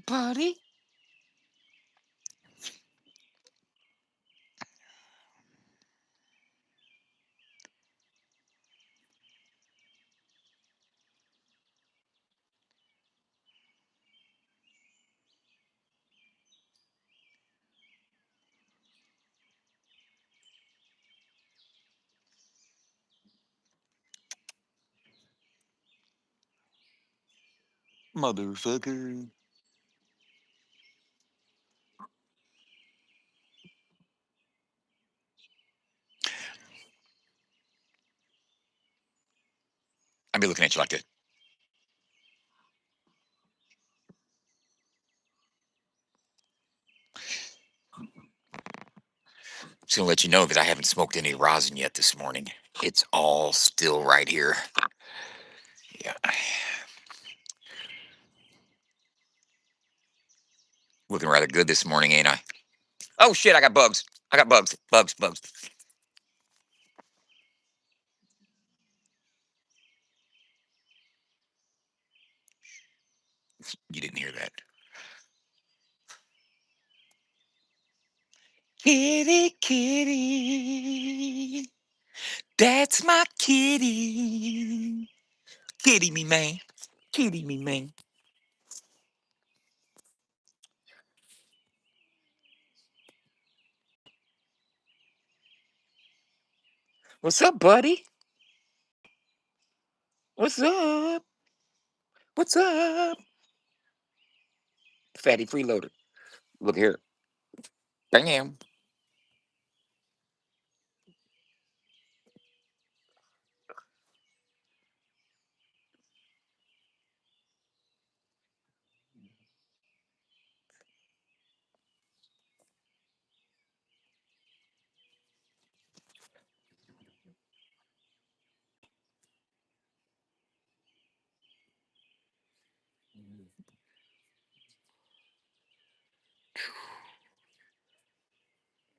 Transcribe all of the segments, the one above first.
Buddy. Motherfucker. I'd be looking at you like this. Just gonna let you know that I haven't smoked any rosin yet this morning. It's all still right here. Yeah. Looking rather good this morning, ain't I? Oh shit, I got bugs. I got bugs. Bugs. You didn't hear that. Kitty. That's my kitty. Kitty me, man. Kitty me, man. What's up, buddy? What's up? What's up? Fatty freeloader. Look here. Bam.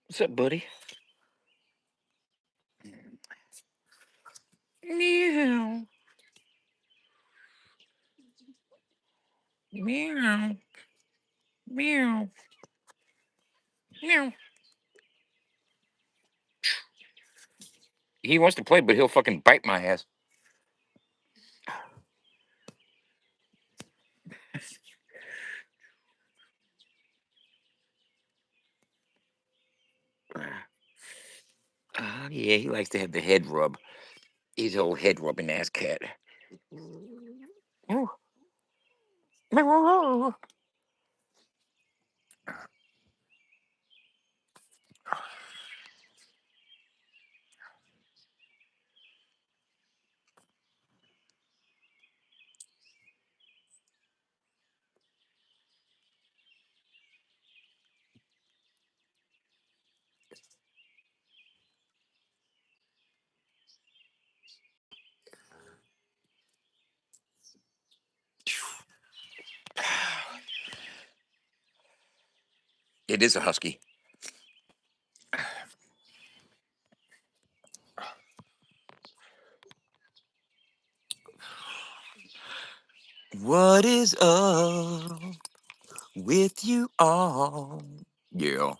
What's up, buddy? Meow. Meow. Meow. Meow. He wants to play, but he'll fucking bite my ass. Yeah, he likes to have the head rub. He's an old head rubbing ass cat. Oh. Meow. It is a husky. What is up with you all? Yeah.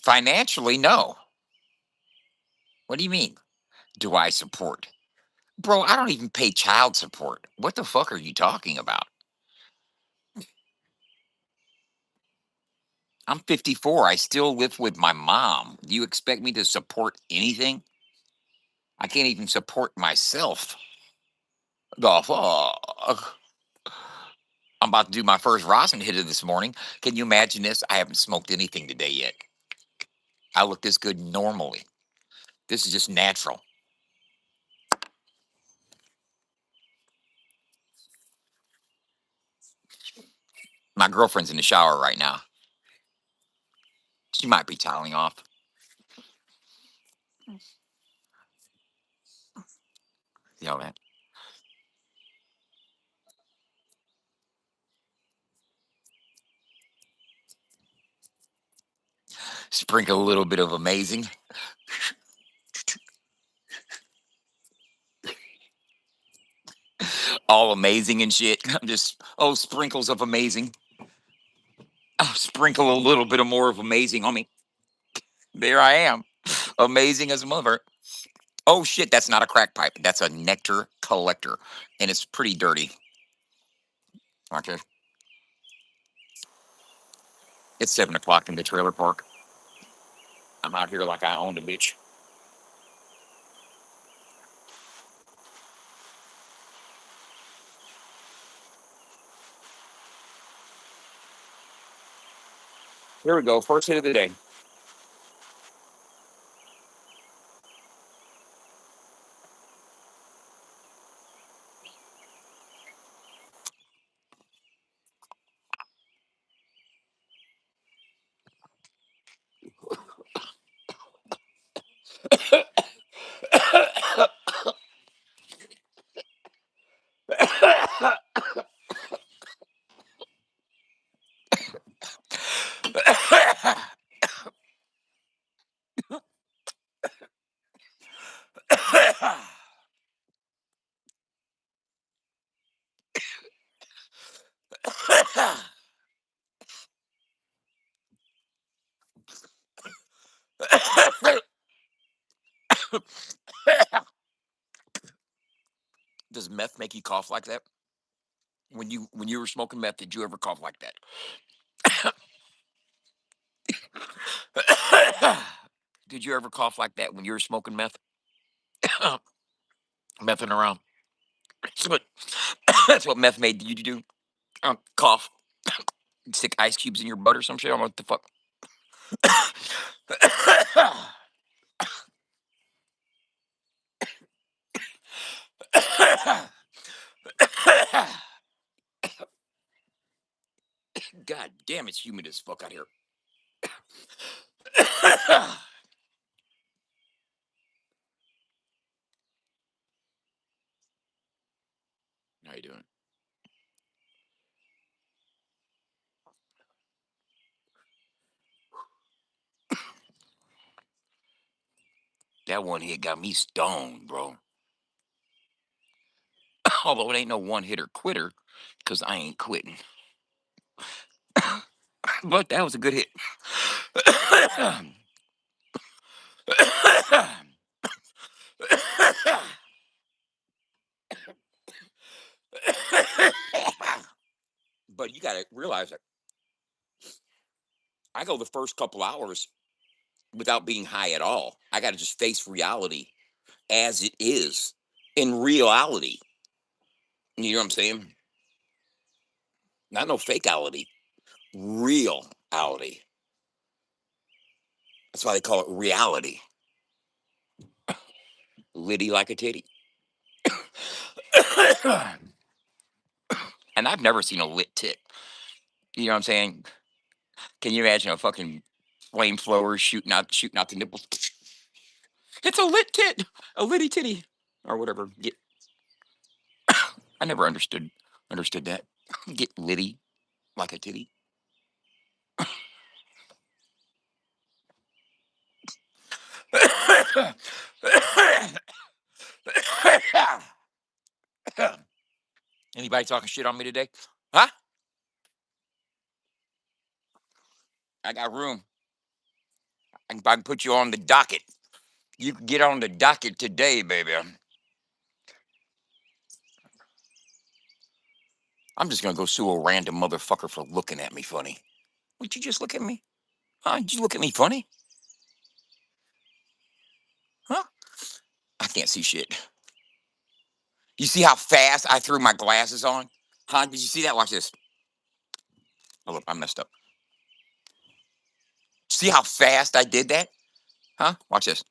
Financially, no. What do you mean? Do I support? Bro, I don't even pay child support. What the fuck are you talking about? I'm 54. I still live with my mom. Do you expect me to support anything? I can't even support myself. The fuck? I'm about to do my first rosin hitter this morning. Can you imagine this? I haven't smoked anything today yet. I look this good normally. This is just natural. My girlfriend's in the shower right now. She might be toweling off. You know that. Sprinkle a little bit of amazing. All amazing and shit. Just sprinkles of amazing. Oh, sprinkle a little bit of more of amazing on me. There I am. Amazing as a mother. Oh shit, that's not a crack pipe. That's a nectar collector. And it's pretty dirty. Okay. It's 7 o'clock in the trailer park. I'm out here like I owned a bitch. Here we go. First hit of the day. Does meth make you cough like that? When you were smoking meth, did you ever cough like that? Did you ever cough like that when you were smoking meth? Mething around. That's what, that's what meth made you do. Cough. Stick ice cubes in your butt or some shit. I don't know what the fuck. God damn, it's humid as fuck out here. How you doing? That one hit got me stoned, bro. Although it ain't no one hitter quitter, because I ain't quitting. But that was a good hit. But you gotta realize that I go the first couple hours without being high at all. I gotta just face reality as it is in reality. You know what I'm saying? Not no fakeality, reality. That's why they call it reality. Litty like a titty. And I've never seen a lit tit. You know what I'm saying? Can you imagine a fucking flamethrower shooting out the nipples? It's a lit tit, a litty titty, or whatever. I never understood that. Get litty like a titty. Anybody talking shit on me today? Huh? I got room. I can put you on the docket. You can get on the docket today, baby. I'm just gonna go sue a random motherfucker for looking at me funny. Would you just look at me? Huh? Did you look at me funny? Huh? I can't see shit. You see how fast I threw my glasses on? Huh? Did you see that? Watch this. Oh, look, I messed up. See how fast I did that? Huh? Watch this.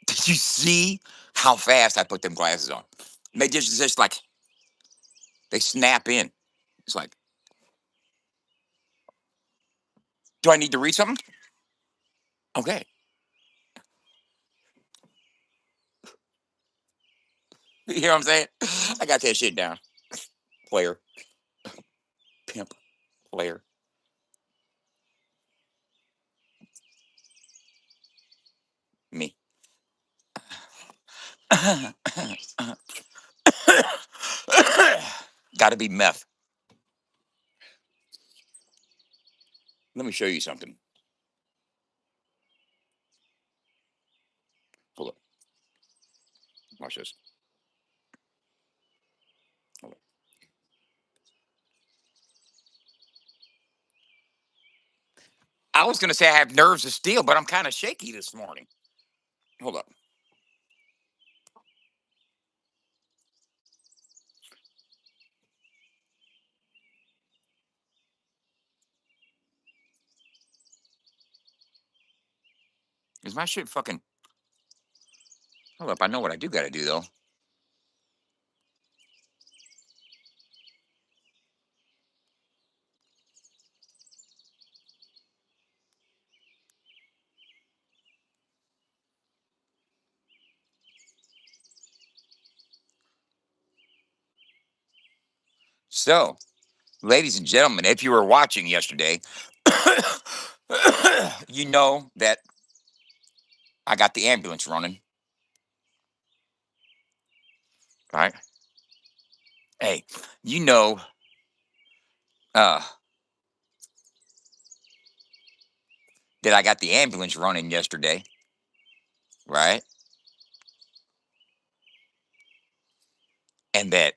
Did you see how fast I put them glasses on? They just like they snap in. It's like, do I need to read something? Okay. You hear what I'm saying? I got that shit down. Player, pimp, player. Me. Got to be meth. Let me show you something. Hold up. Watch this. Hold up. I was gonna say I have nerves of steel, but I'm kind of shaky this morning. Hold up. Is my shit fucking? Hold up. I know what I do got to do though. So, ladies and gentlemen, if you were watching yesterday, you know that I got the ambulance running. Right? Hey, you know, uh, that I got the ambulance running yesterday, right? And that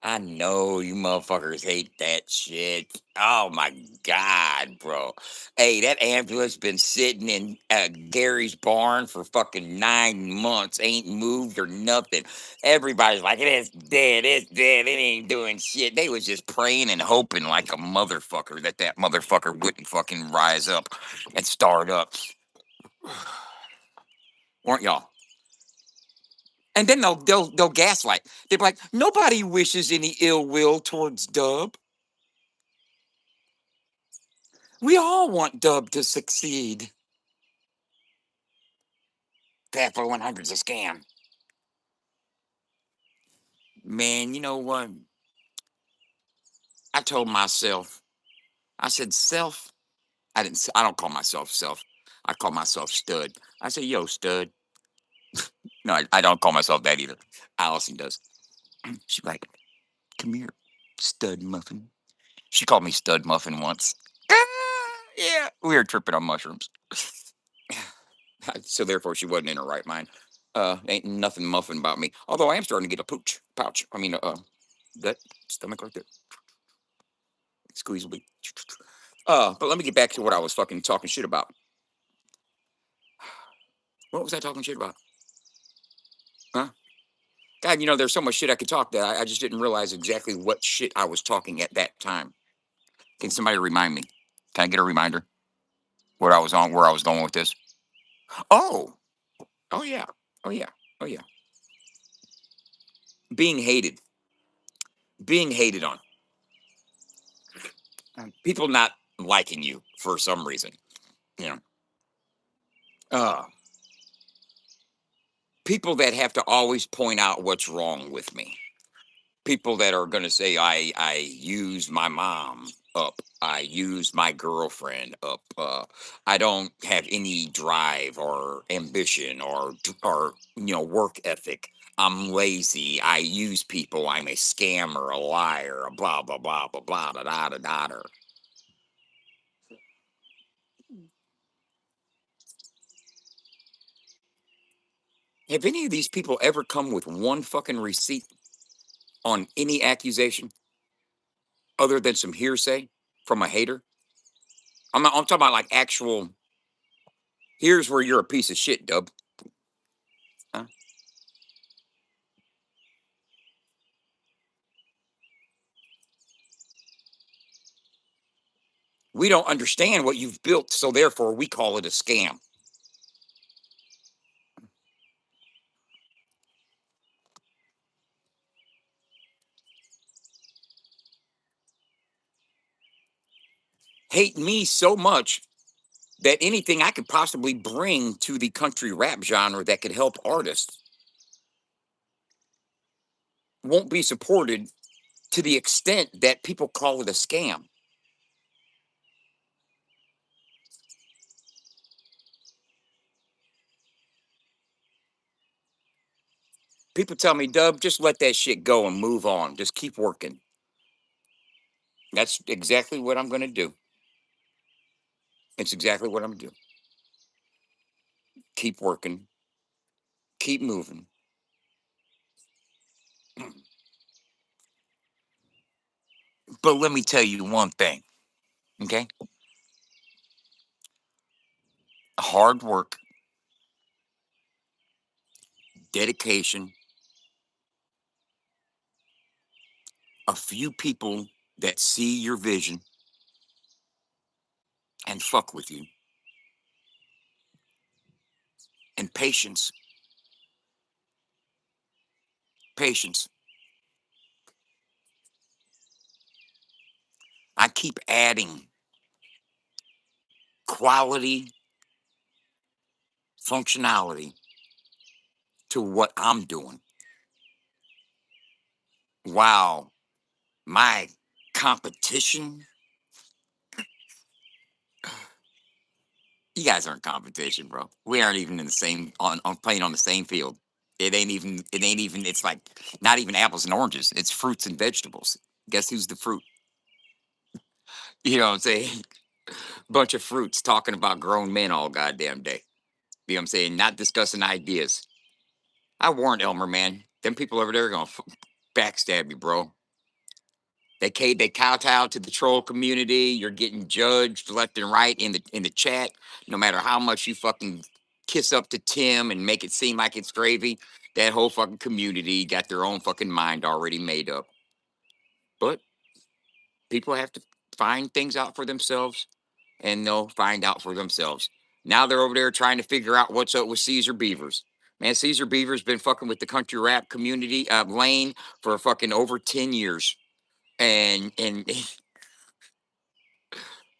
I know you motherfuckers hate that shit. Oh my god, bro. Hey, that ambulance been sitting in Gary's barn for fucking 9 months, ain't moved or nothing. Everybody's like, it's dead, it ain't doing shit. They was just praying and hoping like a motherfucker that motherfucker wouldn't fucking rise up and start up, weren't y'all? And then they'll gaslight. They'll be like, nobody wishes any ill will towards Dub. We all want Dub to succeed. That 100's a scam. Man, you know what? I told myself, I said, self, I don't call myself self. I call myself stud. I say, yo, stud. No, I don't call myself that either. Allison does. She's like, come here, stud muffin. She called me stud muffin once. Yeah, we were tripping on mushrooms. So therefore she wasn't in her right mind. Ain't nothing muffin about me. Although I am starting to get a pouch. I mean, that stomach right there. Squeeze a bit. But let me get back to what I was fucking talking shit about. What was I talking shit about? Huh? God, there's so much shit I could talk that I just didn't realize exactly what shit I was talking at that time. Can somebody remind me? Can I get a reminder? What I was on, where I was going with this? Oh, oh yeah, oh yeah, oh yeah. Being hated, being hated on. People not liking you for some reason. You know, uh, people that have to always point out what's wrong with me. People that are going to say I use my mom up. I use my girlfriend up. I don't have any drive or ambition or work ethic. I'm lazy. I use people. I'm a scammer, a liar, a blah blah blah blah blah da da da da. Da. Have any of these people ever come with one fucking receipt on any accusation other than some hearsay from a hater? I'm talking about like actual. Here's where you're a piece of shit, Dub. Huh? We don't understand what you've built, so therefore we call it a scam. Hate me so much that anything I could possibly bring to the country rap genre that could help artists won't be supported to the extent that people call it a scam. People tell me, Dub, just let that shit go and move on. Just keep working. That's exactly what I'm going to do. It's exactly what I'm going to do. Keep working, keep moving. But let me tell you one thing, okay? Hard work, dedication, a few people that see your vision and fuck with you, and patience. Patience. I keep adding quality, functionality to what I'm doing. Wow, my competition, you guys aren't competition, bro. We aren't even in the same on playing on the same field. It ain't even it's like not even apples and oranges. It's fruits and vegetables. Guess who's the fruit? You know what I'm saying? Bunch of fruits talking about grown men all goddamn day. You know what I'm saying? Not discussing ideas. I warned Elmer, man. Them people over there are gonna backstab you, bro. They kowtow to the troll community. You're getting judged left and right in the chat. No matter how much you fucking kiss up to Tim and make it seem like it's gravy, that whole fucking community got their own fucking mind already made up. But people have to find things out for themselves, and they'll find out for themselves. Now they're over there trying to figure out what's up with Caesar Beavers. Man, Caesar Beaver's been fucking with the country rap community lane for fucking over 10 years. And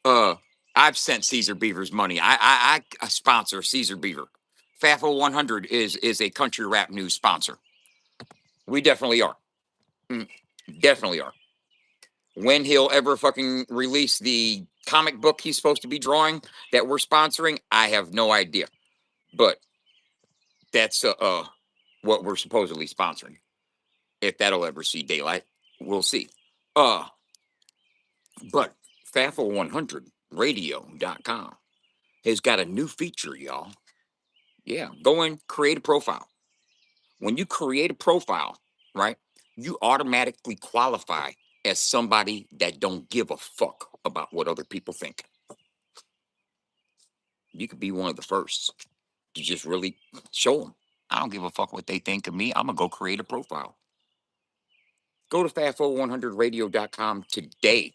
Uh, I've sent Caesar Beaver's money. I sponsor Caesar Beaver. FAFO 100 is a country rap news sponsor. We definitely are. Mm, definitely are. When he'll ever fucking release the comic book he's supposed to be drawing that we're sponsoring, I have no idea. But that's what we're supposedly sponsoring. If that'll ever see daylight, we'll see. Uh, but FAFO 100 radio.com has got a new feature, y'all. Yeah, go and create a profile. When you create a profile, right, you automatically qualify as somebody that don't give a fuck about what other people think. You could be one of the first to just really show them. I don't give a fuck what they think of me. I'm gonna go create a profile. Go to FAFO100radio.com today.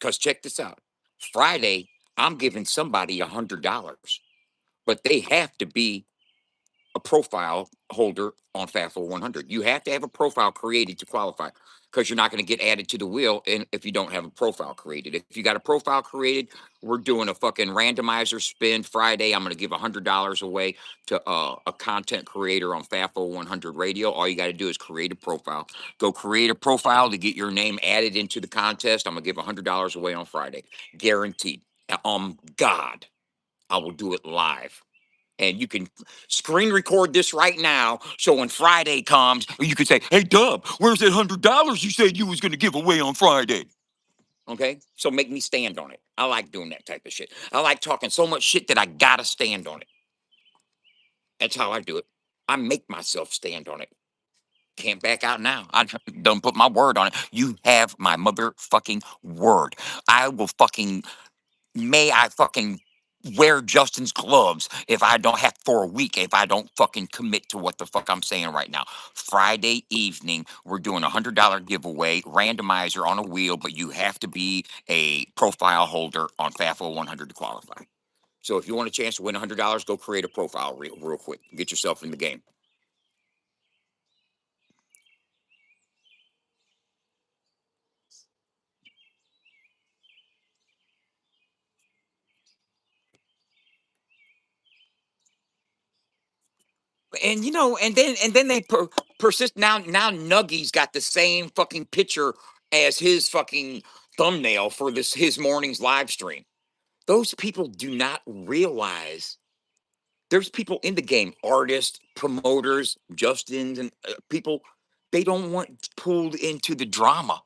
Cause check this out. Friday, I'm giving somebody $100, but they have to be a profile holder on FAFO 100. You have to have a profile created to qualify because you're not going to get added to the wheel and if you don't have a profile created. If you got a profile created, we're doing a fucking randomizer spin Friday. I'm going to give $100 away to a content creator on FAFO 100 Radio. All you got to do is create a profile. Go create a profile to get your name added into the contest. I'm going to give $100 away on Friday. Guaranteed. God, I will do it live. And you can screen record this right now. So when Friday comes, you can say, "Hey, Dub, where's that $100 you said you was going to give away on Friday?" Okay? So make me stand on it. I like doing that type of shit. I like talking so much shit that I got to stand on it. That's how I do it. I make myself stand on it. Can't back out now. I done put my word on it. You have my motherfucking word. I will fucking, may I fucking wear Justin's gloves if I don't have for a week if I don't fucking commit to what the fuck I'm saying right now. Friday evening, we're doing $100 giveaway, randomizer on a wheel, but you have to be a profile holder on FAFO 100 to qualify. So if you want a chance to win $100, go create a profile real quick. Get yourself in the game. And and then they persist. Now Nuggy's got the same fucking picture as his fucking thumbnail for this his morning's live stream. Those people do not realize there's people in the game, artists, promoters, Justins, and people. They don't want pulled into the drama.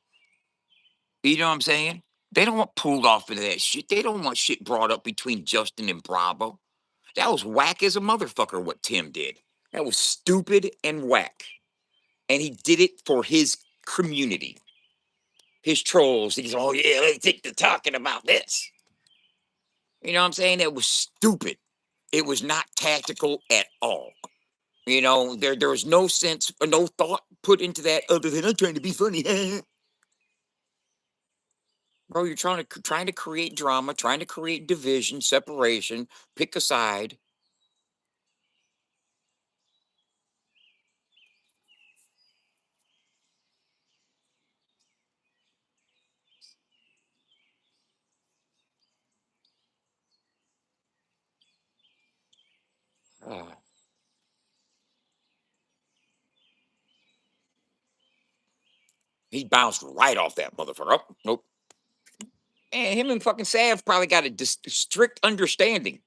You know what I'm saying? They don't want pulled off into that shit. They don't want shit brought up between Justin and Bravo. That was whack as a motherfucker what Tim did. That was stupid and whack. And he did it for his community, his trolls. He's, oh yeah, let's take to talking about this. You know what I'm saying? It was stupid. It was not tactical at all. There was no sense or no thought put into that other than I'm trying to be funny. Bro, you're trying to create drama, trying to create division, separation, pick a side. Uh, he bounced right off that motherfucker. Oh, nope. And him and fucking Sav probably got a strict understanding.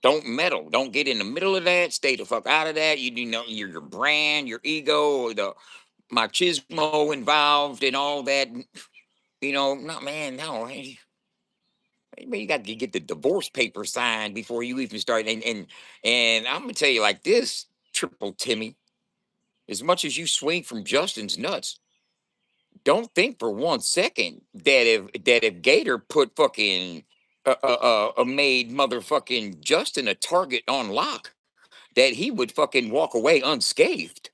Don't meddle. Don't get in the middle of that. Stay the fuck out of that. You do know your brand, your ego, or the machismo involved and all that. No man, no. You got to get the divorce paper signed before you even start. And I'm gonna tell you like this, Triple Timmy. As much as you swing from Justin's nuts, don't think for 1 second that if Gator put fucking made motherfucking Justin a target on lock, that he would fucking walk away unscathed.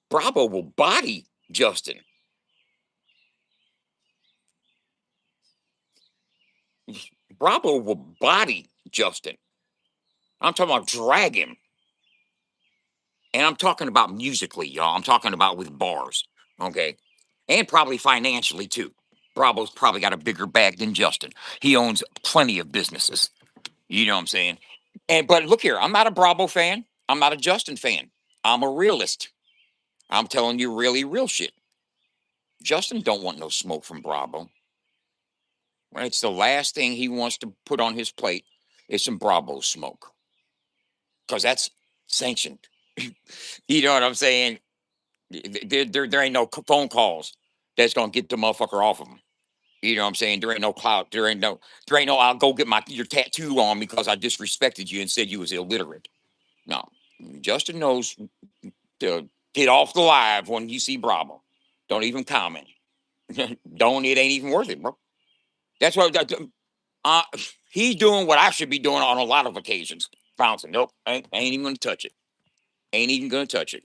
Bravo will body Justin. Bravo will body Justin. I'm talking about drag him. And I'm talking about musically, y'all. I'm talking about with bars. Okay. And probably financially too. Bravo's probably got a bigger bag than Justin. He owns plenty of businesses. You know what I'm saying? But look here, I'm not a Bravo fan. I'm not a Justin fan. I'm a realist. I'm telling you really real shit. Justin don't want no smoke from Bravo. Right? It's the last thing he wants to put on his plate is some Bravo smoke. Because that's sanctioned. You know what I'm saying? There ain't no phone calls that's gonna get the motherfucker off of him. You know what I'm saying? There ain't no clout. There ain't no I'll go get your tattoo on because I disrespected you and said you was illiterate. No. Justin knows to get off the live when you see Bravo. Don't even comment. Don't it ain't even worth it, bro. That's what uh, he's doing what I should be doing on a lot of occasions. Bouncing. Nope. Ain't even gonna touch it. Ain't even gonna touch it.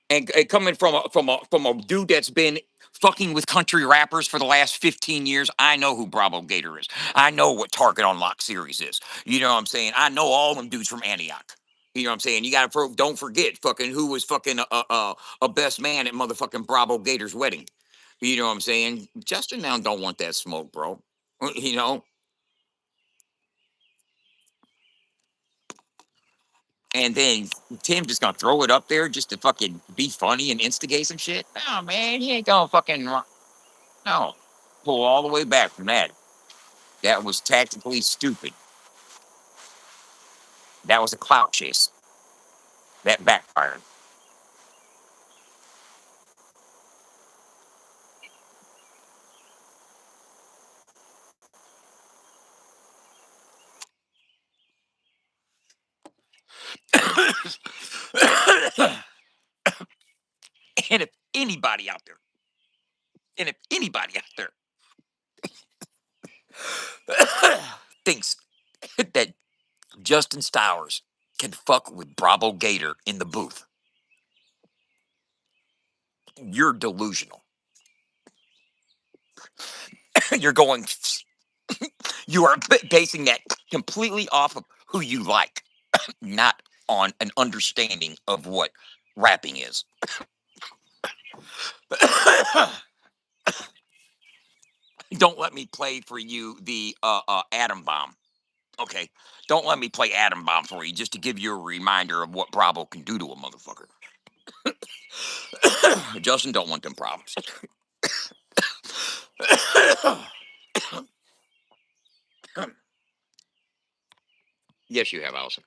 And coming from a dude that's been fucking with country rappers for the last 15 years, I know who Bravo Gator is. I know what Target Unlock series is. You know what I'm saying? I know all them dudes from Antioch. You know what I'm saying? You gotta don't forget fucking who was fucking a best man at motherfucking Bravo Gator's wedding. You know what I'm saying? Justin now don't want that smoke, bro. You know, and then Tim just gonna throw it up there just to fucking be funny and instigate some shit. No, man, he ain't gonna fucking no. Pull all the way back from that. That was tactically stupid. That was a clout chase. That backfired. And if anybody out there, and if anybody out there thinks that Justin Stowers can fuck with Bravo Gator in the booth. You're delusional. You're going. You are basing that completely off of who you like, not on an understanding of what rapping is. Don't let me play for you the Atom Bomb. Okay, don't let me play Atom Bomb for you just to give you a reminder of what Bravo can do to a motherfucker. Justin don't want them problems. Yes, you have, Allison.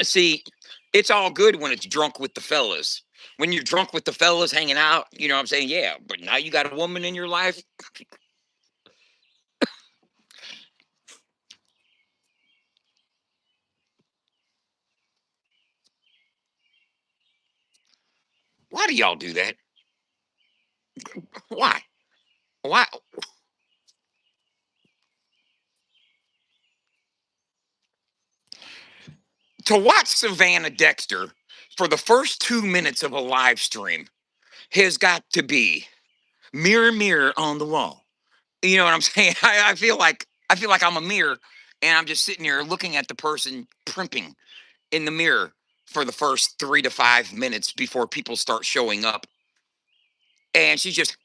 See, it's all good when it's drunk with the fellas. When you're drunk with the fellas hanging out, you know what I'm saying? Yeah, but now you got a woman in your life. Why do y'all do that? Why? Why? To watch Savannah Dexter for the first 2 minutes of a live stream has got to be mirror, mirror on the wall. You know what I'm saying? I feel like I'm a mirror, and I'm just sitting here looking at the person primping in the mirror for the first 3 to 5 minutes before people start showing up, and she's just,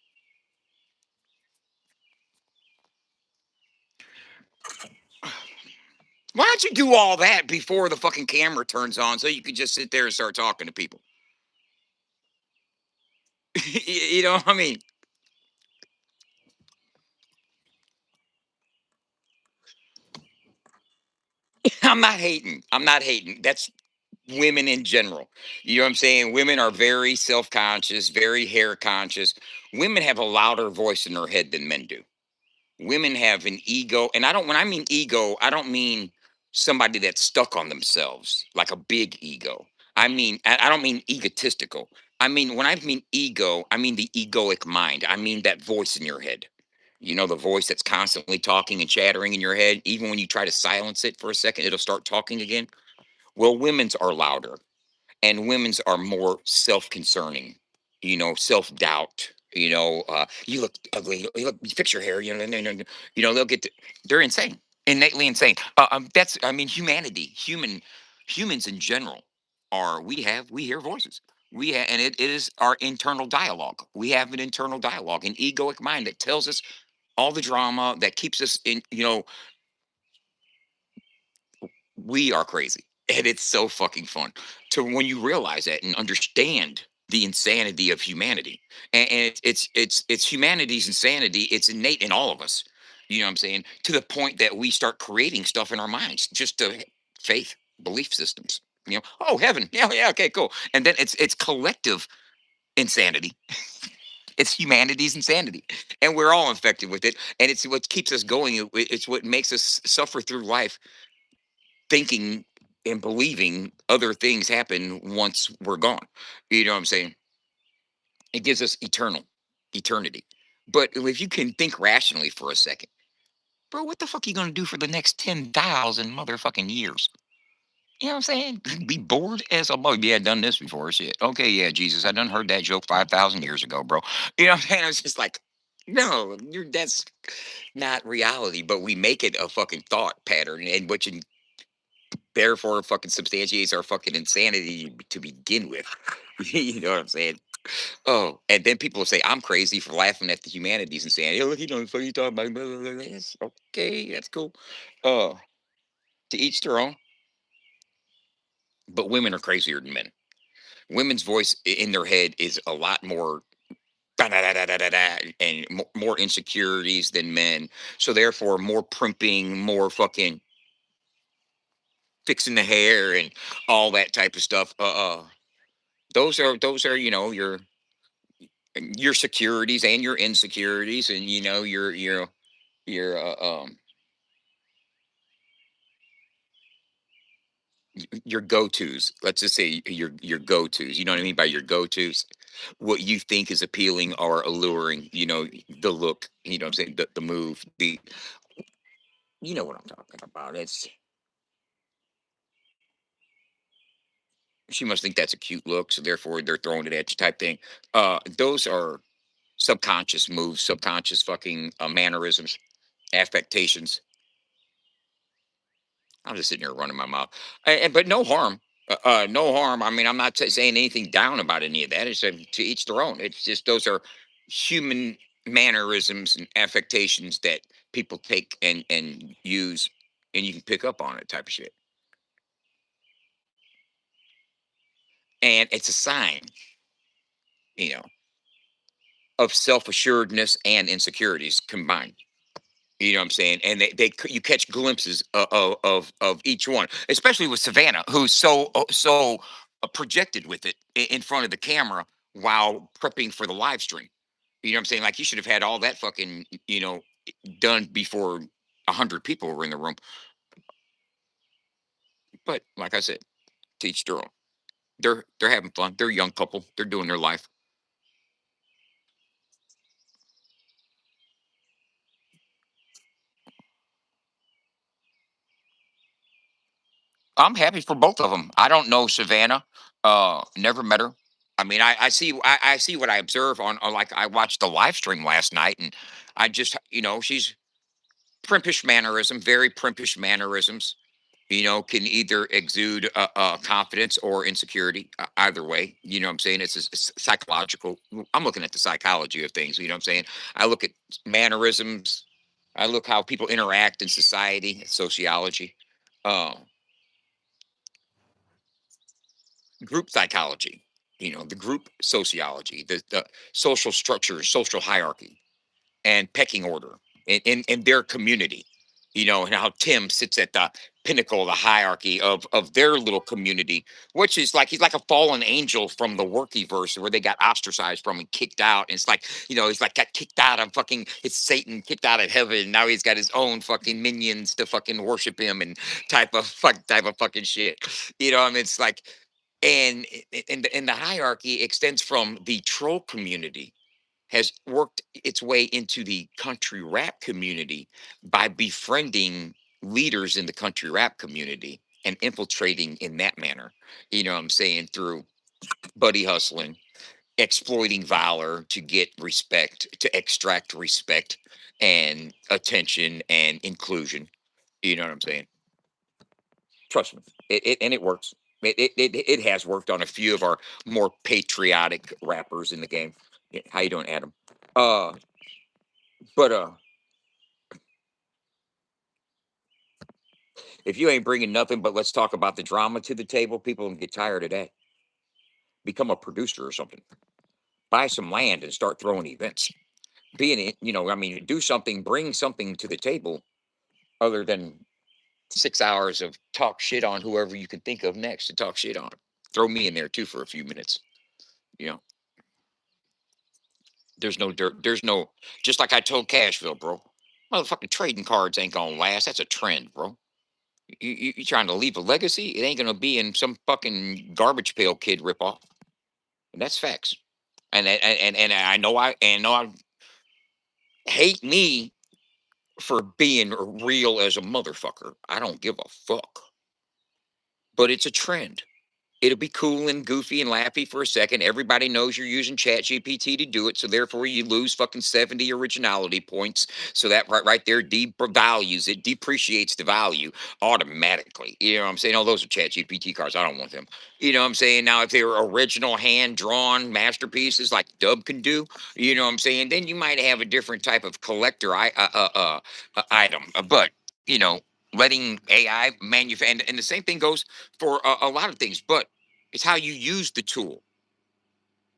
why don't you do all that before the fucking camera turns on so you could just sit there and start talking to people? You know what I mean? I'm not hating. I'm not hating. That's women in general. You know what I'm saying? Women are very self conscious, very hair conscious. Women have a louder voice in their head than men do. Women have an ego. And I don't, when I mean ego, I don't mean somebody that's stuck on themselves, like a big ego. I don't mean egotistical. I mean, when I mean ego, I mean the egoic mind. I mean that voice in your head. You know, the voice that's constantly talking and chattering in your head. Even when you try to silence it for a second, it'll start talking again. Well, women's are louder, and women's are more self-concerning, self-doubt. You look ugly, you fix your hair, they'll get they're insane, innately insane. That's, I mean, humans in general are, we hear voices. And it is our internal dialogue. We have an internal dialogue, an egoic mind that tells us all the drama, that keeps us in, we are crazy. And it's so fucking fun to, when you realize that and understand the insanity of humanity. And it's humanity's insanity. It's innate in all of us. You know what I'm saying? To the point that we start creating stuff in our minds, just to faith, belief systems. Oh, heaven. Yeah, yeah, okay, cool. And then it's collective insanity. It's humanity's insanity. And we're all infected with it. And it's what keeps us going. It's what makes us suffer through life, thinking and believing other things happen once we're gone. You know what I'm saying? It gives us eternity. But if you can think rationally for a second, bro, what the fuck are you gonna do for the next 10,000 motherfucking years? You know what I'm saying? Be bored as a mug. Yeah, I done this before. Shit. Okay, yeah, Jesus, I done heard that joke 5,000 years ago, bro. You know what I'm saying? I was just like, no, that's not reality. But we make it a fucking thought pattern, and which therefore fucking substantiates our fucking insanity to begin with. You know what I'm saying? Oh, and then people will say I'm crazy for laughing at the humanities insanity. Oh, what you talking about? Blah, blah, blah, blah. Yes, okay, that's cool. Uh, to each their own. But women are crazier than men. Women's voice in their head is a lot more da, da, da, da, da, da, da, and more insecurities than men. So therefore, more primping, more fucking fixing the hair and all that type of stuff. Those are your securities and your insecurities, and your Your go-tos. Let's just say your go-tos. You know what I mean by your go-tos? What you think is appealing or alluring, the look, what I'm saying, the move, you know what I'm talking about. It's she must think that's a cute look, so therefore they're throwing it at you type thing. Those are subconscious moves, subconscious fucking mannerisms, affectations. I'm just sitting here running my mouth, but no harm. No harm. I mean, I'm not saying anything down about any of that. It's to each their own. It's just those are human mannerisms and affectations that people take and use, and you can pick up on it, type of shit. And it's a sign, you know, of self assuredness and insecurities combined. You know what I'm saying? And you catch glimpses of each one, especially with Savannah, who's so projected with it in front of the camera while prepping for the live stream. You know what I'm saying? Like you should have had all that fucking done before 100 people were in the room. But like I said, teach their own. They're having fun. They're a young couple. They're doing their life. I'm happy for both of them. I don't know Savannah. Never met her. I mean, I see what I observe on like I watched the live stream last night, and I just she's primpish mannerism, very primpish mannerisms. Can either exude confidence or insecurity. Either way, you know what I'm saying. It's psychological. I'm looking at the psychology of things. You know what I'm saying. I look at mannerisms. I look how people interact in society, sociology. Uh, Group psychology, the group sociology, the social structure, social hierarchy, and pecking order in their community, and how Tim sits at the pinnacle of the hierarchy of their little community, which is like he's like a fallen angel from the workyverse where they got ostracized from and kicked out. And it's like, he's like got kicked out of fucking it's Satan kicked out of heaven. And now he's got his own fucking minions to fucking worship him and type of fucking shit. I mean it's like and the hierarchy extends from the troll community has worked its way into the country rap community by befriending leaders in the country rap community and infiltrating in that manner. You know what I'm saying? Through buddy hustling, exploiting valor to get respect, to extract respect and attention and inclusion. You know what I'm saying? Trust me, and it works. It has worked on a few of our more patriotic rappers in the game. How you doing, Adam? Uh, but if you ain't bringing nothing but let's talk about the drama to the table, people can get tired of that. Become a producer or something. Buy some land and start throwing events. Being it, I mean, do something, bring something to the table other than 6 hours of talk shit on whoever you can think of next to talk shit on. Throw me in there too for a few minutes. You know, there's no dirt. There's no, just like I told Cashville, bro. Motherfucking trading cards ain't gonna last. That's a trend, bro. You trying to leave a legacy? It ain't gonna be in some fucking garbage pail kid ripoff. And that's facts. And I hate me for being real as a motherfucker. I don't give a fuck. But it's a trend. It'll be cool and goofy and laughy for a second. Everybody knows you're using Chat GPT to do it, so therefore you lose fucking 70 originality points. So that right there devalues it, depreciates the value automatically. You know what I'm saying? Oh, those are Chat GPT cards. I don't want them. You know what I'm saying? Now, if they were original hand drawn masterpieces like Dub can do, you know what I'm saying? Then you might have a different type of collector item. But you know, letting AI manufacture, and the same thing goes for a lot of things. But it's how you use the tool.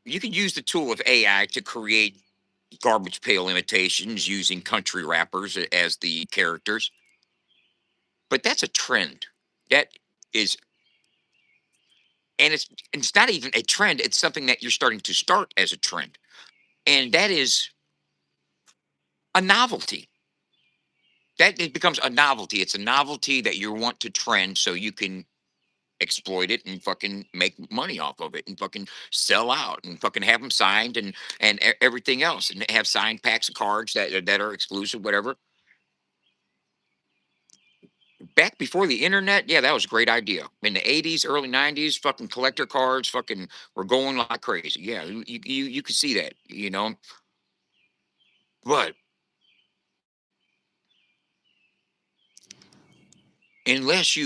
You can use the tool of AI to create garbage pail imitations using country rappers as the characters, but that's a trend. That is, and it's not even a trend. It's something that you're starting to start as a trend, and that is a novelty. That it becomes a novelty. It's a novelty that you want to trend so you can exploit it and fucking make money off of it and fucking sell out and fucking have them signed and everything else and have signed packs of cards that are exclusive, whatever. Back before the internet, yeah, that was a great idea. In the 80s, early 90s, fucking collector cards fucking were going like crazy. Yeah, you could see that, you know. But unless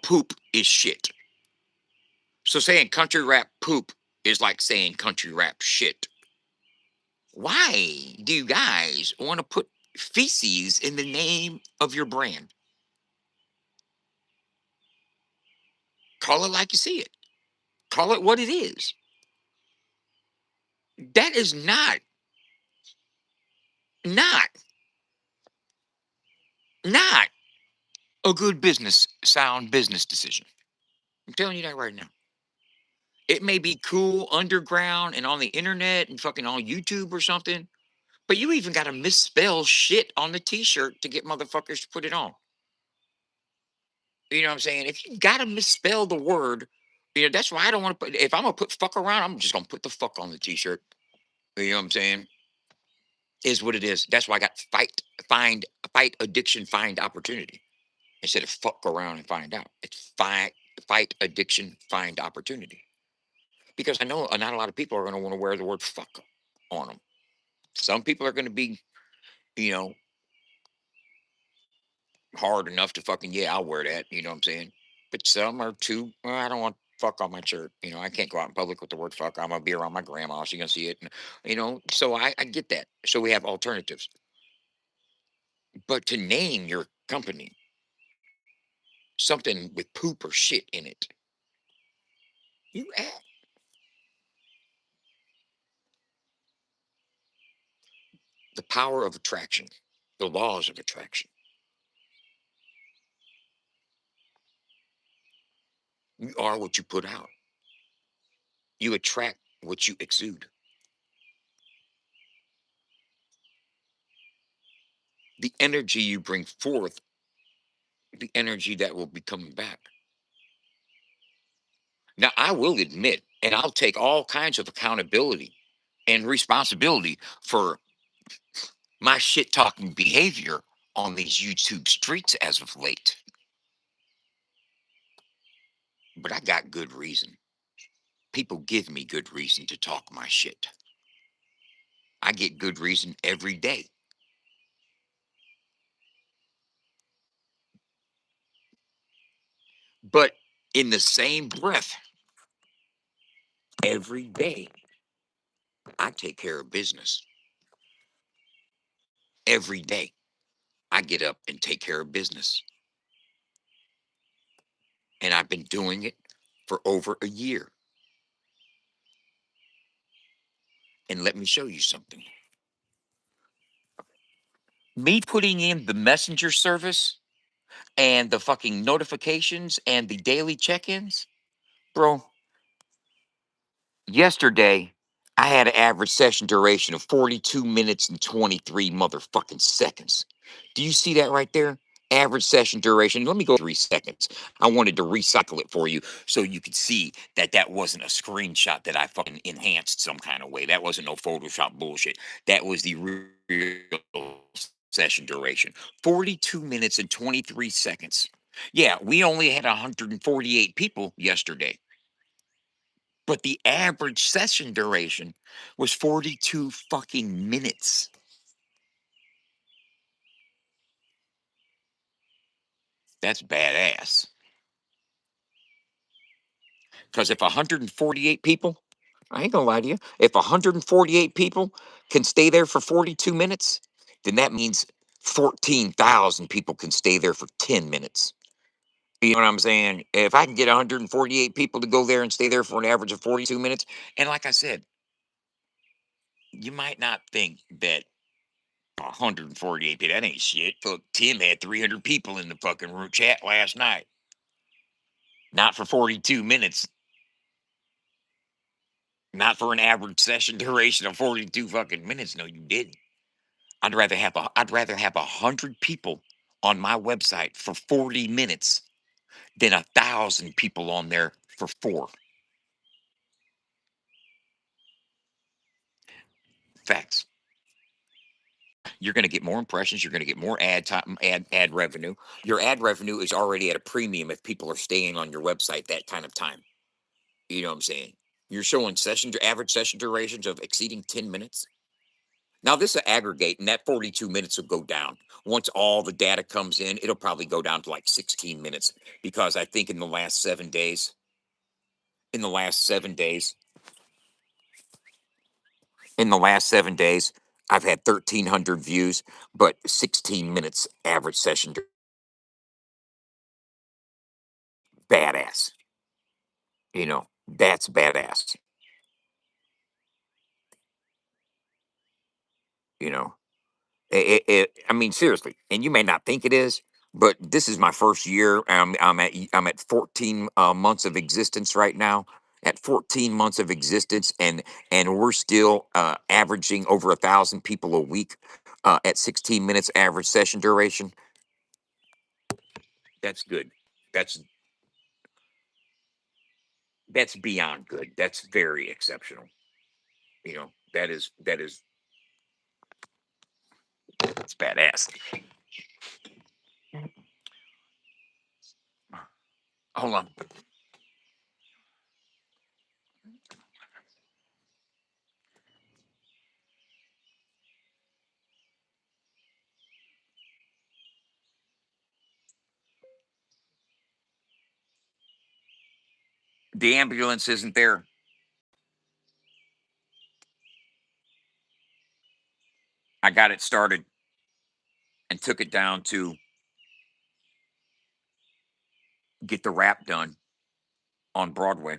poop is shit. So saying country rap poop is like saying country rap shit. Why do you guys want to put feces in the name of your brand? Call it like you see it. Call it what it is. That is not, not a good sound business decision. I'm telling you that right now. It may be cool underground and on the internet and fucking on YouTube or something, but you even got to misspell shit on the t-shirt to get motherfuckers to put it on. You know what I'm saying? If you got to misspell the word, that's why I don't want to put, if I'm going to put fuck around, I'm just going to put the fuck on the t-shirt. You know what I'm saying? Is what it is. That's why I got fight addiction, find opportunity instead of fuck around and find out. It's fight addiction, find opportunity. Because I know not a lot of people are going to want to wear the word fuck on them. Some people are going to be, you know, hard enough to fucking, yeah, I'll wear that. You know what I'm saying? But some are too, well, I don't want fuck on my shirt. I can't go out in public with the word fuck. I'm going to be around my grandma. She's going to see it. And, so I get that. So we have alternatives. But to name your company something with poop or shit in it, you add the power of attraction, the laws of attraction. You are what you put out. You attract what you exude. The energy you bring forth, the energy that will be coming back. Now, I will admit, and I'll take all kinds of accountability and responsibility for my shit talking behavior on these YouTube streets as of late. But I got good reason. People give me good reason to talk my shit. I get good reason every day. But in the same breath, every day, I take care of business. Every day, I get up and take care of business. And I've been doing it for over a year. And let me show you something. Me putting in the messenger service and the fucking notifications and the daily check-ins, bro. Yesterday, I had an average session duration of 42 minutes and 23 motherfucking seconds. Do you see that right there? Average session duration. Let me go 3 seconds. I wanted to recycle it for you so you could see that that wasn't a screenshot that I fucking enhanced some kind of way. That wasn't no Photoshop bullshit. That was the real session duration. 42 minutes and 23 seconds. Yeah, we only had 148 people yesterday, but the average session duration was 42 fucking minutes. That's badass. Because if 148 people, I ain't gonna lie to you, if 148 people can stay there for 42 minutes, then that means 14,000 people can stay there for 10 minutes. You know what I'm saying? If I can get 148 people to go there and stay there for an average of 42 minutes, and like I said, you might not think that 148 people, that ain't shit. Look, Tim had 300 people in the fucking room chat last night. Not for 42 minutes. Not for an average session duration of 42 fucking minutes. No, you didn't. I'd rather have 100 people on my website for 40 minutes than 1,000 people on there for 4. Facts. You're going to get more impressions. You're going to get more ad time, ad revenue. Your ad revenue is already at a premium if people are staying on your website that kind of time. You know what I'm saying? You're showing average session durations of exceeding 10 minutes. Now this will aggregate, and that 42 minutes will go down. Once all the data comes in, it'll probably go down to like 16 minutes because I think in the last 7 days, in the last 7 days, I've had 1,300 views, but 16 minutes average session. Badass. That's badass. You know, I mean, seriously, and you may not think it is, but this is my first year. I'm at 14 months of existence right now. At 14 months of existence, and we're still averaging over 1,000 people a week at 16 minutes average session duration. That's good. That's that's beyond good. That's very exceptional. It's badass. Hold on. The ambulance isn't there. I got it started and took it down to get the rap done on Broadway.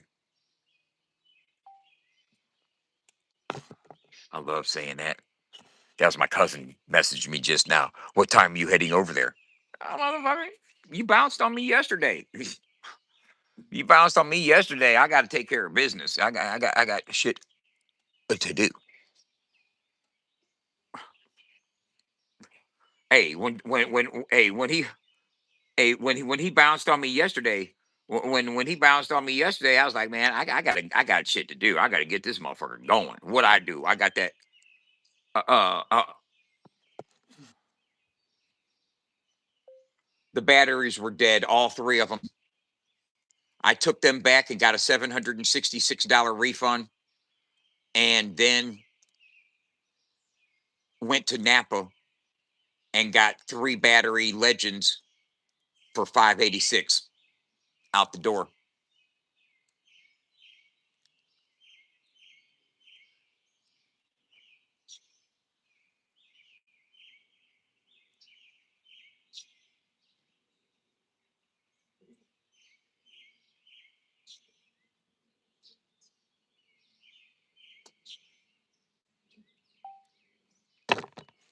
I love saying that. That was my cousin messaged me just now. What time are you heading over there? Oh, motherfucker, you bounced on me yesterday. You bounced on me yesterday. I got to take care of business. I got shit to do. Hey, when he bounced on me yesterday, when he bounced on me yesterday, I was like, man, I got shit to do. I got to get this motherfucker going. What I do? I got that. Uh, uh, uh, the batteries were dead, all 3 of them. I took them back and got a $766 refund, and then went to Napa and got 3 battery Legends for 586 out the door.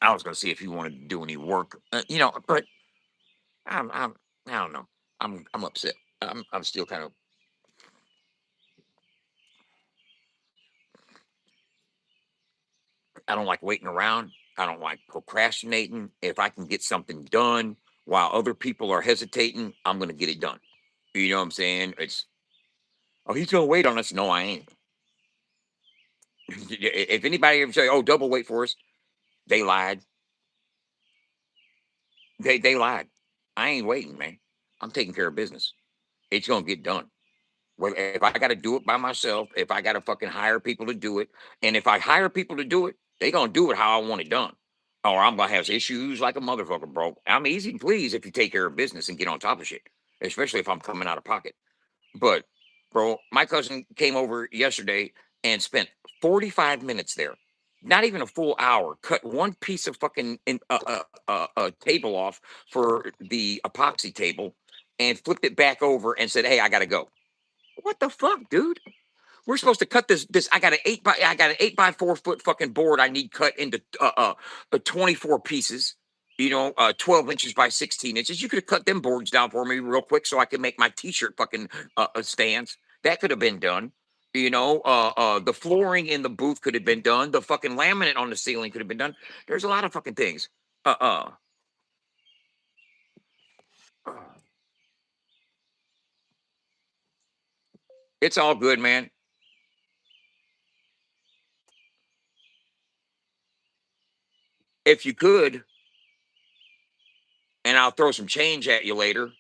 I was gonna see if you wanted to do any work, but I'm I don't know. I'm upset. I'm still kind of. I don't like waiting around. I don't like procrastinating. If I can get something done while other people are hesitating, I'm gonna get it done. You know what I'm saying? It's, oh, he's gonna wait on us. No, I ain't. If anybody ever say, "Oh, double wait for us," they lied. They lied. I ain't waiting, man. I'm taking care of business. It's gonna get done. Well, if I got to do it by myself, if I got to fucking hire people to do it, and if I hire people to do it, they gonna do it how I want it done, or I'm gonna have issues like a motherfucker, bro. I'm easy to please if you take care of business and get on top of shit, especially if I'm coming out of pocket. But, bro, my cousin came over yesterday and spent 45 minutes there. Not even a full hour. Cut one piece of fucking table off for the epoxy table and flipped it back over and said, "Hey, I gotta go." What the fuck, dude? We're supposed to cut this. I got an 8 by 4 foot fucking board. I need cut into 24 pieces. 12 inches by 16 inches. You could have cut them boards down for me real quick so I could make my t-shirt fucking stands. That could have been done. The flooring in the booth could have been done. The fucking laminate on the ceiling could have been done. There's a lot of fucking things. Uh uh. It's all good, man. If you could, and I'll throw some change at you later.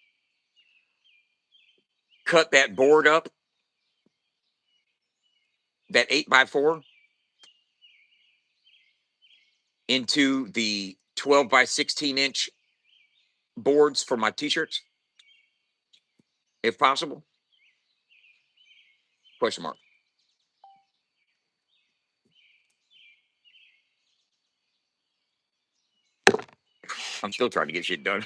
Cut that board up, that 8x4, into the 12 by 16 inch boards for my t-shirts, if possible. Question mark. I'm still trying to get shit done.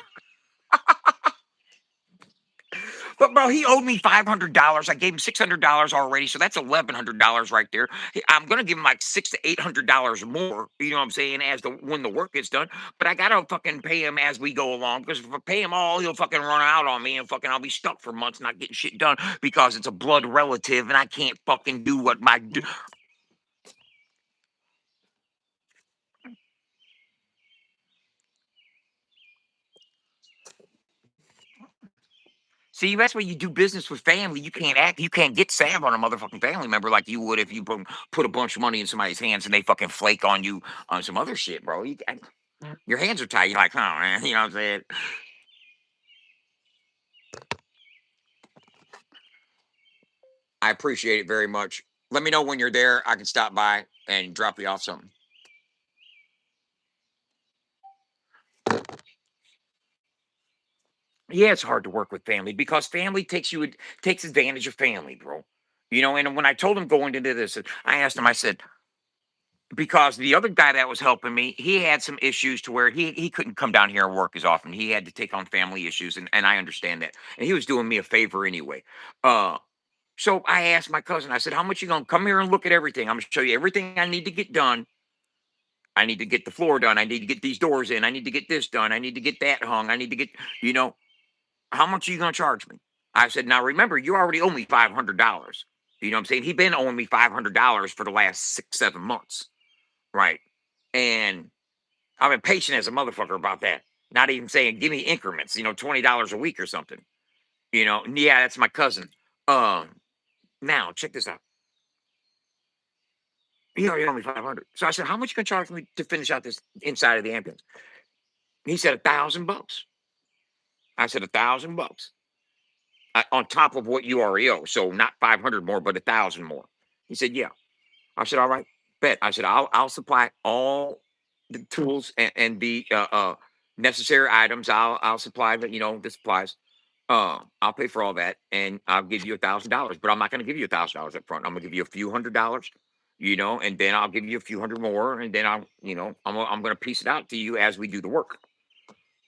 But bro, he owed me $500. I gave him $600 already, so that's $1,100 right there. I'm gonna give him like $600 to $800 more. You know what I'm saying? As the when the work gets done, but I gotta fucking pay him as we go along. Because if I pay him all, he'll fucking run out on me, and fucking I'll be stuck for months not getting shit done because it's a blood relative, and I can't fucking do what my. See, that's why you do business with family. You can't get sad on a motherfucking family member like you would if you put a bunch of money in somebody's hands and they fucking flake on you on some other shit, bro. Your hands are tied. You're like, oh man, you know what I'm saying? I appreciate it very much. Let me know when you're there. I can stop by and drop you off something. Yeah, it's hard to work with family because family takes advantage of family, bro. And when I told him going into this, I asked him. I said, because the other guy that was helping me, he had some issues to where he couldn't come down here and work as often. He had to take on family issues, and I understand that. And he was doing me a favor anyway. Uh, so I asked my cousin. I said, "How much you gonna come here and look at everything? I'm gonna show you everything I need to get done. I need to get the floor done. I need to get these doors in. I need to get this done. I need to get that hung. I need to get, you know, how much are you gonna charge me?" I said, "Now remember, you already owe me $500. You know what I'm saying? He's been owing me $500 for the last 6, 7 months, right?" And I've been patient as a motherfucker about that. Not even saying give me increments, $20 a week or something. And yeah, that's my cousin. Um, Now check this out. He already owed me 500. So I said, how much you gonna charge me to finish out this inside of the ambulance? He said $1,000. I said $1,000 on top of what you already owe. So not 500 more, but 1,000 more. He said, yeah. I said, all right, bet. I said, I'll supply all the tools and the necessary items. I'll supply the supplies. I'll pay for all that, and I'll give you $1,000. But I'm not going to give you $1,000 up front. I'm going to give you a few $100s, and then I'll give you a few hundred more, and then I'm going to piece it out to you as we do the work.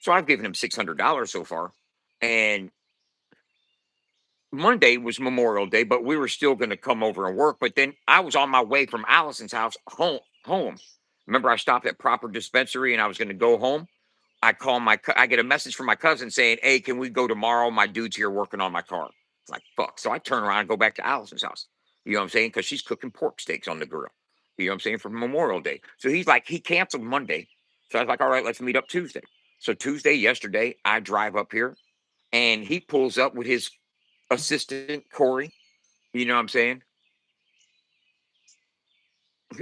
So I've given him $600 so far, and Monday was Memorial Day, but we were still going to come over and work. But then I was on my way from Allison's house home. Remember, I stopped at Proper Dispensary and I was going to go home. I get a message from my cousin saying, "Hey, can we go tomorrow? My dude's here working on my car." It's like, fuck. So I turn around and go back to Allison's house. You know what I'm saying? Because she's cooking pork steaks on the grill. You know what I'm saying? For Memorial Day. So he's like, he canceled Monday. So I was like, all right, let's meet up Tuesday. So Tuesday, yesterday, I drive up here and he pulls up with his assistant, Corey. You know what I'm saying?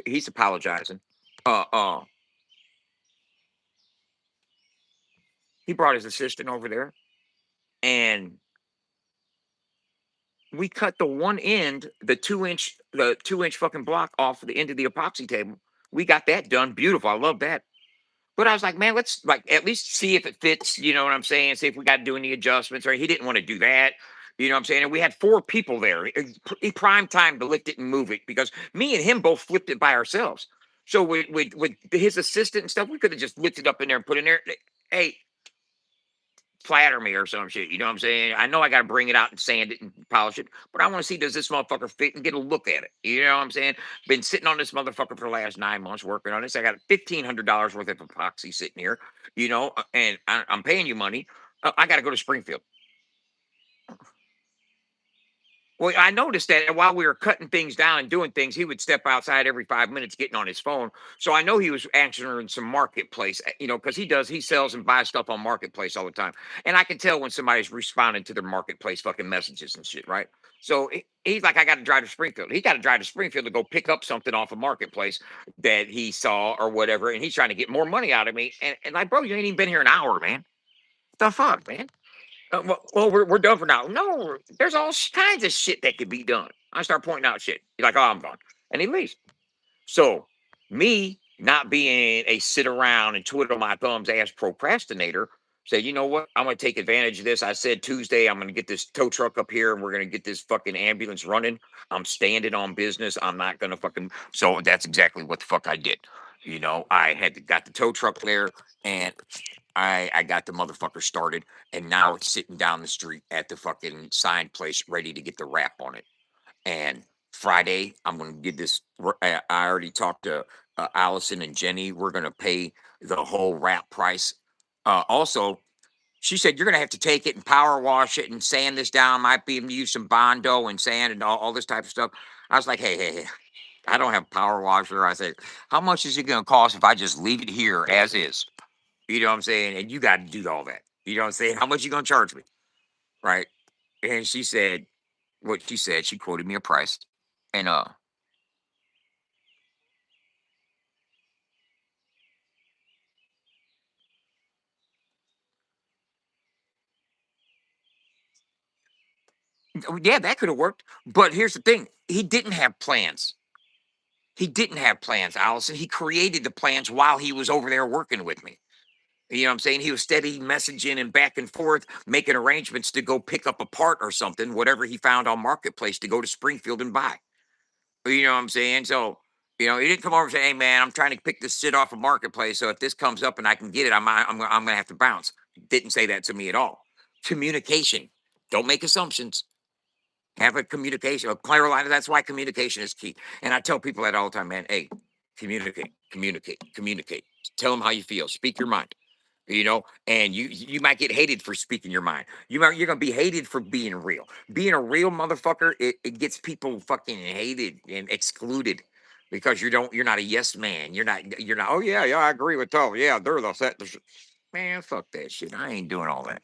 He's apologizing. Uh uh he brought his assistant over there and we cut the 2-inch fucking block off the end of the epoxy table. We got that done. Beautiful. I love that. But I was like, man, let's like at least see if it fits. You know what I'm saying? See if we got to do any adjustments. Or he didn't want to do that. You know what I'm saying? And we had 4 people there. Prime time to lift it and move it because me and him both flipped it by ourselves. So with his assistant and stuff, we could have just lifted up in there and put in there. Hey, flatter me or some shit. You know what I'm saying? I know I got to bring it out and sand it and polish it, but I want to see does this motherfucker fit and get a look at it. You know what I'm saying? Been sitting on this motherfucker for the last 9 months working on this. I got $1,500 worth of epoxy sitting here, and I'm paying you money. I got to go to Springfield. Well, I noticed that while we were cutting things down and doing things, he would step outside every 5 minutes, getting on his phone. So I know he was answering some marketplace, because he sells and buys stuff on marketplace all the time, and I can tell when somebody's responding to their marketplace fucking messages and shit, right? So he's like, I got to drive to Springfield. He got to drive to Springfield to go pick up something off a marketplace that he saw or whatever, and he's trying to get more money out of me. And like, bro, you ain't even been here an hour, man. The fuck, man? Well, we're done for now. No, there's all kinds of shit that could be done. I start pointing out shit. He's like, oh, I'm gone. And he leaves. So, me not being a sit around and twiddle my thumbs ass procrastinator, said, you know what? I'm going to take advantage of this. I said Tuesday, I'm going to get this tow truck up here and we're going to get this fucking ambulance running. I'm standing on business. I'm not going to fucking. So, that's exactly what the fuck I did. I got the tow truck there, and I got the motherfucker started, and now it's sitting down the street at the fucking sign place, ready to get the wrap on it. And Friday, I'm gonna get this. I already talked to Allison and Jenny. We're gonna pay the whole wrap price. Also, she said you're gonna have to take it and power wash it and sand this down. Might be able to use some Bondo and sand and all this type of stuff. I was like, hey, I don't have a power washer. I said, how much is it gonna cost if I just leave it here as is? You know what I'm saying? And you got to do all that. You know what I'm saying? How much you gonna charge me? Right? And she said what she said. She quoted me a price. And yeah, that could have worked. But here's the thing: he didn't have plans. He didn't have plans, Allison. He created the plans while he was over there working with me. You know what I'm saying? He was steady messaging and back and forth, making arrangements to go pick up a part or something, whatever he found on Marketplace to go to Springfield and buy. You know what I'm saying? So, he didn't come over and say, "Hey, man, I'm trying to pick this shit off a marketplace. So if this comes up and I can get it, I'm gonna have to bounce." Didn't say that to me at all. Communication. Don't make assumptions. Have a communication. Carolina. That's why communication is key. And I tell people that all the time, man. Hey, communicate, communicate, communicate. Tell them how you feel. Speak your mind. And you might get hated for speaking your mind. You're gonna be hated for being real. Being a real motherfucker, it gets people fucking hated and excluded because you're not a yes man. You're not. Oh yeah, I agree with Tom. Yeah, they're the set. Man, fuck that shit. I ain't doing all that.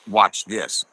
Watch this.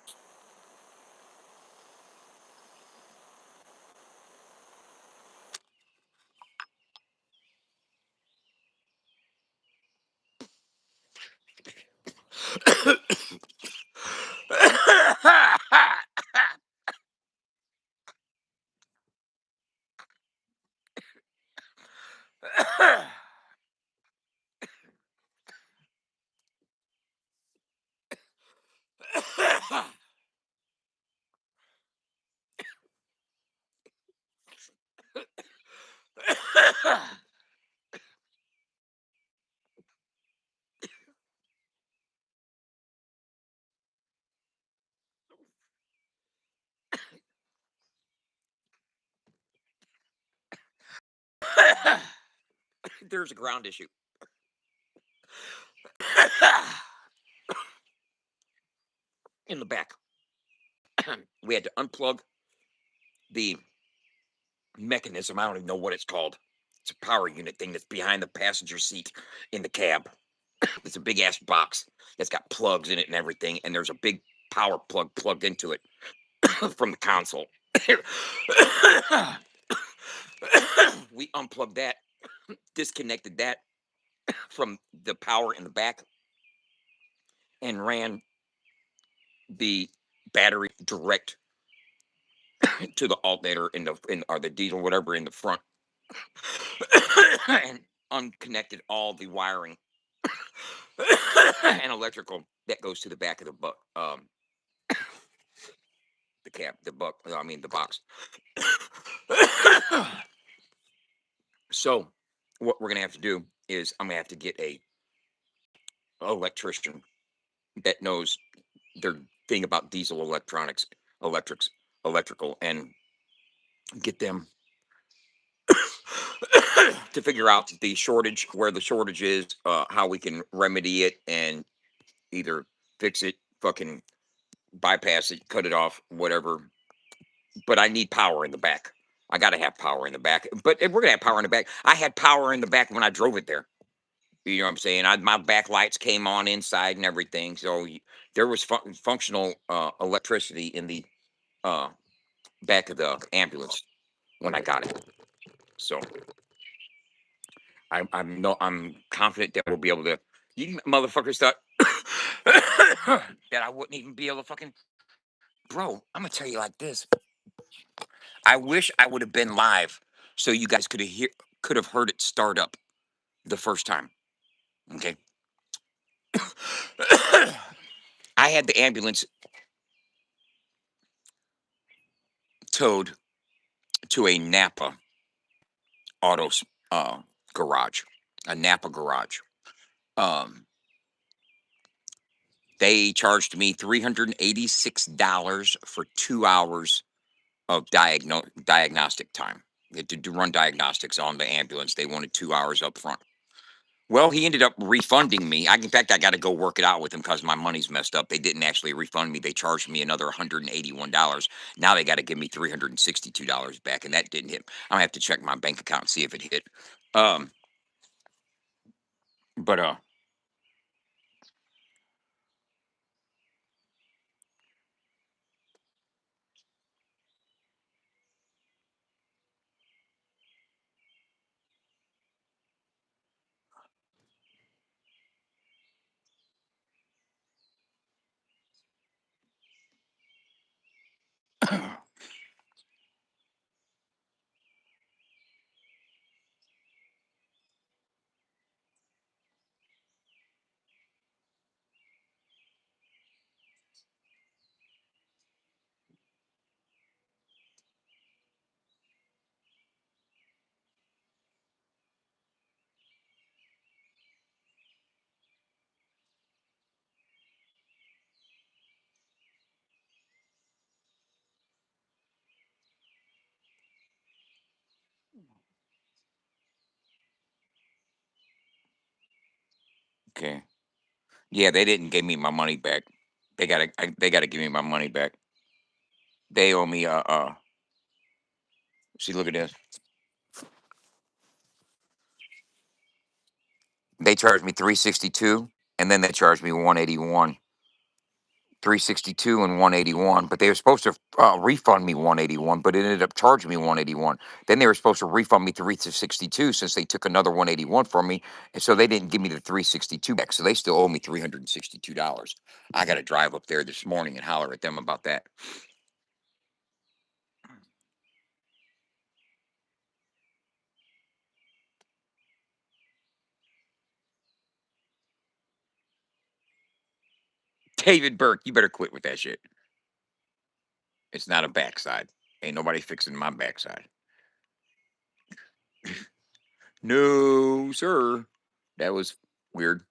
There's a ground issue. In the back. We had to unplug the mechanism. I don't even know what it's called. It's a power unit thing that's behind the passenger seat in the cab. It's a big ass box that's got plugs in it and everything, and there's a big power plug plugged into it from the console. We unplugged that, disconnected that from the power in the back, and ran the battery direct to the alternator or the diesel, whatever, in the front, and unconnected all the wiring and electrical that goes to the back of the cab, the box. So, what we're gonna have to do is I'm gonna have to get a electrician that knows their thing about diesel electronics, electrics, electrical, and get them to figure out the shortage, where the shortage is, how we can remedy it, and either fix it, fucking bypass it, cut it off, whatever. But I need power in the back. I got to have power in the back. But if we're gonna have power in the back, I had power in the back when I drove it there. You know what I'm saying? My back lights came on inside and everything, so there was functional electricity in the uh, back of the ambulance when I got it. So I'm confident that we'll be able to. You motherfuckers thought that I wouldn't even be able to fucking, bro. I'm gonna tell you like this. I wish I would have been live so you guys could have heard it start up the first time. Okay. I had the ambulance towed to a Napa auto uh, garage, a Napa garage. Um, they charged me $386 for 2 hours of diagnostic time. To run diagnostics on the ambulance. They wanted 2 hours up front. Well, he ended up refunding me. In fact, I got to go work it out with him because my money's messed up. They didn't actually refund me. They charged me another $181. Now they got to give me $362 back, and that didn't hit. I'm gonna have to check my bank account and see if it hit. Um, but okay, yeah, they didn't give me my money back. They gotta give me my money back. They owe me. See, look at this. They charged me 362, and then they charged me 181. 362 and 181, but they were supposed to refund me 181, but it ended up charging me 181. Then they were supposed to refund me 362 since they took another 181 from me, and so they didn't give me the 362 back. So they still owe me $362. I got to drive up there this morning and holler at them about that. David Burke, you better quit with that shit. It's not a backside. Ain't nobody fixing my backside. No, sir. That was weird.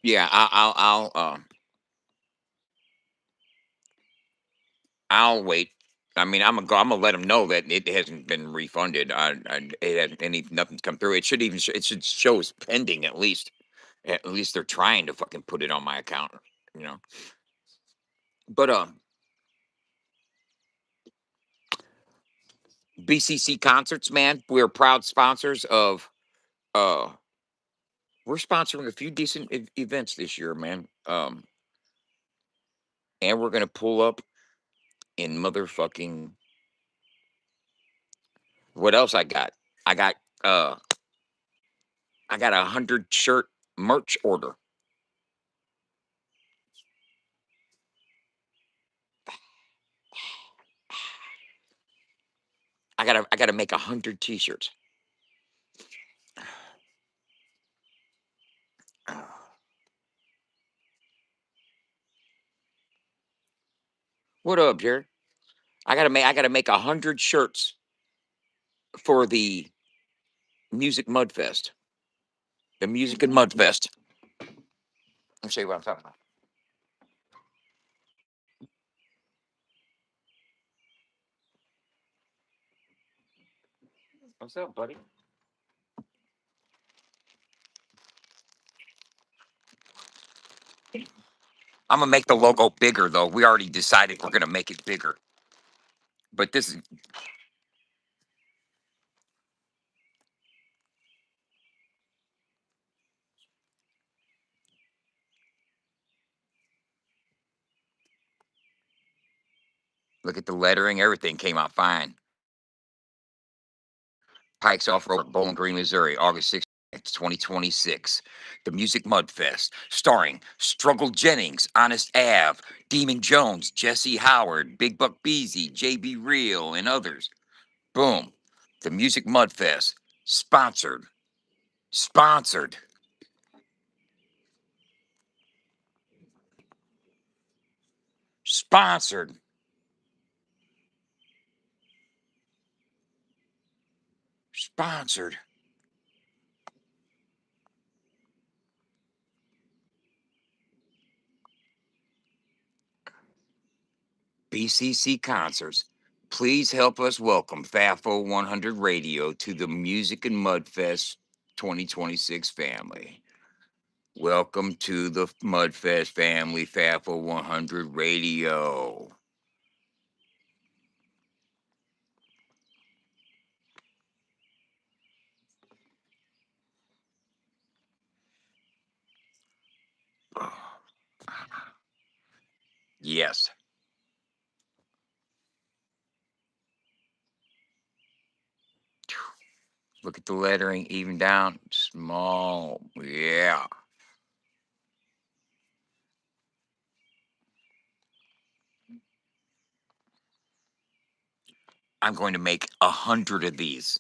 Yeah, I'll wait. I mean, I'm gonna let them know that it hasn't been refunded. It hasn't, nothing's come through. It should even it should show as pending at least. At least they're trying to fucking put it on my account, you know. But BCC concerts, man, we're proud sponsors of. Uh, we're sponsoring a few decent events this year, man. And we're gonna pull up in motherfucking. What else I got? I got uh, I got 100 shirt merch order. I gotta make 100 t-shirts. What up, Jared? I gotta make 100 shirts for the Music Mud Fest. The Music and Mud Fest. Let me show you what I'm talking about. What's up, buddy? I'm gonna make the logo bigger though. We already decided we're gonna make it bigger. But this is look at the lettering, everything came out fine. Pikes Off Road, Bowling Green, Missouri, August 6th, 2026. The Music Mud Fest, starring Struggle Jennings, Honest Ave, Demon Jones, Jesse Howard, Big Buck Beasy, JB Real, and others. Boom. The Music Mud Fest, sponsored, sponsored, sponsored, sponsored. BCC Concerts. Please help us welcome FAFO 100 Radio to the Music and Mud Fest 2026 family. Welcome to the Mudfest family, FAFO 100 Radio. Yes. Look at the lettering, even down, small. Yeah. I'm going to make 100 of these.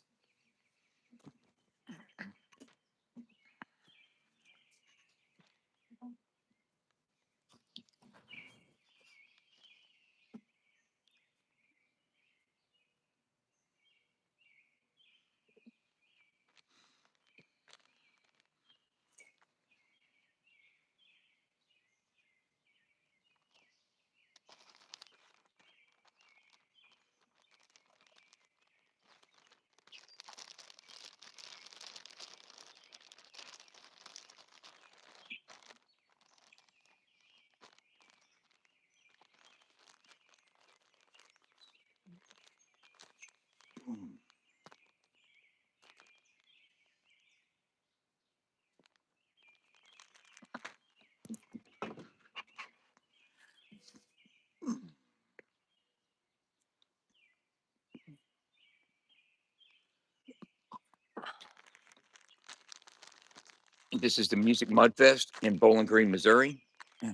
This is the Music Mudfest in Bowling Green, Missouri. Hey,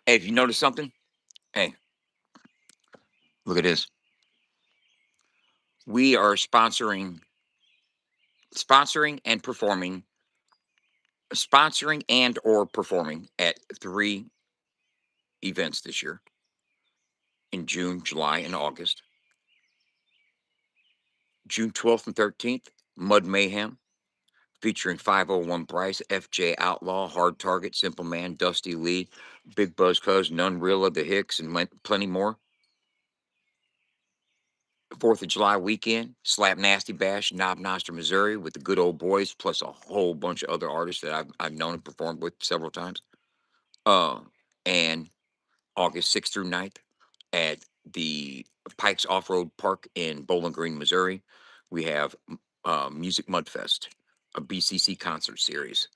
if you notice something, hey, look at this. We are sponsoring and performing, sponsoring and or performing at 3 events this year in June, July, and August. June 12th and 13th, Mud Mayhem, featuring 501 Bryce, FJ Outlaw, Hard Target, Simple Man, Dusty Lee, Big Buzz Cuz, Nunrilla, The Hicks, and plenty more. 4th of July weekend, Slap Nasty Bash, Knob Noster, Missouri, with the Good Old Boys, plus a whole bunch of other artists that I've known and performed with several times. And August 6th through 9th at the Pikes Off Road Park in Bowling Green, Missouri. We have Music Mudfest, a BCC concert series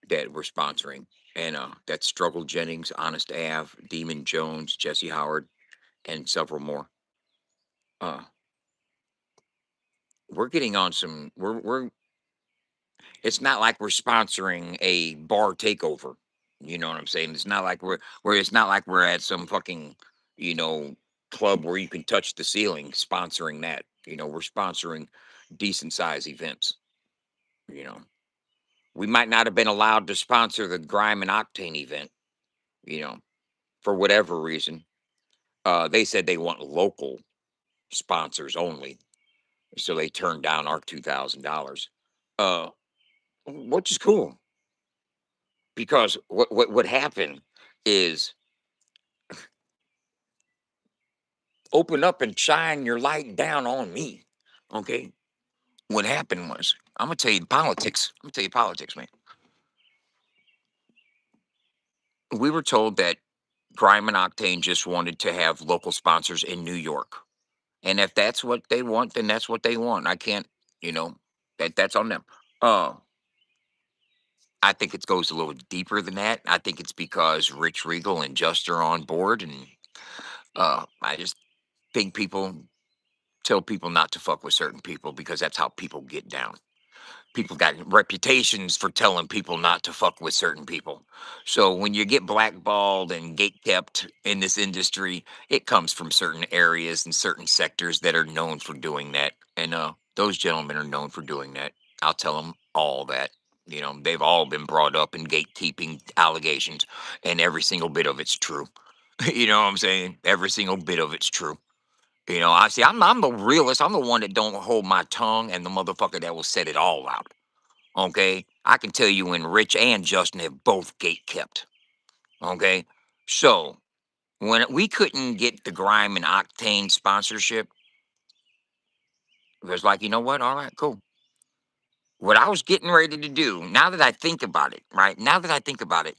that we're sponsoring. And that's Struggle Jennings, Honest Ave, Demon Jones, Jesse Howard, and several more. Uh, we're getting on some, it's not like we're sponsoring a bar takeover. You know what I'm saying? It's not like it's not like we're at some fucking, you know, club where you can touch the ceiling sponsoring that. We're sponsoring decent size events. You know, we might not have been allowed to sponsor the Grime and Octane event, you know, for whatever reason. They said they want local sponsors only, so they turned down our $2,000, uh, which is cool because what happened is open up and shine your light down on me. Okay, what happened was I'm gonna tell you politics. I'm gonna tell you politics, man. We were told that Grime and Octane just wanted to have local sponsors in New York. And if that's what they want, then that's what they want. I can't, you know, that's on them. Uh, I think it goes a little deeper than that. I think it's because Rich Regal and Just are on board, and I just think people tell people not to fuck with certain people because that's how people get down. People got reputations for telling people not to fuck with certain people. So when you get blackballed and gatekept in this industry, it comes from certain areas and certain sectors that are known for doing that. And those gentlemen are known for doing that. I'll tell them all that. You know, they've all been brought up in gatekeeping allegations, and every single bit of it's true. You know what I'm saying? Every single bit of it's true. You know, I see. I'm the realist. I'm the one that don't hold my tongue, and the motherfucker that will set it all out. Okay, I can tell you when Rich and Justin have both gate kept. Okay, so when we couldn't get the Grime and Octane sponsorship, it was like, you know what? All right, cool. What I was getting ready to do, now that I think about it, right? Now that I think about it,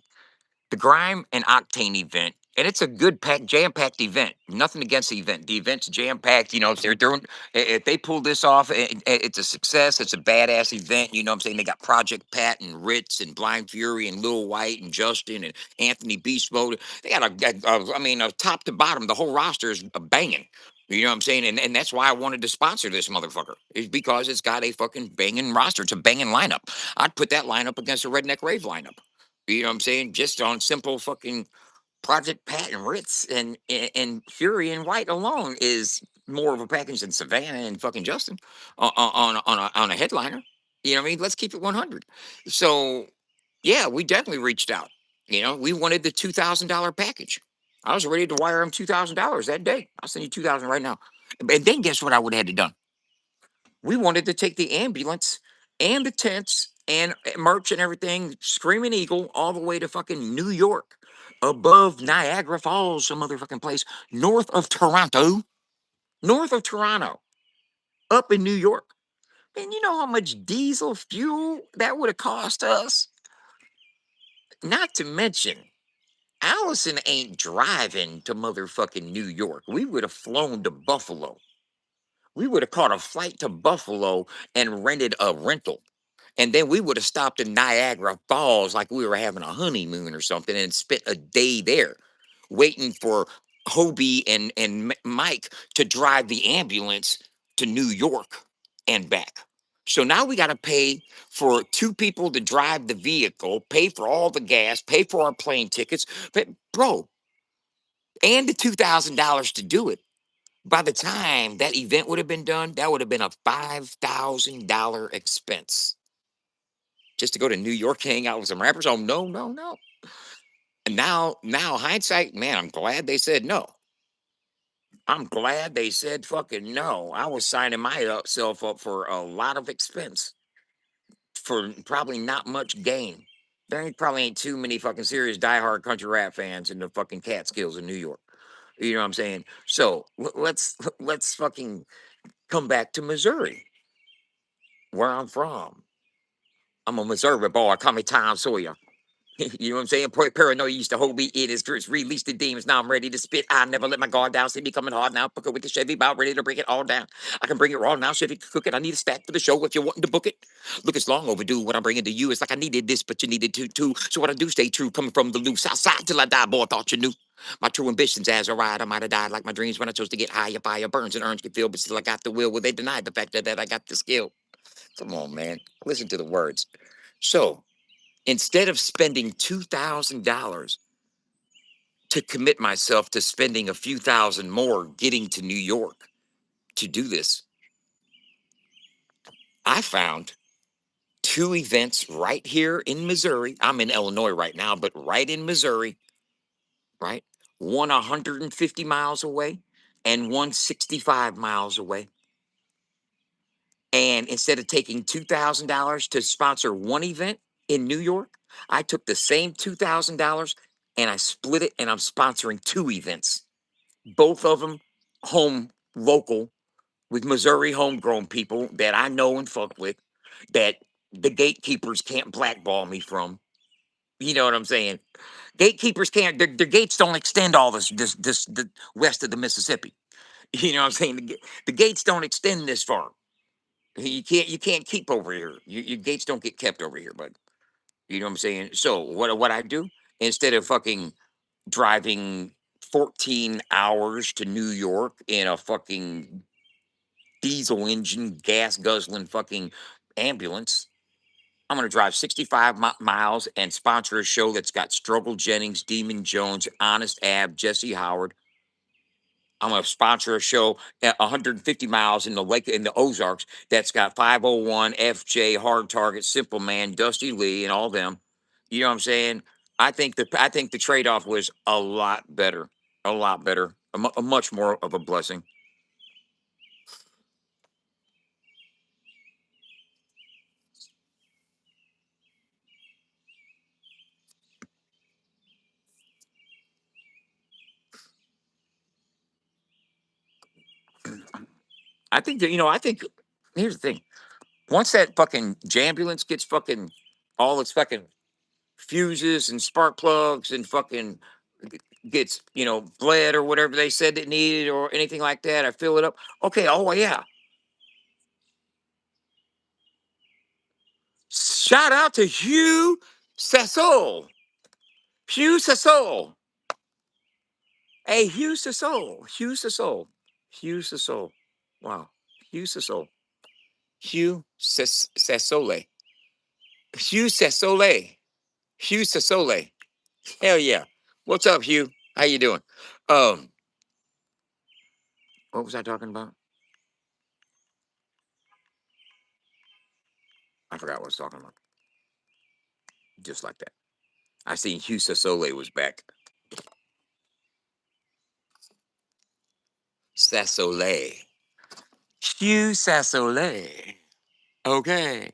the Grime and Octane event, and it's a good jam-packed event. Nothing against the event. The event's jam-packed. You know, if they're doing, if they pull this off, it's a success. It's a badass event. You know what I'm saying? They got Project Pat and Ritz and Blind Fury and Lil White and Justin and Anthony Beast Mode. They got I mean, top to bottom, the whole roster is banging. You know what I'm saying? And that's why I wanted to sponsor this motherfucker. Is because it's got a fucking banging roster. It's a banging lineup. I'd put that lineup against a Redneck Rave lineup. You know what I'm saying? Just on simple fucking Project Pat and Ritz and Fury and White alone is more of a package than Savannah and fucking Justin on a headliner. You know what I mean? Let's keep it 100. So yeah, we definitely reached out. You know, we wanted the $2,000 package. I was ready to wire him $2,000 that day. I'll send you 2,000 right now. And then guess what I would have had to done? We wanted to take the ambulance and the tents and merch and everything, Screaming Eagle, all the way to fucking New York, above Niagara Falls, some motherfucking place, north of Toronto, up in New York. And you know how much diesel fuel that would have cost us? Not to mention, Allison ain't driving to motherfucking New York. We would have flown to Buffalo. We would have caught a flight to Buffalo and rented a rental. And then we would have stopped in Niagara Falls like we were having a honeymoon or something and spent a day there waiting for Hobie and Mike to drive the ambulance to New York and back. So now we got to pay for two people to drive the vehicle, pay for all the gas, pay for our plane tickets. But bro, and the $2,000 to do it. By the time that event would have been done, that would have been a $5,000 expense just to go to New York, hang out with some rappers. Oh no, no, no. And now hindsight, man, I'm glad they said no. I'm glad they said fucking no. I was signing myself up for a lot of expense for probably not much gain. There ain't probably ain't too many fucking serious diehard country rap fans in the fucking Catskills in New York. You know what I'm saying? So let's fucking come back to Missouri, where I'm from. I'm a Missouri boy. Call me Tom Sawyer. You know what I'm saying? Paranoia used to hold me in his grits, release the demons. Now I'm ready to spit. I never let my guard down. See me coming hard now. Book it with the Chevy, about ready to bring it all down. I can bring it raw now. Chevy cook it. I need a stack for the show if you're wanting to book it. Look, it's long overdue. What I'm bringing to you is like I needed this, but you needed to too. So what I do, stay true, coming from the loose outside till I die. Boy, I thought you knew. My true ambitions as a ride, I might have died like my dreams when I chose to get higher. Fire burns and urns can feel, but still I got the will. Well, they denied the fact that I got the skill. Come on, man. Listen to the words. So instead of spending $2,000 to commit myself to spending a few thousand more getting to New York to do this, I found two events right here in Missouri. I'm in Illinois right now, but right in Missouri, right? one 150 miles away, and one 65 miles away. And instead of taking $2,000 to sponsor one event in New York, I took the same $2,000 and I split it and I'm sponsoring two events. Both of them home local with Missouri homegrown people that I know and fuck with that the gatekeepers can't blackball me from. You know what I'm saying? Gatekeepers can't. Their gates don't extend all this the west of the Mississippi. You know what I'm saying? The gates don't extend this far. You can't keep over here. Your gates don't get kept over here, bud. You know what I'm saying? So what I do instead of fucking driving 14 hours to New York in a fucking diesel engine, gas guzzling fucking ambulance, I'm gonna drive 65 miles and sponsor a show that's got Struggle Jennings, Demon Jones, Honest Ab, Jesse Howard. I'm gonna sponsor a show at 150 miles in the lake in the Ozarks that's got 501, FJ, Hard Target, Simple Man, Dusty Lee, and all them. You know what I'm saying? I think the trade off was a lot better, a much more of a blessing. I think that I think here's the thing. Once that fucking jambulance gets fucking all its fucking fuses and spark plugs and fucking gets bled or whatever they said it needed or anything like that, I fill it up. Okay, oh yeah. Shout out to Hugh Cecil. Hugh Cecil. Hey, Hugh Cecil. Hugh Cecil. Hugh Cecil. Wow. Hugh Cecil. Hugh Cecile. Hugh Cecile. Hugh Cecile. Hell yeah. What's up, Hugh? How you doing? Um, what was I talking about? I forgot what I was talking about. Just like that. I seen Hugh Cecile was back. Cecile. Hugh Cecile. Okay.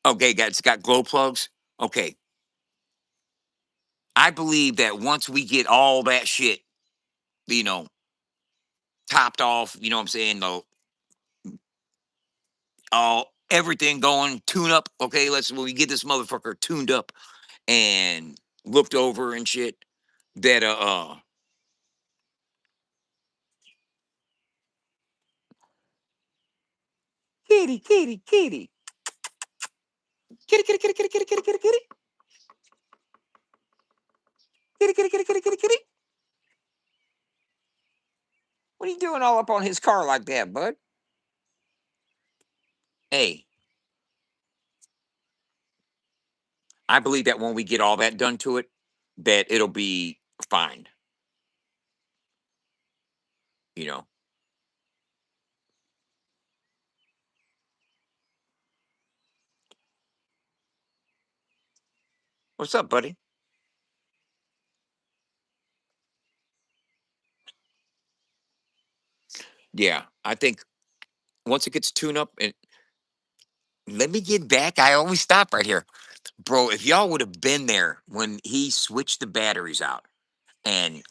Okay, guys, it's got glow plugs. Okay. I believe that once we get all that shit, you know, topped off, you know what I'm saying, all everything going, tune up. Okay, let's when we get this motherfucker tuned up and looked over and shit, that kitty, kitty, kitty. Kitty, kitty, kitty, kitty, kitty, kitty, kitty, kitty. Kitty, kitty, kitty, kitty, kitty, kitty. What are you doing all up on his car like that, bud? Hey, I believe that when we get all that done to it, that it'll be fine. You know. What's up, buddy? Yeah, I think once it gets tuned up, and let me get back. I always stop right here, bro. If y'all would have been there when he switched the batteries out, and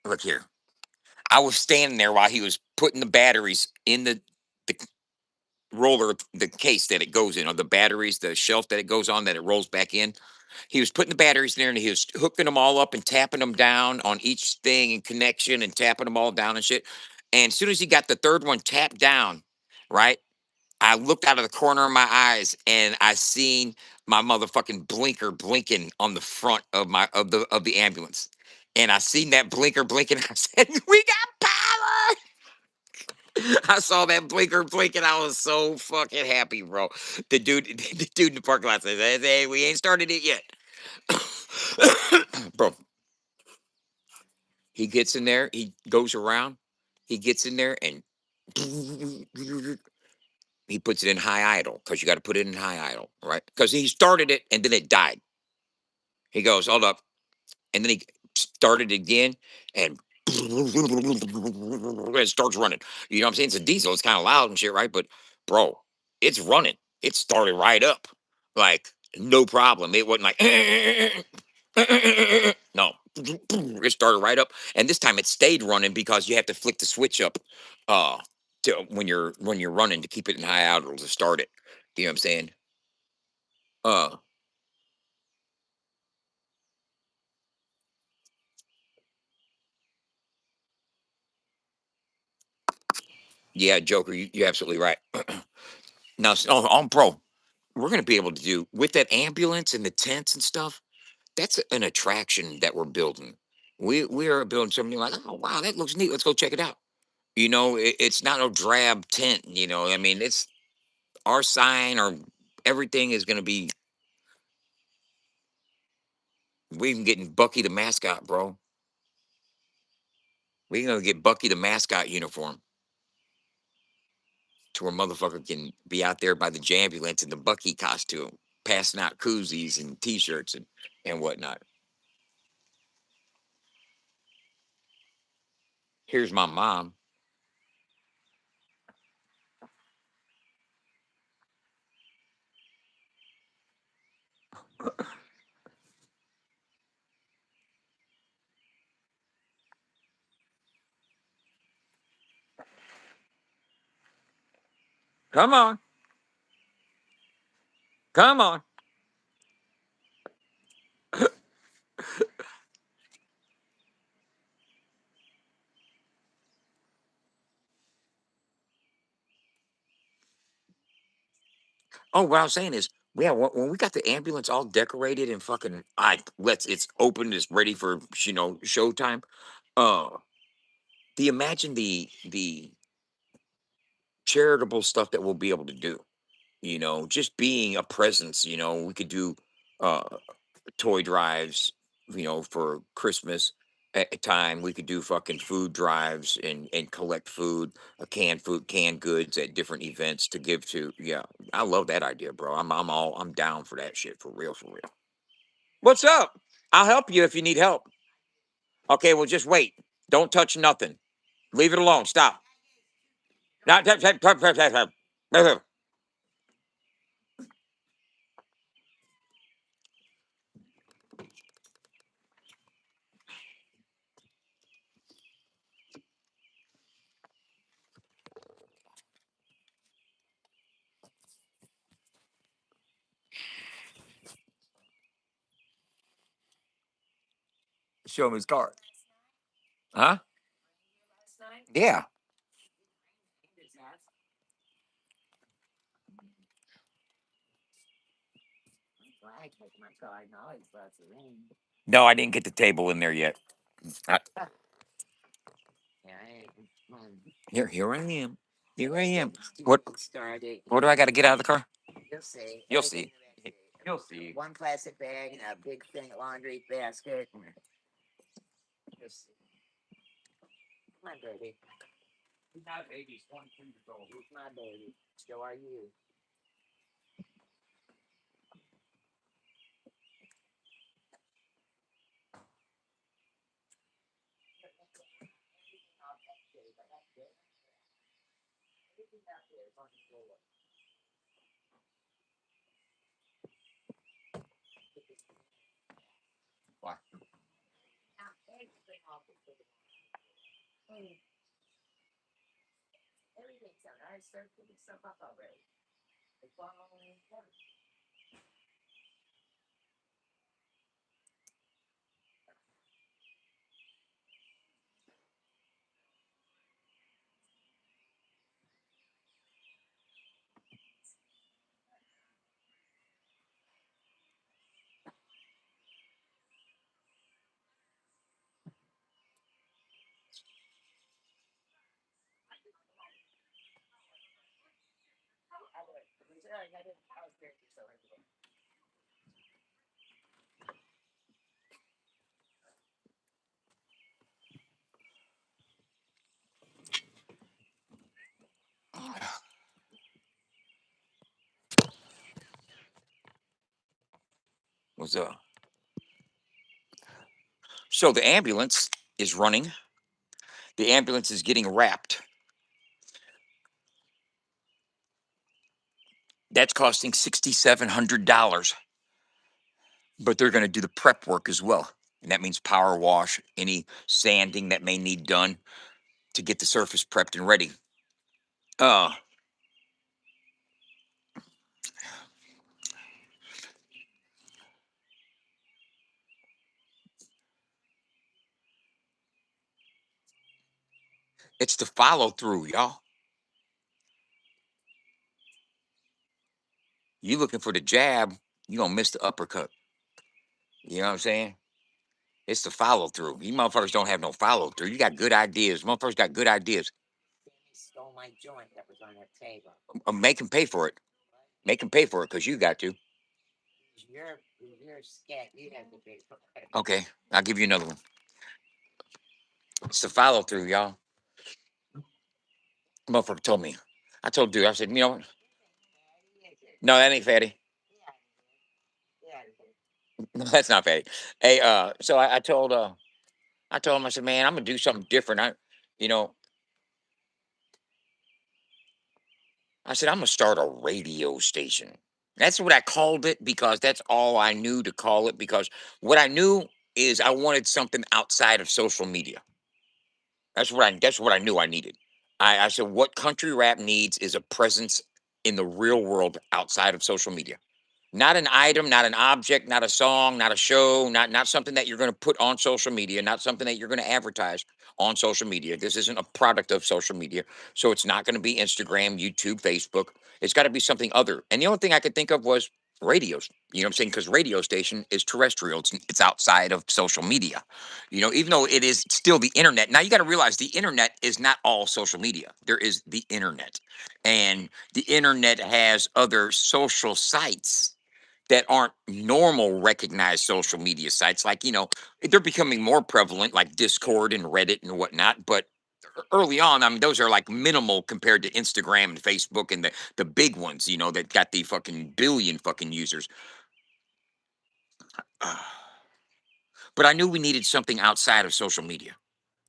look here, I was standing there while he was putting the batteries in the roller, the case that it goes in, or the batteries, the shelf that it goes on, that it rolls back in. He was putting the batteries in there and he was hooking them all up and tapping them down on each thing and connection and tapping them all down and shit. And as soon as he got the third one tapped down, right, I looked out of the corner of my eyes and I seen my motherfucking blinker blinking on the front of the ambulance. And I seen that blinker blinking. I said, "We got power!" I saw that blinker blinking. I was so fucking happy, bro. The dude in the parking lot says, "Hey, we ain't started it yet." Bro, he gets in there, he goes around, he gets in there and he puts it in high idle because you got to put it in high idle, right? Because he started it and then it died. He goes, hold up. And then he start it again, and it starts running. You know what I'm saying? It's a diesel. It's kind of loud and shit, right? But bro, it's running. It started right up, like no problem. It wasn't like no. It started right up, and this time it stayed running because you have to flick the switch up, uh, to when you're running to keep it in high idle to start it. You know what I'm saying? Uh, yeah, Joker, you're absolutely right. Now, bro, we're gonna be able to do with that ambulance and the tents and stuff. That's an attraction that we're building. We are building something like, oh wow, that looks neat. Let's go check it out. It's not a drab tent. I mean, it's our sign or everything is gonna be. We even getting Bucky the mascot, bro. We gonna get Bucky the mascot uniform to where motherfucker can be out there by the Jambulance in the Bucky costume, passing out koozies and T-shirts and whatnot. Here's my mom. Come on, come on. Oh, what I was saying is, yeah, when we got the ambulance all decorated and fucking, it's open, it's ready for showtime. Uh, the imagine the charitable stuff that we'll be able to do. Just being a presence. We could do uh toy drives. For Christmas at time, we could do fucking food drives and collect food, canned food, canned goods at different events to give to. Yeah, I love that idea, bro. I'm down for that shit for real, for real. What's up? I'll help you if you need help. Okay, well just wait. Don't touch nothing. Leave it alone. Stop. Not show him his card. Huh? Yeah. No, I didn't get the table in there yet. I, here I am. Here I am. What do I got to get out of the car? You'll see. You'll see. One plastic bag and a big thing laundry basket. You'll see. Come on, baby. My baby's 22 years old. Who's my baby? So are you. Why? Everything's done. I started putting stuff up already. What's up? So the ambulance is running. The ambulance is getting wrapped. That's costing $6,700. But they're going to do the prep work as well. And that means power wash, any sanding that may need done to get the surface prepped and ready. Uh, it's the follow through, y'all. You looking for the jab, you gonna miss the uppercut. You know what I'm saying? It's the follow through. You motherfuckers don't have no follow through. You got good ideas. Motherfuckers got good ideas. Make him pay for it. Make him pay for it because you got to. Okay, I'll give you another one. It's the follow through, y'all. Motherfucker told me. I told dude, I said, you know what? No, that ain't fatty. No, that's not fatty. Hey, so I told him, I said, man, I'm gonna do something different. You know, I said, I'm gonna start a radio station. That's what I called it because that's all I knew to call it. Because what I knew is I wanted something outside of social media. That's what I knew I needed. I said, what country rap needs is a presence in the real world outside of social media. Not an item, not an object, not a song, not a show, not something that you're going to put on social media, not something that you're going to advertise on social media. This isn't a product of social media, so it's not going to be Instagram, YouTube, Facebook. It's got to be something other. And the only thing I could think of was radios. You know what I'm saying? Because radio station is terrestrial. It's outside of social media. You know, even though it is still the internet. Now you got to realize the internet is not all social media. There is the internet, and the internet has other social sites that aren't normal recognized social media sites. Like, you know, they're becoming more prevalent, like Discord and Reddit and whatnot. But early on, I mean, those are like minimal compared to Instagram and Facebook and the big ones, you know, that got the fucking billion fucking users. But I knew we needed something outside of social media.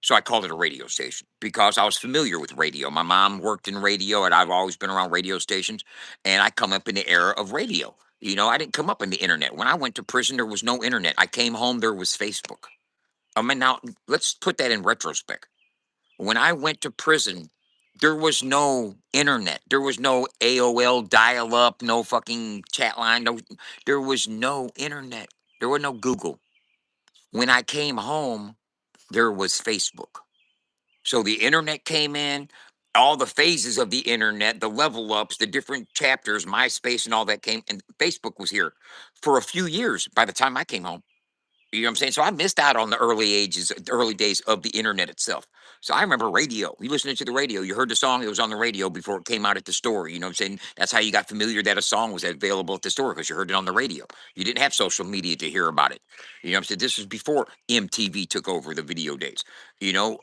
So I called it a radio station because I was familiar with radio. My mom worked in radio and I've always been around radio stations. And I come up in the era of radio. You know, I didn't come up in the internet. When I went to prison, there was no internet. I came home, there was Facebook. I mean, now let's put that in retrospect. When I went to prison, there was no internet. There was no AOL dial up, no fucking chat line. No, there was no internet. There was no Google. When I came home, there was Facebook. So the internet came in, all the phases of the internet, the level ups, the different chapters, MySpace and all that came, and Facebook was here for a few years by the time I came home. You know what I'm saying? So I missed out on the early days of the internet itself. So I remember radio. You listening to the radio, you heard the song, it was on the radio before it came out at the store. You know what I'm saying? That's how you got familiar that a song was available at the store because you heard it on the radio. You didn't have social media to hear about it. You know what I'm saying? This was before MTV took over the video days. You know,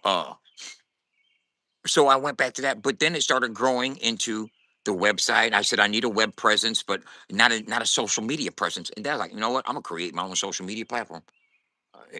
so I went back to that, but then it started growing into the website. I said I need a web presence, but not a social media presence. And they're like, you know what? I'm gonna create my own social media platform. Uh,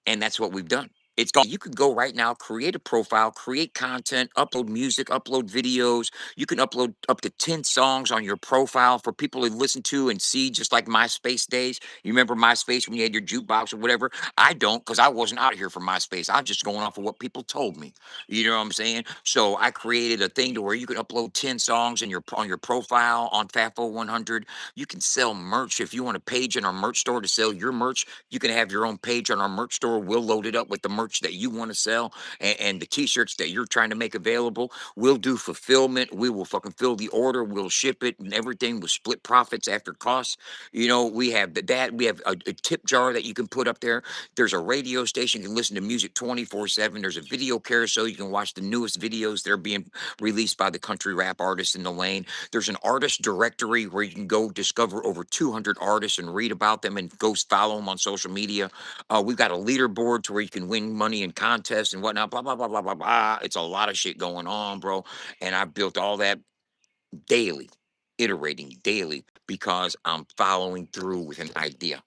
and that's what we've done. It's gone. You could go right now, create a profile, create content, upload music, upload videos. You can upload up to 10 songs on your profile for people to listen to and see, just like MySpace days. You remember MySpace when you had your jukebox or whatever? I don't, because I wasn't out here for MySpace. I was just going off of what people told me. You know what I'm saying? So I created a thing to where you could upload 10 songs in on your profile on FAFO 100. You can sell merch if you want a page in our merch store to sell your merch. You can have your own page on our merch store. We'll load it up with the merch that you want to sell and the t-shirts that you're trying to make available. We'll do fulfillment. We will fucking fill the order. We'll ship it and everything. We'll split profits after costs. You know, we have that. We have a tip jar that you can put up there. There's a radio station. You can listen to music 24/7. There's a video carousel. You can watch the newest videos that are being released by the country rap artists in the lane. There's an artist directory where you can go discover over 200 artists and read about them and go follow them on social media. We've got a leaderboard to where you can win money in contests and whatnot. Blah blah blah blah blah blah. It's a lot of shit going on, bro. And I built all that daily, iterating daily because I'm following through with an idea.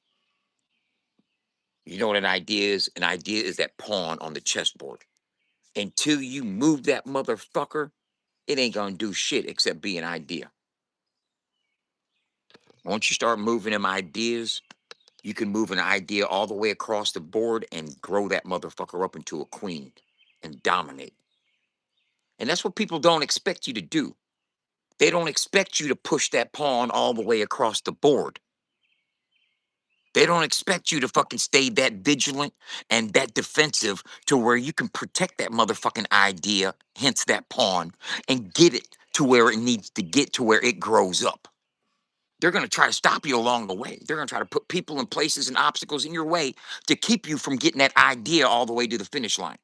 You know what an idea is? An idea is that pawn on the chessboard. Until you move that motherfucker, it ain't gonna do shit except be an idea. Once you start moving them ideas, you can move an idea all the way across the board and grow that motherfucker up into a queen and dominate. And that's what people don't expect you to do. They don't expect you to push that pawn all the way across the board. They don't expect you to fucking stay that vigilant and that defensive to where you can protect that motherfucking idea, hence that pawn, and get it to where it needs to get to where it grows up. They're going to try to stop you along the way. They're going to try to put people and places and obstacles in your way to keep you from getting that idea all the way to the finish line.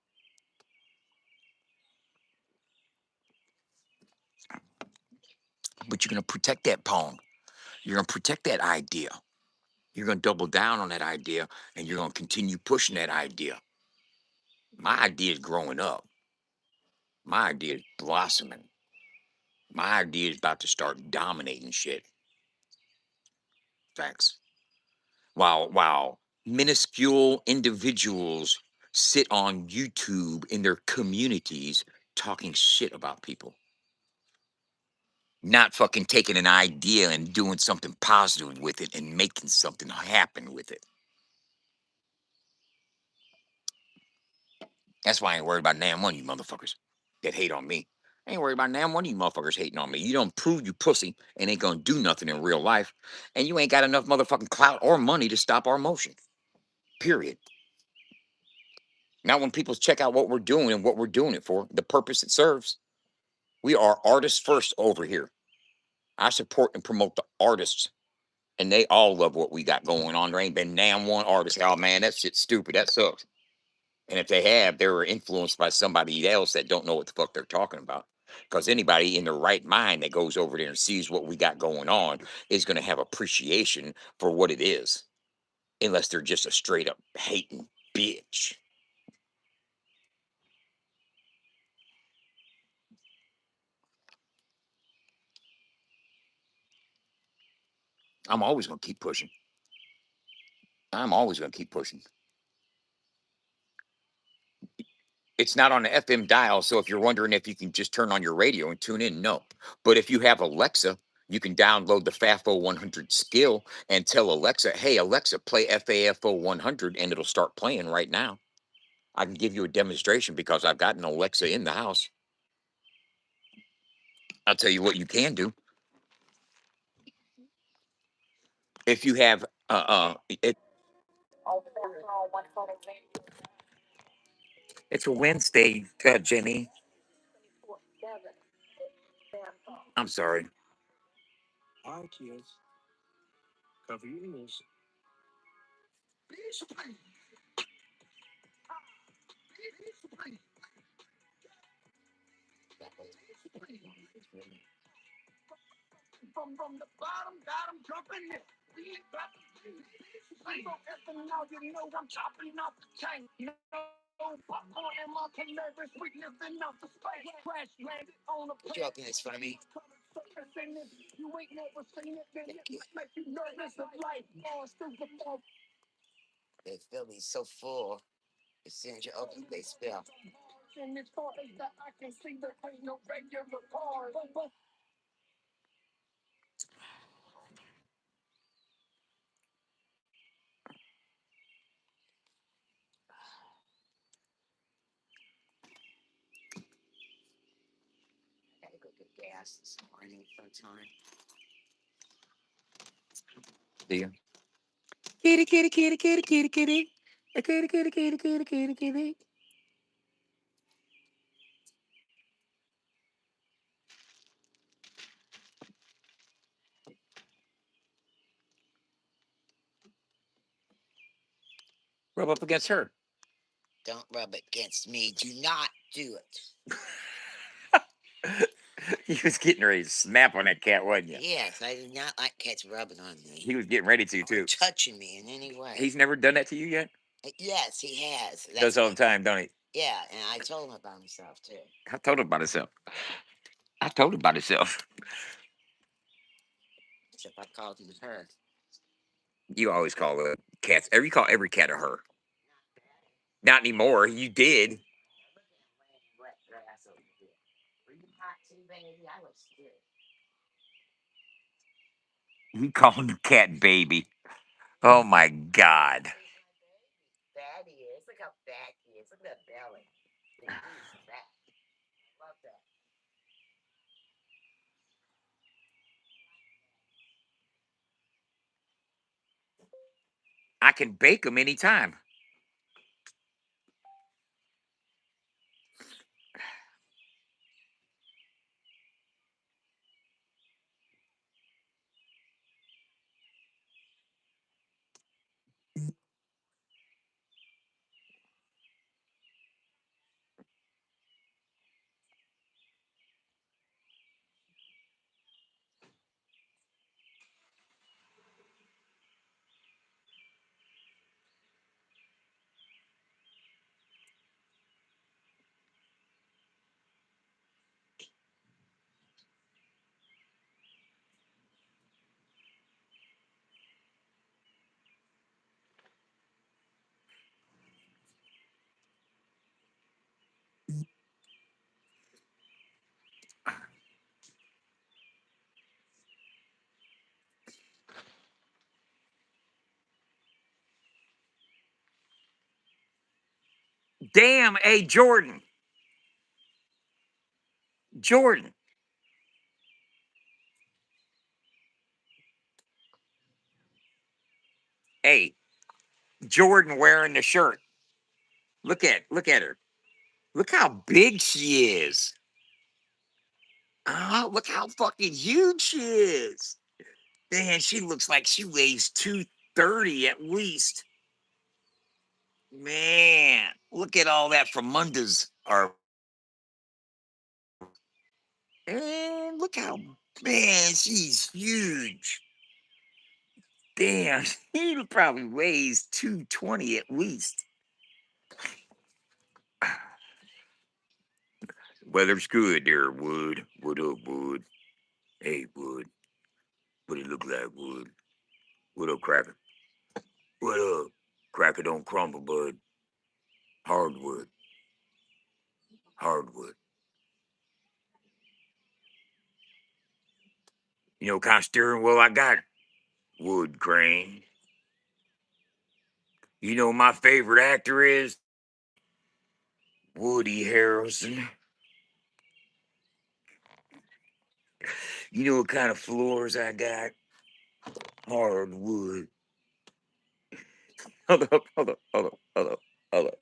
But you're going to protect that pawn. You're going to protect that idea. You're going to double down on that idea and you're going to continue pushing that idea. My idea is growing up. My idea is blossoming. My idea is about to start dominating shit. Facts. While minuscule individuals sit on YouTube in their communities talking shit about people. Not fucking taking an idea and doing something positive with it and making something happen with it. That's why I ain't worried about damn one of you motherfuckers that hate on me. I ain't worried about damn one of you motherfuckers hating on me. You don't prove you pussy and ain't gonna do nothing in real life. And you ain't got enough motherfucking clout or money to stop our motion. Period. Now, when people check out what we're doing and what we're doing it for, the purpose it serves, we are artists first over here. I support and promote the artists, and they all love what we got going on. There ain't been damn one artist. Oh man, that shit's stupid. That sucks. And if they have, they were influenced by somebody else that don't know what the fuck they're talking about. Because anybody in their right mind that goes over there and sees what we got going on is going to have appreciation for what it is, unless they're just a straight up hating bitch. I'm always going to keep pushing. I'm always going to keep pushing. It's not on the FM dial. So if you're wondering if you can just turn on your radio and tune in, no. But if you have Alexa, you can download the FAFO 100 skill and tell Alexa, hey, Alexa, play FAFO 100, and it'll start playing right now. I can give you a demonstration because I've got an Alexa in the house. I'll tell you what you can do. If you have, it's a Wednesday, Jenny. I'm sorry. What y'all think is funny? Thank you. They fill me so full. As soon as you open, they spill. I gotta go get gas this morning sometime. Do you? Kitty, kitty, kitty, kitty, kitty, kitty. A kitty, kitty, kitty, kitty, kitty, kitty. Rub up against her. Don't rub it against me. Do not do it. He was getting ready to snap on that cat, wasn't you? Yes, I do not like cats rubbing on me. He was getting ready to, too. Touching me in any way. He's never done that to you yet? Yes, he has. Does all the time, don't he? Yeah, and I told him about himself, too. I told him about himself. I told him about himself. Except I called him her. You always call cats. You call every cat a her. Not anymore. You did. He called the cat baby. Oh my god. I can bake them anytime. Damn, hey Jordan. Jordan. Hey, Jordan wearing the shirt. Look at her. Look how big she is. Oh, look how fucking huge she is. Man, she looks like she weighs 230 at least. Man, look at all that from Mundas. Or and look how man, she's huge. Damn, he probably weighs 220 at least. Weather's good there, Wood. What up, Wood? Hey, Wood. What it look like, Wood? What up, Cracker? What up? Cracker don't crumble, bud. Hardwood. Hardwood. You know what kind of steering wheel I got? Wood grain. You know who my favorite actor is? Woody Harrelson. You know what kind of floors I got? Hardwood. Hold up, hold up, hold up, hold up, hold up.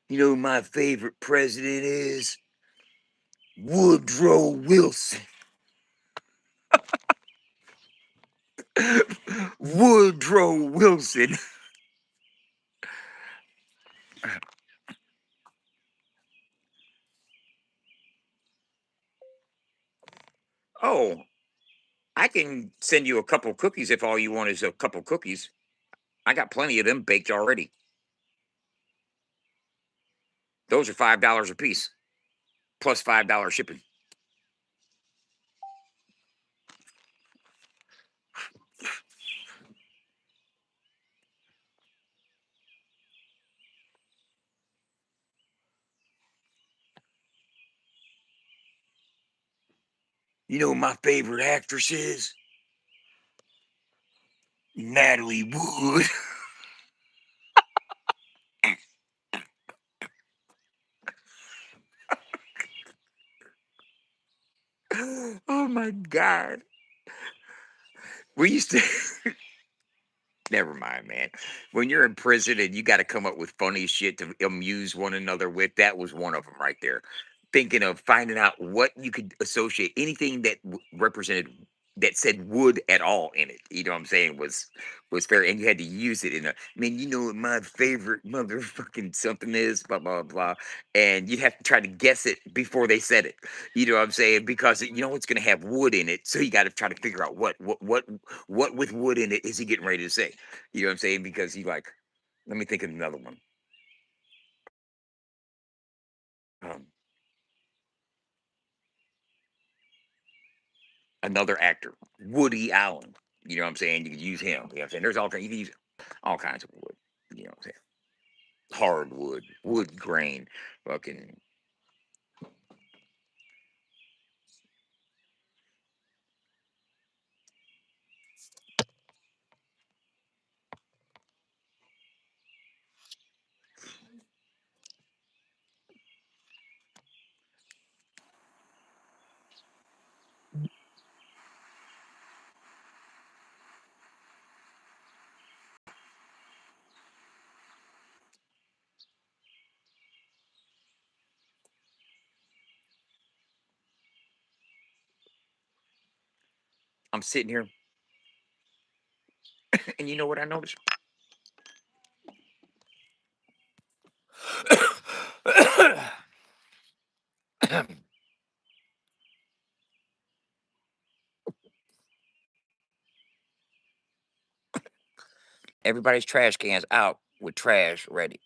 You know who my favorite president is? Woodrow Wilson. Woodrow Wilson. Oh, I can send you a couple cookies if all you want is a couple cookies. I got plenty of them baked already. Those are $5 a piece, plus $5 shipping. You know who my favorite actress is? Natalie Wood. Oh my God. We used to never mind, man. When you're in prison and you got to come up with funny shit to amuse one another with, that was one of them right there. Thinking of finding out what you could associate anything that represented that said wood at all in it. You know what I'm saying was fair, and you had to use it in a. I mean, you know what my favorite motherfucking something is, blah blah blah, and you'd have to try to guess it before they said it. You know what I'm saying? Because you know it's going to have wood in it, so you got to try to figure out what with wood in it is he getting ready to say. You know what I'm saying? Because he like, let me think of another one. Um, another actor, Woody Allen. You know what I'm saying? You could use him. You know what I'm saying? There's all kinds. You can use all kinds of wood. You know what I'm saying? hardwood, wood grain, fucking. I'm sitting here, and you know what I noticed? Everybody's trash cans out with trash ready.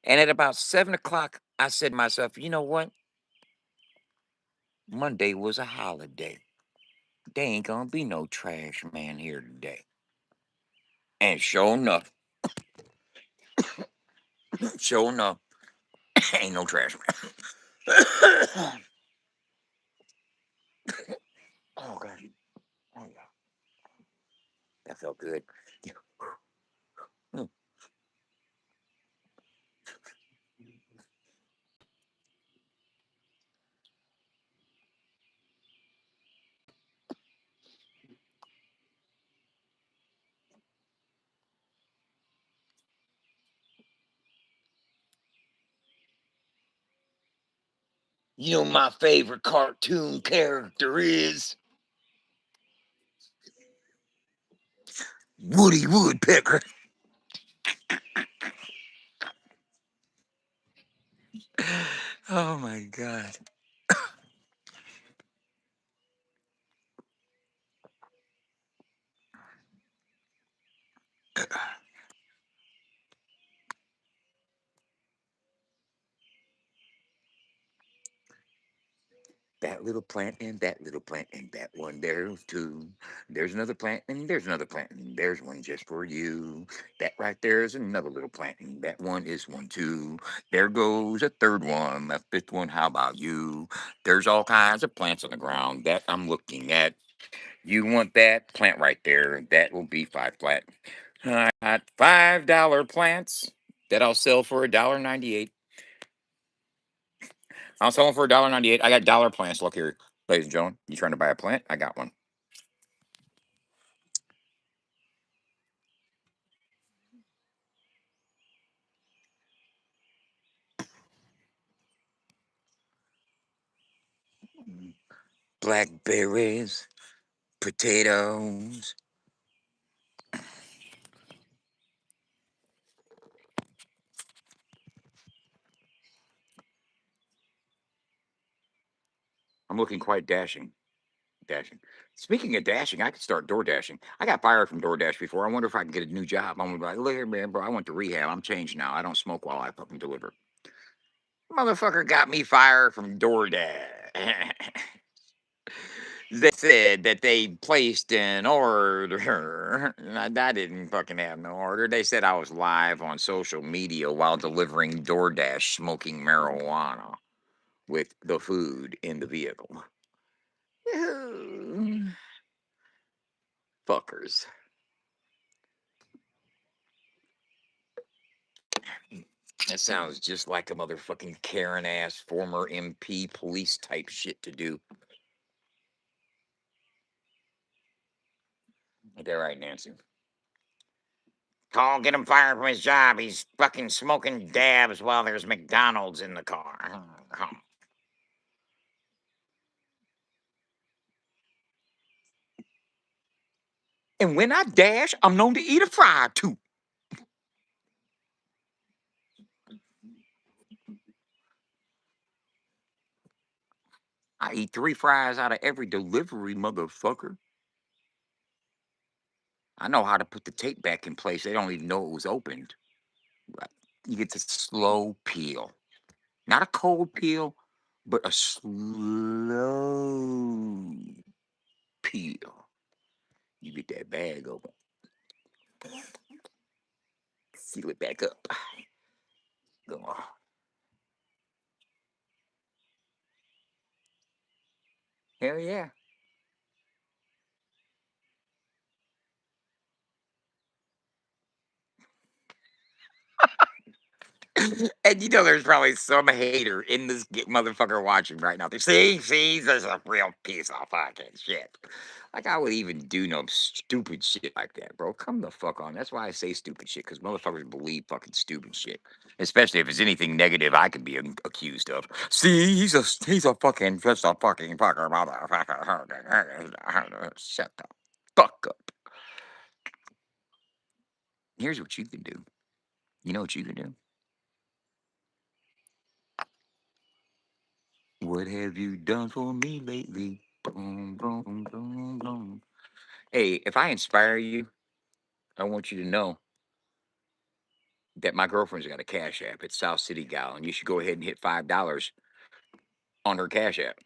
And at about 7 o'clock, I said to myself, you know what? Monday was a holiday. There ain't gonna be no trash man here today. And sure enough, sure enough, ain't no trash man. Oh god. Oh yeah. That felt good. Mm. You know my favorite cartoon character is Woody Woodpecker. Oh my god. That little plant and that little plant and that one there's two. There's another plant and there's another plant and there's one just for you. That right there is another little plant and that one is one too. There goes a third one, a fifth one. How about you? There's all kinds of plants on the ground that I'm looking at. You want that plant right there? That will be five flat. I got $5 plants that I'll sell for $1.98. I'll sell them for $1.98. I got dollar plants. Look here, ladies and gentlemen. You trying to buy a plant? I got one. Blackberries, potatoes. I'm looking quite dashing. Dashing. Speaking of dashing, I could start door dashing. I got fired from DoorDash before. I wonder if I can get a new job. I'm gonna be like, look here, man, bro. I went to rehab. I'm changed now. I don't smoke while I fucking deliver. Motherfucker got me fired from DoorDash. They said that they placed an order. I didn't fucking have no order. They said I was live on social media while delivering DoorDash smoking marijuana with the food in the vehicle. Fuckers. That sounds just like a motherfucking Karen ass former MP police type shit to do. Ain't that right, Nancy? Call, get him fired from his job. He's fucking smoking dabs while there's McDonald's in the car. And when I dash, I'm known to eat a fry too. I eat 3 fries out of every delivery, motherfucker. I know how to put the tape back in place. They don't even know it was opened. Right. You get to slow peel. Not a cold peel, but a slow peel. You get that bag open, seal it back up. Ugh. Hell yeah. And you know, there's probably some hater in this motherfucker watching right now. They see, this is a real piece of fucking shit. Like I would even do no stupid shit like that, bro. Come the fuck on. That's why I say stupid shit because motherfuckers believe fucking stupid shit, especially if it's anything negative I could be accused of. See, he's a fucking just a fucking fucker motherfucker. Shut the fuck up. Here's what you can do. You know what you can do? What have you done for me lately? Boom, boom, boom, boom. Hey, if I inspire you, I want you to know that my girlfriend's got a Cash App. It's South City Gal, and you should go ahead and hit $5 on her Cash App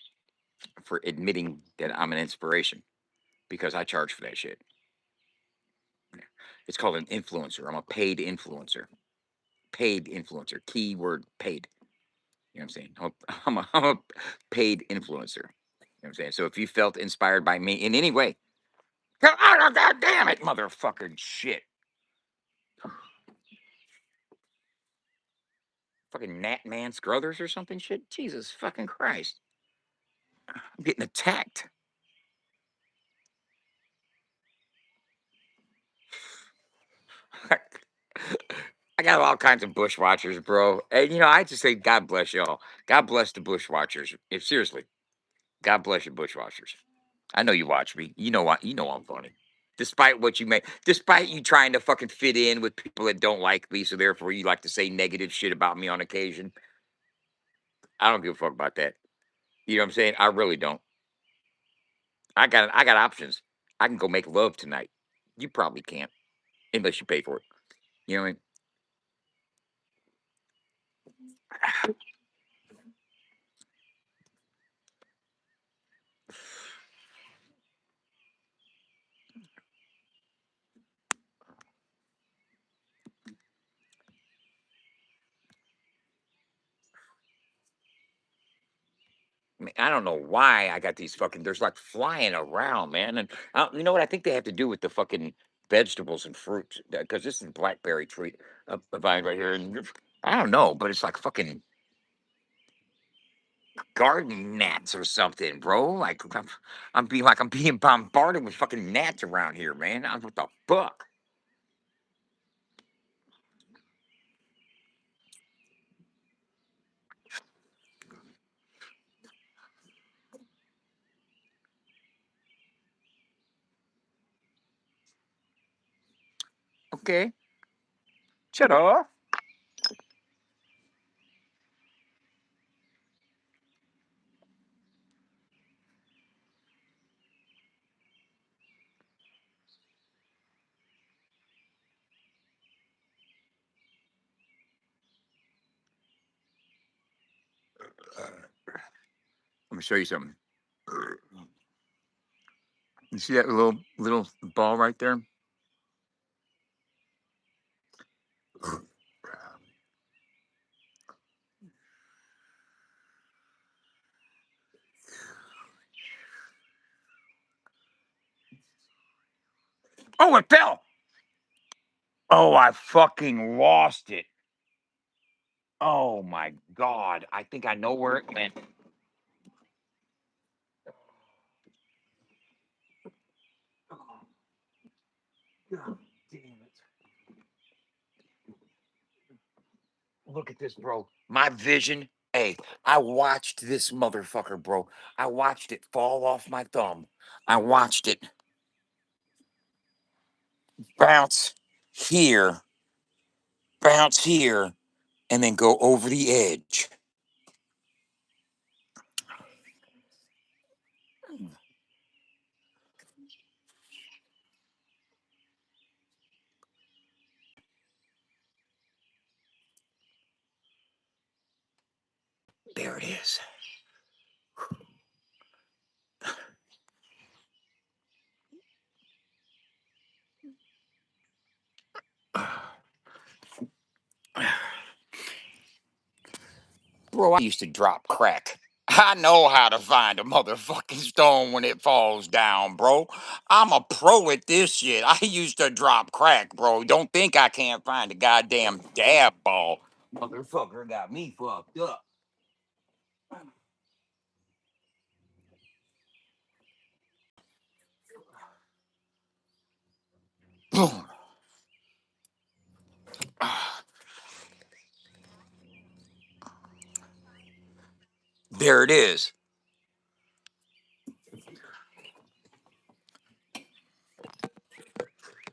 for admitting that I'm an inspiration because I charge for that shit. It's called an influencer. I'm a paid influencer. Paid influencer. Keyword paid. You know what I'm saying? I'm a paid influencer. You know what I'm saying? So if you felt inspired by me in any way, God damn it, motherfucking shit. Fucking Nat Man Scruthers or something shit. Jesus fucking Christ. I'm getting attacked. I got all kinds of bushwatchers, bro. And you know, I just say God bless y'all. God bless the bushwatchers. If seriously, God bless you, bushwatchers. I know you watch me. You know what? You know I'm funny. Despite what you may, despite you trying to fucking fit in with people that don't like me, so therefore you like to say negative shit about me on occasion. I don't give a fuck about that. You know what I'm saying? I really don't. I got options. I can go make love tonight. You probably can't unless you pay for it. You know what I mean? I don't know why I got these fucking. There's like flying around, man. And you know what? I think they have to do with the fucking vegetables and fruits because this is a blackberry tree vine right here, and I don't know, but it's like fucking garden gnats or something, bro. Like I'm being bombarded with fucking gnats around here, man. What the fuck? Okay, shut up. Let me show you something. You see that little ball right there? Oh, it fell. Oh, I fucking lost it. Oh my god. I think I know where it went. Oh, god damn it. Look at this, bro. My vision. Hey, I watched this motherfucker, bro. I watched it fall off my thumb. I watched it bounce here, bounce here, and then go over the edge. There it is. Bro, I used to drop crack. I know how to find a motherfucking stone when it falls down, bro. I'm a pro at this shit. I used to drop crack, bro. Don't think I can't find a goddamn dab ball. Motherfucker got me fucked up. Boom. There it is.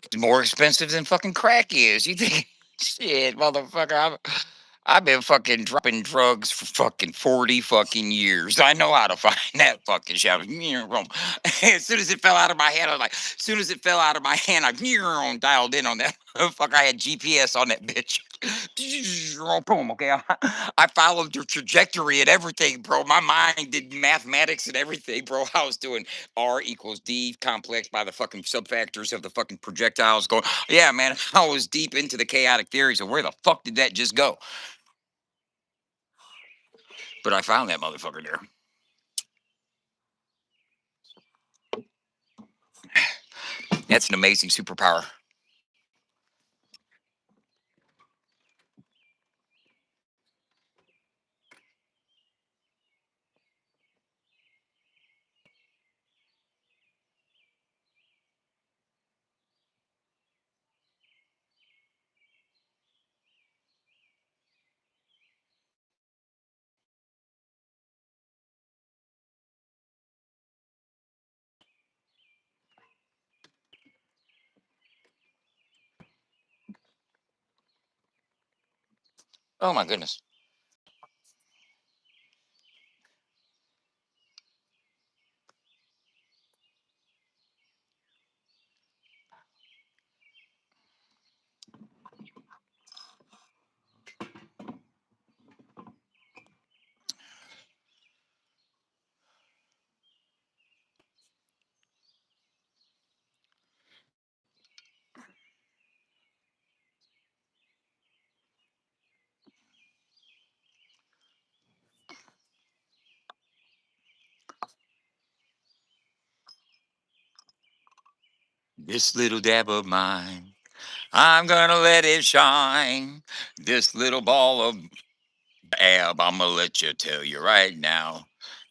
It's more expensive than fucking crack is. You think, shit, motherfucker, I've been fucking dropping drugs for fucking 40 fucking years. I know how to find that fucking shit. As soon as it fell out of my hand, I was like, as soon as it fell out of my hand, I dialed in on that motherfucker. I had GPS on that bitch. Boom, okay. I followed your trajectory and everything, bro. My mind did mathematics and everything, bro. I was doing R equals D complex by the fucking subfactors of the fucking projectiles going, yeah, man, I was deep into the chaotic theories of where the fuck did that just go? But I found that motherfucker there. That's an amazing superpower. Oh my goodness. This little dab of mine, I'm gonna let it shine. This little ball of ab, I'm gonna let you tell you right now.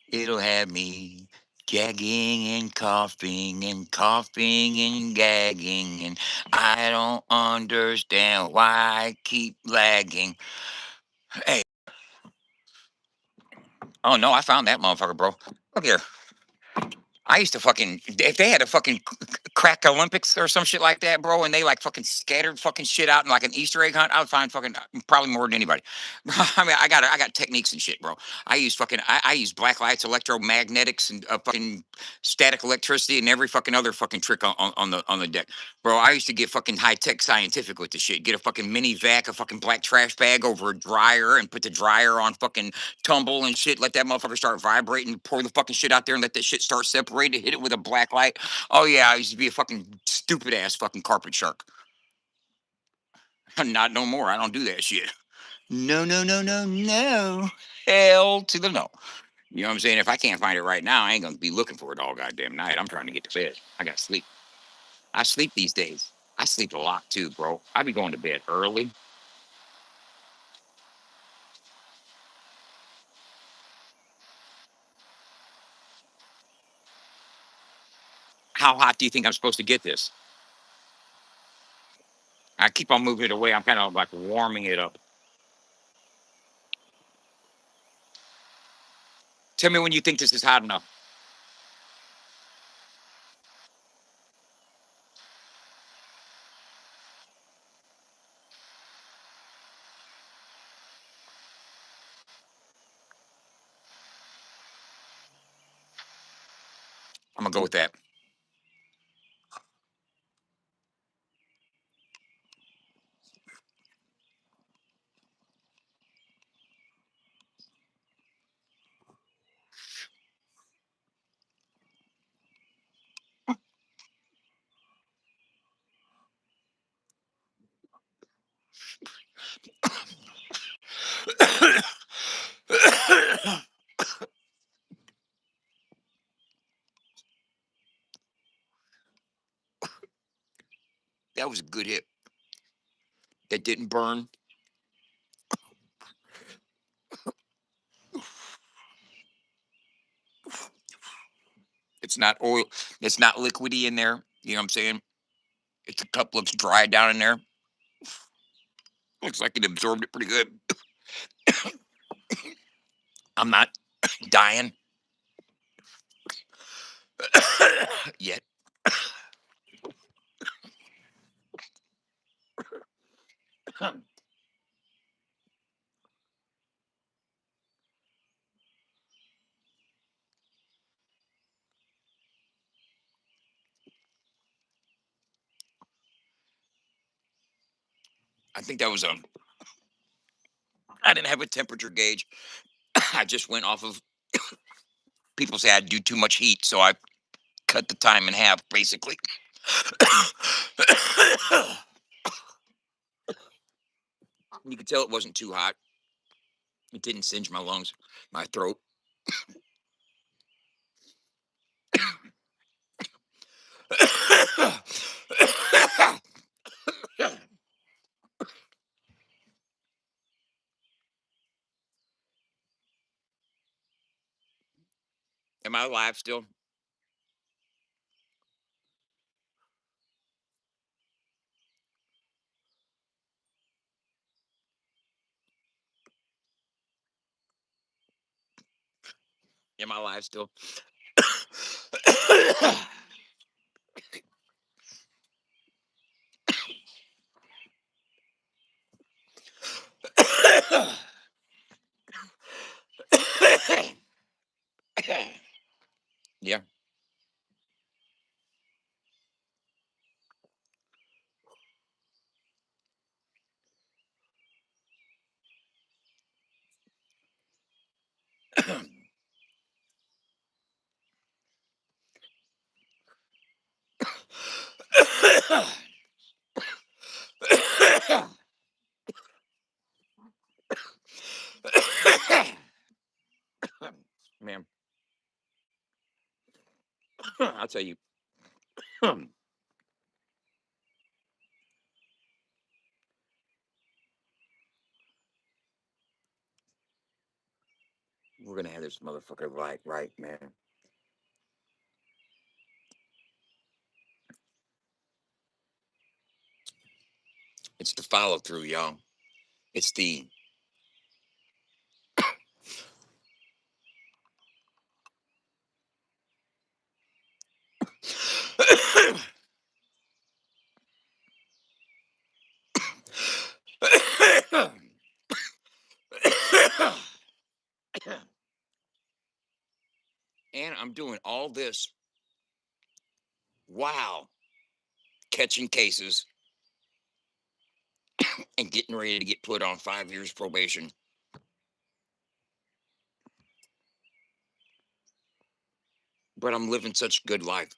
It'll have me gagging and coughing and gagging. And I don't understand why I keep lagging. Hey, oh no, I found that motherfucker, bro. Look here. I used to fucking if they had a fucking crack Olympics or some shit like that, bro, and they like fucking scattered fucking shit out in like an Easter egg hunt, I would find fucking probably more than anybody. I mean, I got techniques and shit, bro. I use black lights, electromagnetics, and fucking static electricity, and every fucking other fucking trick on the deck, bro. I used to get fucking high tech scientific with the shit. Get a fucking mini vac, a fucking black trash bag over a dryer, and put the dryer on fucking tumble and shit. Let that motherfucker start vibrating. Pour the fucking shit out there and let that shit start separating. Hit it with a black light. Oh yeah, I used to be a fucking stupid ass fucking carpet shark. Not no more. I don't do that shit. No, no, no, no, no. Hell to the no. You know what I'm saying? If I can't find it right now, I ain't gonna be looking for it all goddamn night. I'm trying to get to bed. I gotta sleep. I sleep these days. I sleep a lot too, bro. I be going to bed early. How hot do you think I'm supposed to get this? I keep on moving it away. I'm kind of like warming it up. Tell me when you think this is hot enough. I'm gonna go with that. That was a good hit. That didn't burn. It's not oil. It's not liquidy in there. You know what I'm saying? It's the cup looks dry down in there. Looks like it absorbed it pretty good. I'm not dying yet. I think that was a. I didn't have a temperature gauge. I just went off of people say I do too much heat, so I cut the time in half basically. You could tell it wasn't too hot. It didn't singe my lungs, my throat. Am I alive still? Am I alive still? Yeah. Man, I'll tell you. We're gonna have this motherfucker right, man. It's the follow through, y'all. It's the and I'm doing all this while catching cases and getting ready to get put on 5 years probation. But I'm living such a good life.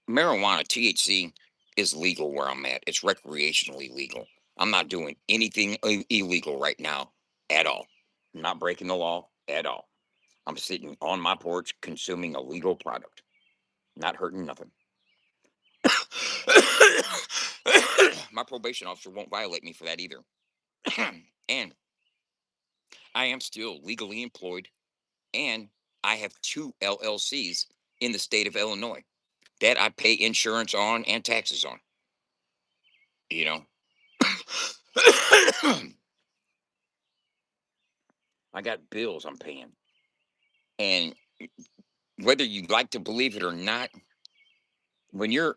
Marijuana, THC, is legal where I'm at. It's recreationally legal. I'm not doing anything illegal right now at all. I'm not breaking the law at all. I'm sitting on my porch consuming a legal product, not hurting nothing. My probation officer won't violate me for that either. And I am still legally employed, and I have two LLCs in the state of Illinois that I pay insurance on and taxes on. You know, I got bills I'm paying. And whether you like to believe it or not, when you're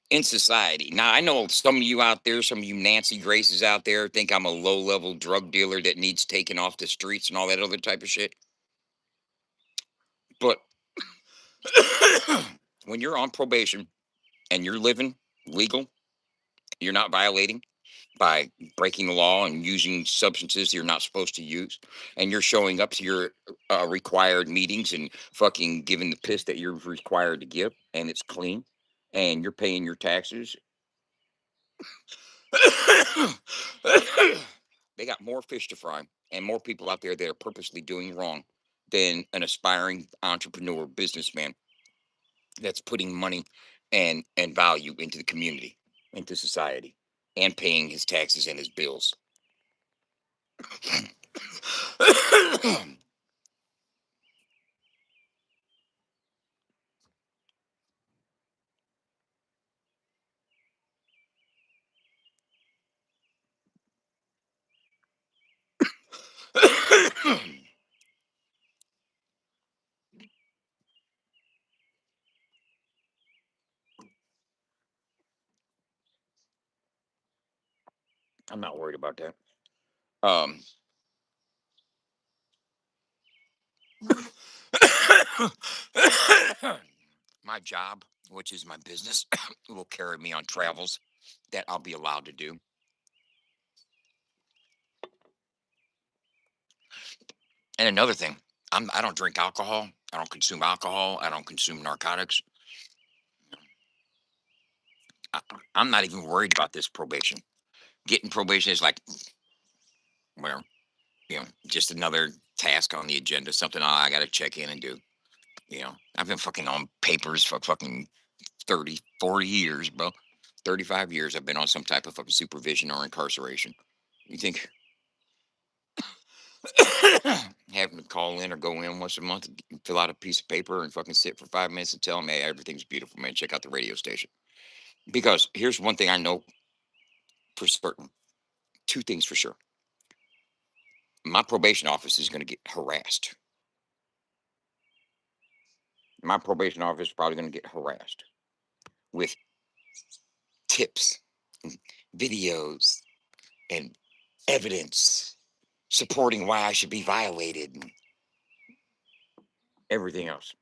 in society, now I know some of you out there, some of you Nancy Graces out there think I'm a low level drug dealer that needs taken off the streets and all that other type of shit. But when you're on probation and you're living legal, you're not violating by breaking the law and using substances you're not supposed to use, and you're showing up to your required meetings and fucking giving the piss that you're required to give, and it's clean, and you're paying your taxes. They got more fish to fry. and more people out there that are purposely doing wrong than an aspiring entrepreneur businessman that's putting money and value into the community, into society, and paying his taxes and his bills. I'm not worried about that. Um, my job, which is my business, will carry me on travels that I'll be allowed to do. And another thing, I don't drink alcohol. I don't consume alcohol. I don't consume narcotics. I, I'm not even worried about this probation. Getting probation is like, well, just another task on the agenda, something I got to check in and do. I've been fucking on papers for fucking 30, 40 years, bro. 35 years I've been on some type of fucking supervision or incarceration. You think having to call in or go in once a month, fill out a piece of paper and fucking sit for 5 minutes and tell them, hey, everything's beautiful, man. Check out the radio station. Because here's one thing I know for certain. Two things for sure. My probation office is going to get harassed. My probation office is probably going to get harassed with tips, and videos, and evidence supporting why I should be violated and everything else.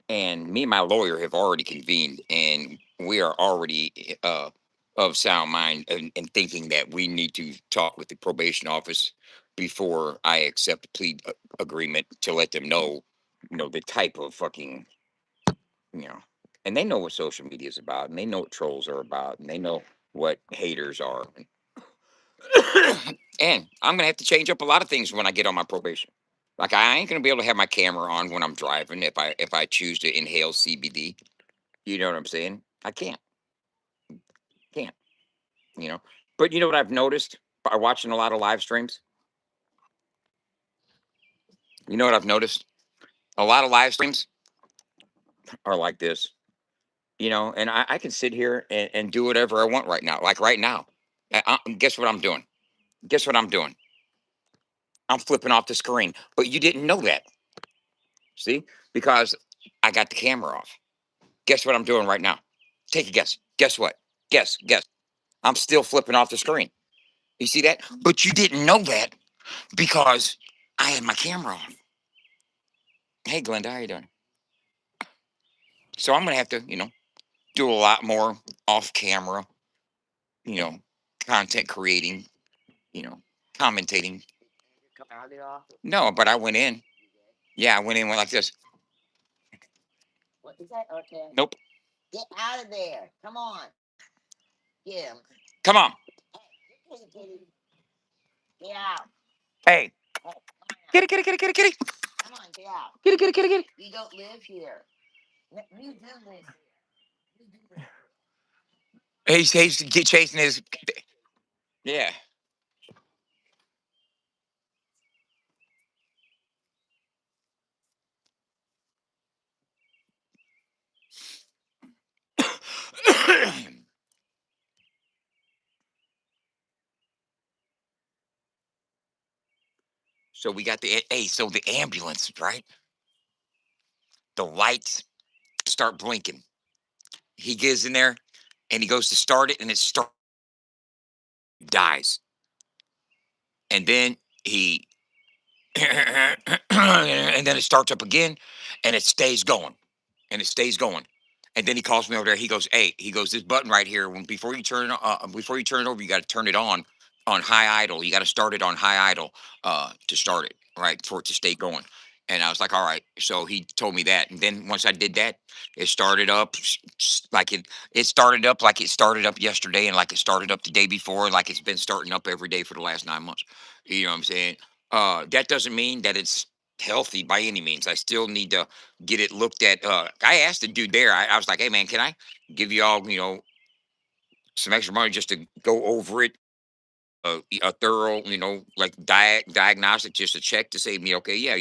And me and my lawyer have already convened, and we are already of sound mind and thinking that we need to talk with the probation office before I accept a plea agreement to let them know, the type of fucking, you know, and they know what social media is about, and they know what trolls are about, and they know what haters are. And I'm gonna have to change up a lot of things when I get on my probation. Like I ain't gonna be able to have my camera on when I'm driving if I choose to inhale CBD. You know what I'm saying? I can't. You know. But you know what I've noticed by watching a lot of live streams? You know what I've noticed? A lot of live streams are like this. And I can sit here and do whatever I want right now. Like right now. Guess what I'm doing? Guess what I'm doing? I'm flipping off the screen. But you didn't know that. See? Because I got the camera off. Guess what I'm doing right now? Take a guess. Guess what? Guess. I'm still flipping off the screen. You see that? But you didn't know that because I had my camera on. Hey, Glenda, how you doing? So I'm gonna have to, do a lot more off camera, you know, content creating, you know, commentating. No, but I went in. Yeah, I went in went like this. What is that? Okay. Nope. Get out of there. Come on. Get him. Come on. Get out. Hey. Kitty, kitty, kitty, kitty, kitty. Come on, get out. Kitty, kitty, kitty, kitty. You don't live here. You do live here. He's chasing his. Yeah. So we got so the ambulance, right? The lights start blinking. He gets in there and he goes to start it and it dies. And then he and then it starts up again and it stays going. And it stays going. And then he calls me over there. He goes, "Hey, he goes, this button right here. Before you turn it over, you got to turn it on high idle. You got to start it on high idle to start it, right, for it to stay going." And I was like, all right. So he told me that. And then once I did that, it started up like it started up like it started up yesterday and like it started up the day before, like it's been starting up every day for the last 9 months. You know what I'm saying? That doesn't mean that it's healthy by any means. I still need to get it looked at. I asked the dude there, I was like, hey man, can I give you all, some extra money just to go over it? A thorough, like diagnostic, just a check to say me, okay, yeah,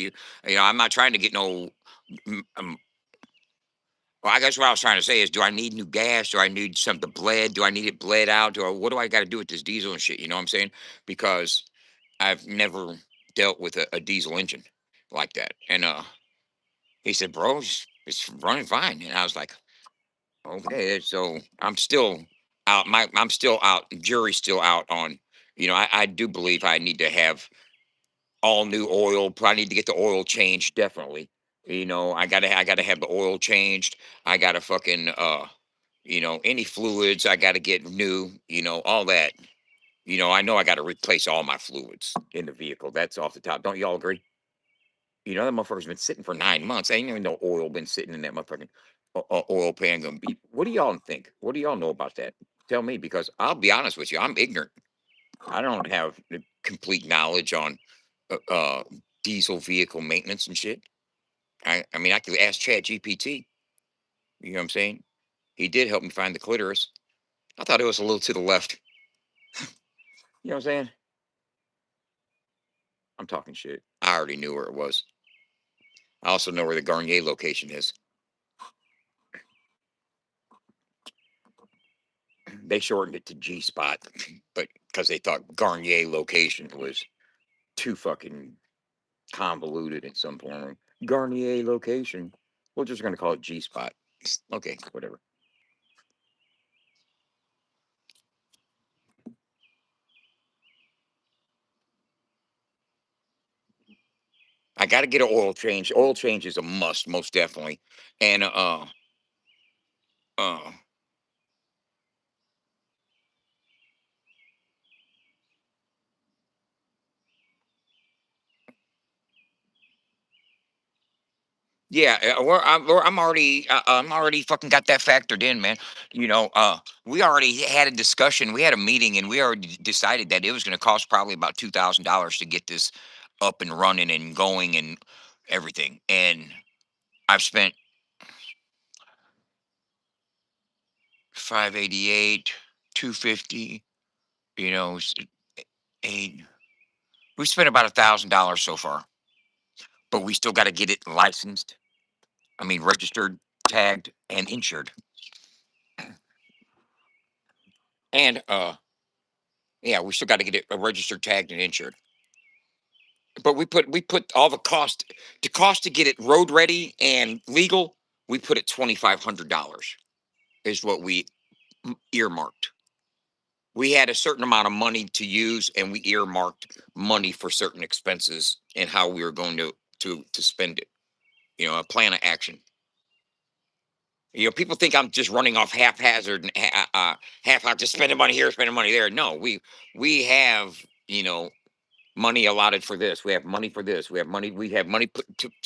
I'm not trying to get no. Well, I guess what I was trying to say is, do I need new gas? Do I need something bled? Do I need it bled out? What do I got to do with this diesel and shit? You know what I'm saying? Because I've never dealt with a diesel engine like that. And he said, bro, it's running fine. And I was like, okay. So I'm still out. I'm still out. Jury's still out on. I do believe I need to have all new oil. Probably need to get the oil changed. Definitely. I gotta have the oil changed. I gotta fucking any fluids I gotta get new. All that. I know I gotta replace all my fluids in the vehicle. That's off the top. Don't y'all agree? That motherfucker's been sitting for 9 months. Ain't even no oil been sitting in that motherfucking oil pan gonna be. What do y'all think? What do y'all know about that? Tell me, because I'll be honest with you. I'm ignorant. I don't have the complete knowledge on uh, uh, diesel vehicle maintenance and shit. I mean, I could ask Chat GPT. You know what I'm saying? He did help me find the clitoris. I thought it was a little to the left. You know what I'm saying? I'm talking shit. I already knew where it was. I also know where the Garnier location is. They shortened it to G Spot, but because they thought Garnier location was too fucking convoluted in some form. Garnier location. We're just gonna call it G Spot. Okay, whatever. I got to get an oil change. Oil change is a must, most definitely. And uh, yeah, I'm already fucking got that factored in, man. We already had a discussion. We had a meeting, and we already decided that it was going to cost probably about $2,000 to get this up and running and going and everything. And I've spent 588, 250. You know, eight. We spent about $1,000 so far, but we still got to get it licensed. I mean, registered, tagged, and insured. And yeah, we still got to get it registered, tagged, and insured. But we put all the cost to get it road ready and legal. We put it $2,500 is what we earmarked. We had a certain amount of money to use, and we earmarked money for certain expenses and how we were going to spend it. A plan of action. People think I'm just running off haphazard and half just spending money here, spending money there. No, we have money allotted for this. We have money for this. We have money. We have money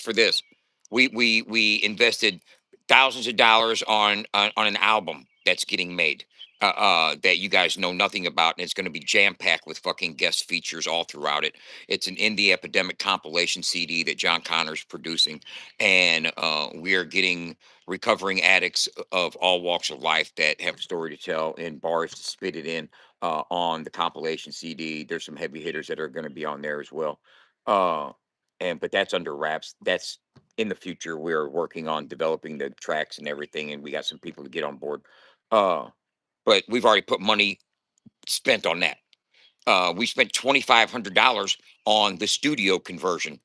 for this. We invested thousands of dollars on an album that's getting made. That you guys know nothing about, and it's going to be jam packed with fucking guest features all throughout it. It's an indie epidemic compilation CD that John Connor's producing, and we are getting recovering addicts of all walks of life that have a story to tell in bars to spit it in on the compilation CD. There's some heavy hitters that are going to be on there as well. Uh, but that's under wraps. That's in the future. We're working on developing the tracks and everything, and we got some people to get on board. Uh, but we've already put money spent on that. We spent $2,500 on the studio conversion.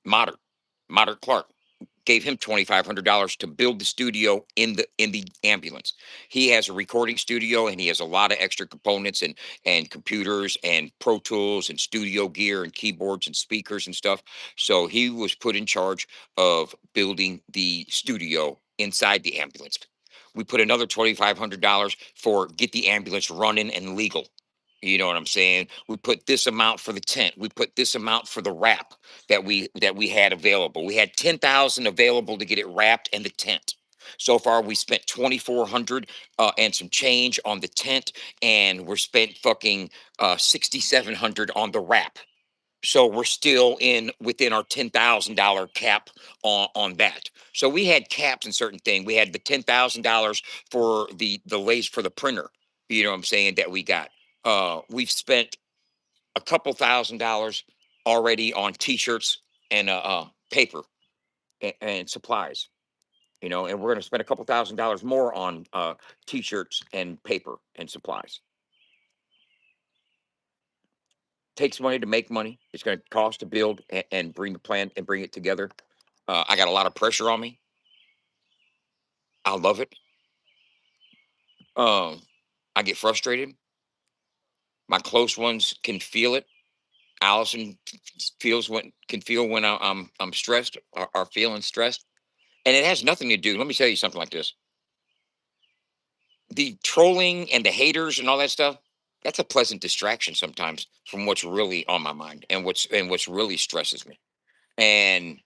Modern, Modern Clark gave him $2,500 to build the studio in the ambulance. He has a recording studio, and he has a lot of extra components and computers and Pro Tools and studio gear and keyboards and speakers and stuff. So he was put in charge of building the studio inside the ambulance. We put another $2,500 for get the ambulance running and legal. You know what I'm saying? We put this amount for the tent. We put this amount for the wrap that we had available. We had 10,000 available to get it wrapped and the tent. So far, we spent 2,400 and some change on the tent, and we're spent fucking 6,700 on the wrap. So we're still in within our $10,000 cap on that. So we had caps in certain things. We had the $10,000 for the lace for the printer. You know what I'm saying, that we got. We've spent a couple $1,000 already on T-shirts and paper and supplies. You know, and we're going to spend a couple $1,000 more on T-shirts and paper and supplies. Takes money to make money. It's going to cost to build and bring the plan and bring it together. I got a lot of pressure on me. I love it. Um, I get frustrated. My close ones can feel it. Allison feels when can feel when I'm stressed or are feeling stressed, and it has nothing to do. Let me tell you something like this: the trolling and the haters and all that stuff. That's a pleasant distraction sometimes from what's really on my mind and what's really stresses me. And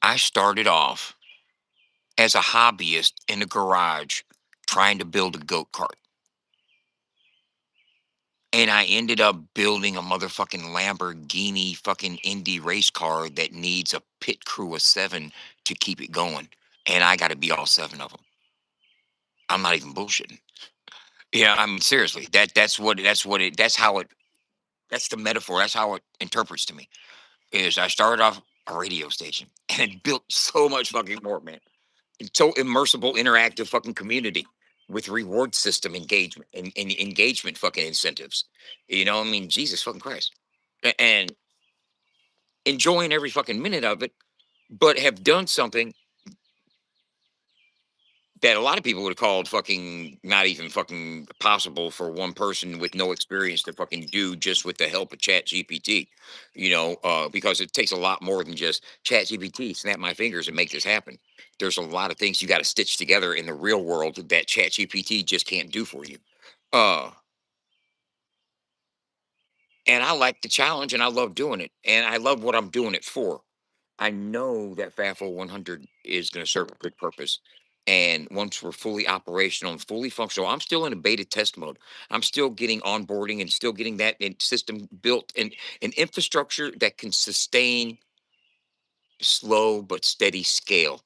I started off as a hobbyist in a garage trying to build a goat cart. And I ended up building a motherfucking Lamborghini fucking Indy race car that needs a pit crew of 7 to keep it going. And I got to be all 7 of them. I'm not even bullshitting. Yeah, I mean seriously. That's the metaphor. That's how it interprets to me. Is I started off a radio station and it built so much fucking more, man. It's so immersible, interactive fucking community with reward system engagement and engagement fucking incentives. You know, I mean, Jesus fucking Christ. And enjoying every fucking minute of it, but have done something that a lot of people would have called fucking not even fucking possible for one person with no experience to fucking do just with the help of Chat GPT. You know, because it takes a lot more than just Chat GPT, snap my fingers and make this happen. There's a lot of things you got to stitch together in the real world that Chat GPT just can't do for you. Uh, and I like the challenge and I love doing it. And I love what I'm doing it for. I know that FAFO 100 is going to serve a good purpose. And once we're fully operational and fully functional, I'm still in a beta test mode. I'm still getting onboarding and still getting that system built and an infrastructure that can sustain slow but steady scale.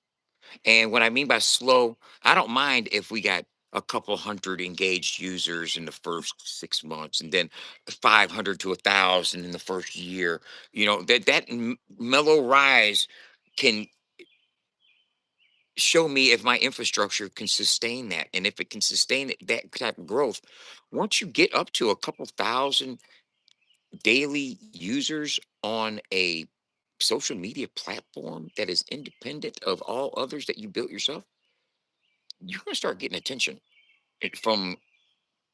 And what I mean by slow, I don't mind if we got a couple hundred engaged users in the first 6 months and then 500 to 1,000 in the first year. You know, that mellow rise can show me if my infrastructure can sustain that. And if it can sustain that type of growth, once you get up to a couple thousand daily users on a social media platform that is independent of all others that you built yourself, you're going to start getting attention from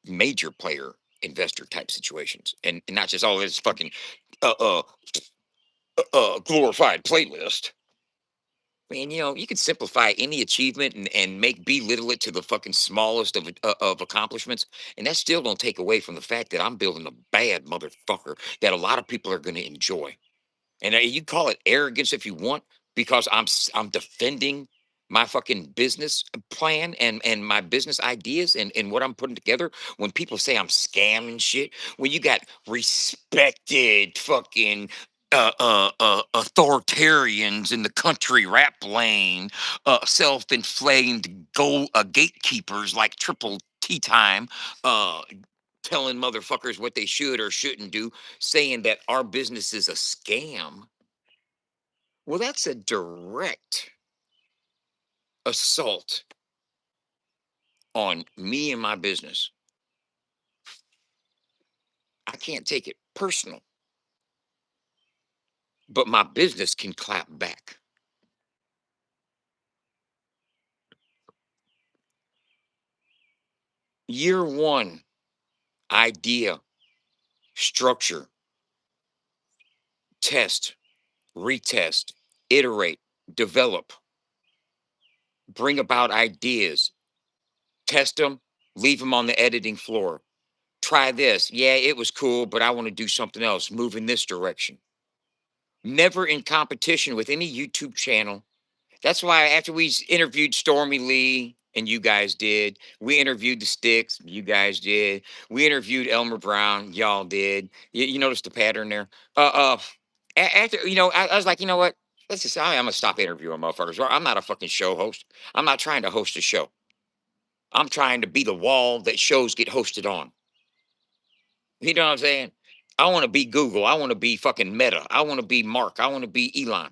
major player investor type situations and not just all this fucking uh, uh, glorified playlist. Man, you know, you can simplify any achievement and make belittle it to the fucking smallest of accomplishments, and that still don't take away from the fact that I'm building a bad motherfucker that a lot of people are going to enjoy. And you call it arrogance if you want, because I'm defending my fucking business plan and my business ideas and what I'm putting together. When people say I'm scamming shit, when you got respected fucking authoritarians in the country rap lane, self-inflamed gatekeepers like Triple T Time, uh, telling motherfuckers what they should or shouldn't do, saying that our business is a scam. Well, that's a direct assault on me and my business. I can't take it personal, but my business can clap back. Year one, idea, structure, test, retest, iterate, develop. bring about ideas, test them, leave them on the editing floor. Try this. Yeah, it was cool, but I want to do something else, move in this direction. Never in competition with any YouTube channel. That's why after interviewed Stormy Lee, and you guys did, we interviewed the Sticks, you guys did, we interviewed Elmer Brown, y'all did. You notice the pattern there. Uh, uh, After I was like, you know what? I'm gonna stop interviewing motherfuckers. I'm not a fucking show host. I'm not trying to host a show. I'm trying to be the wall that shows get hosted on. You know what I'm saying? I want to be Google. I want to be fucking Meta. I want to be Mark. I want to be Elon.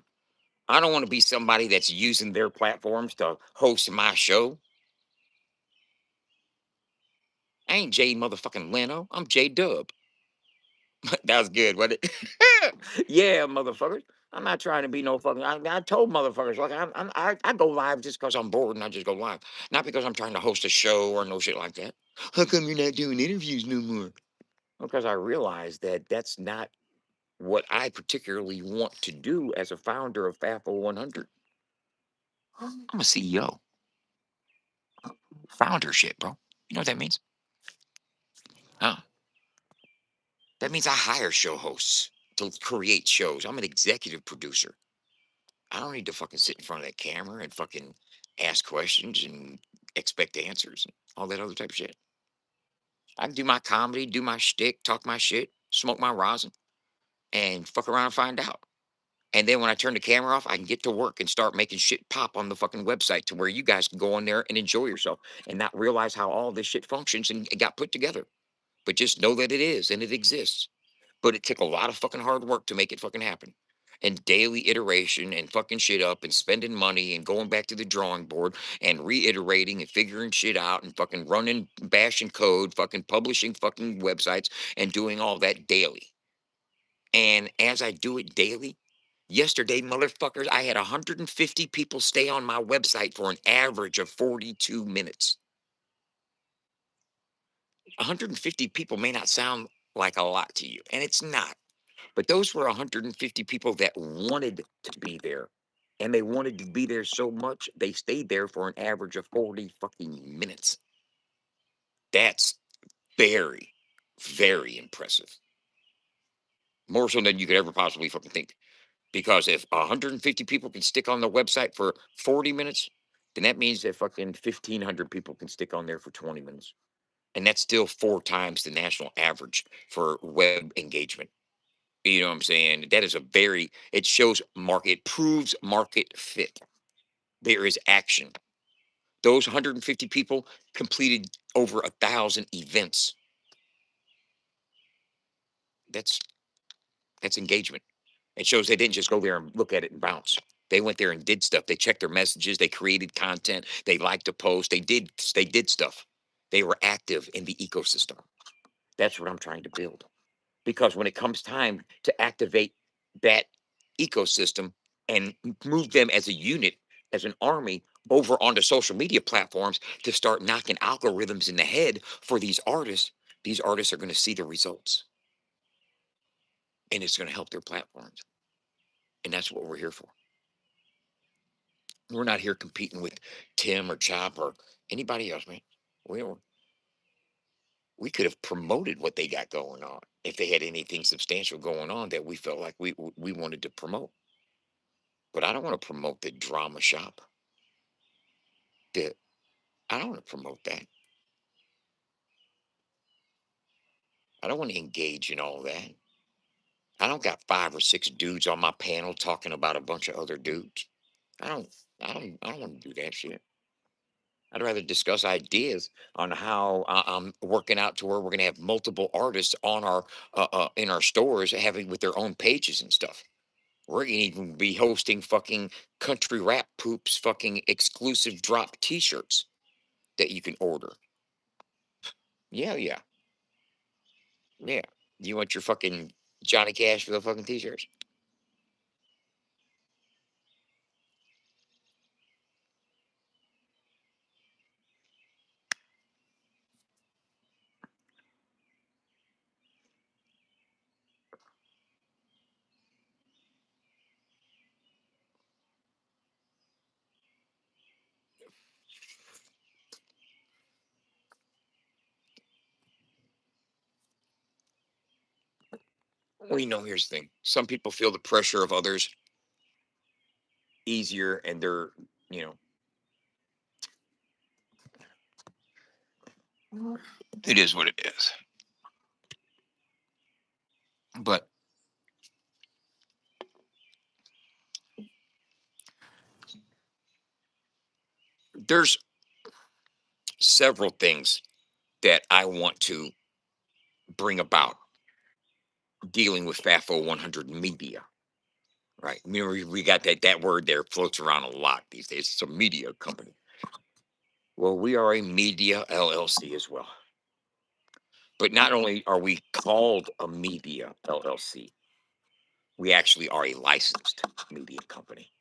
I don't want to be somebody that's using their platforms to host my show. I ain't Jay motherfucking Leno. I'm J Dub. That was good, wasn't it? Yeah, motherfuckers. I'm not trying to be no fucking. I told motherfuckers like I go live just because I'm bored and I just go live, not because I'm trying to host a show or no shit like that. How come you're not doing interviews no more? Because I realize that that's not what I particularly want to do as a founder of FAFO 100. I'm a CEO. Foundership, bro. You know what that means? Huh? That means I hire show hosts to create shows. I'm an executive producer. I don't need to fucking sit in front of that camera and fucking ask questions and expect answers and all that other type of shit. I can do my comedy, do my shtick, talk my shit, smoke my rosin, and fuck around and find out. And then when I turn the camera off, I can get to work and start making shit pop on the fucking website to where you guys can go on there and enjoy yourself and not realize how all this shit functions and it got put together. But just know that it is and it exists. But it took a lot of fucking hard work to make it fucking happen. And daily iteration and fucking shit up and spending money and going back to the drawing board and reiterating and figuring shit out and fucking running, bashing code, fucking publishing fucking websites and doing all that daily. And as I do it daily, yesterday, motherfuckers, I had 150 people stay on my website for an average of 42 minutes. 150 people may not sound like a lot to you, and it's not. But those were 150 people that wanted to be there. And they wanted to be there so much, they stayed there for an average of 40 fucking minutes. That's very, very impressive. More so than you could ever possibly fucking think. Because if 150 people can stick on the website for 40 minutes, then that means that fucking 1,500 people can stick on there for 20 minutes. And that's still 4 times the national average for web engagement. You know what I'm saying? That is a very, it shows market, it proves market fit. There is action. Those 150 people completed over 1,000 events. That's that's engagement. It shows they didn't just go there and look at it and bounce. They went there and did stuff. They checked their messages. They created content. They liked a post. They did stuff. They were active in the ecosystem. That's what I'm trying to build. Because when it comes time to activate that ecosystem and move them as a unit, as an army over onto social media platforms to start knocking algorithms in the head for these artists are going to see the results and it's going to help their platforms. And that's what we're here for. We're not here competing with Tim or Chop or anybody else, man. We we could have promoted what they got going on if they had anything substantial going on that we felt like we wanted to promote. But I don't want to promote the drama shop. The I don't want to promote that. I don't want to engage in all that. I don't got 5 or 6 dudes on my panel talking about a bunch of other dudes. I don't. I don't want to do that shit. I'd rather discuss ideas on how I'm working out to where we're gonna have multiple artists on our in our stores having with their own pages and stuff. We're gonna even be hosting fucking country rap poops fucking exclusive drop T-shirts that you can order. Yeah, yeah, yeah. You want your fucking Johnny Cash for the fucking T-shirts? Well, here's the thing. Some people feel the pressure of others easier, and they're, you know, it is what it is. But there's several things that I want to bring about dealing with FAFO 100 media, right? We got that word there floats around a lot these days. It's a media company. Well, we are a media LLC as well. But not only are we called a media LLC, we actually are a licensed media company,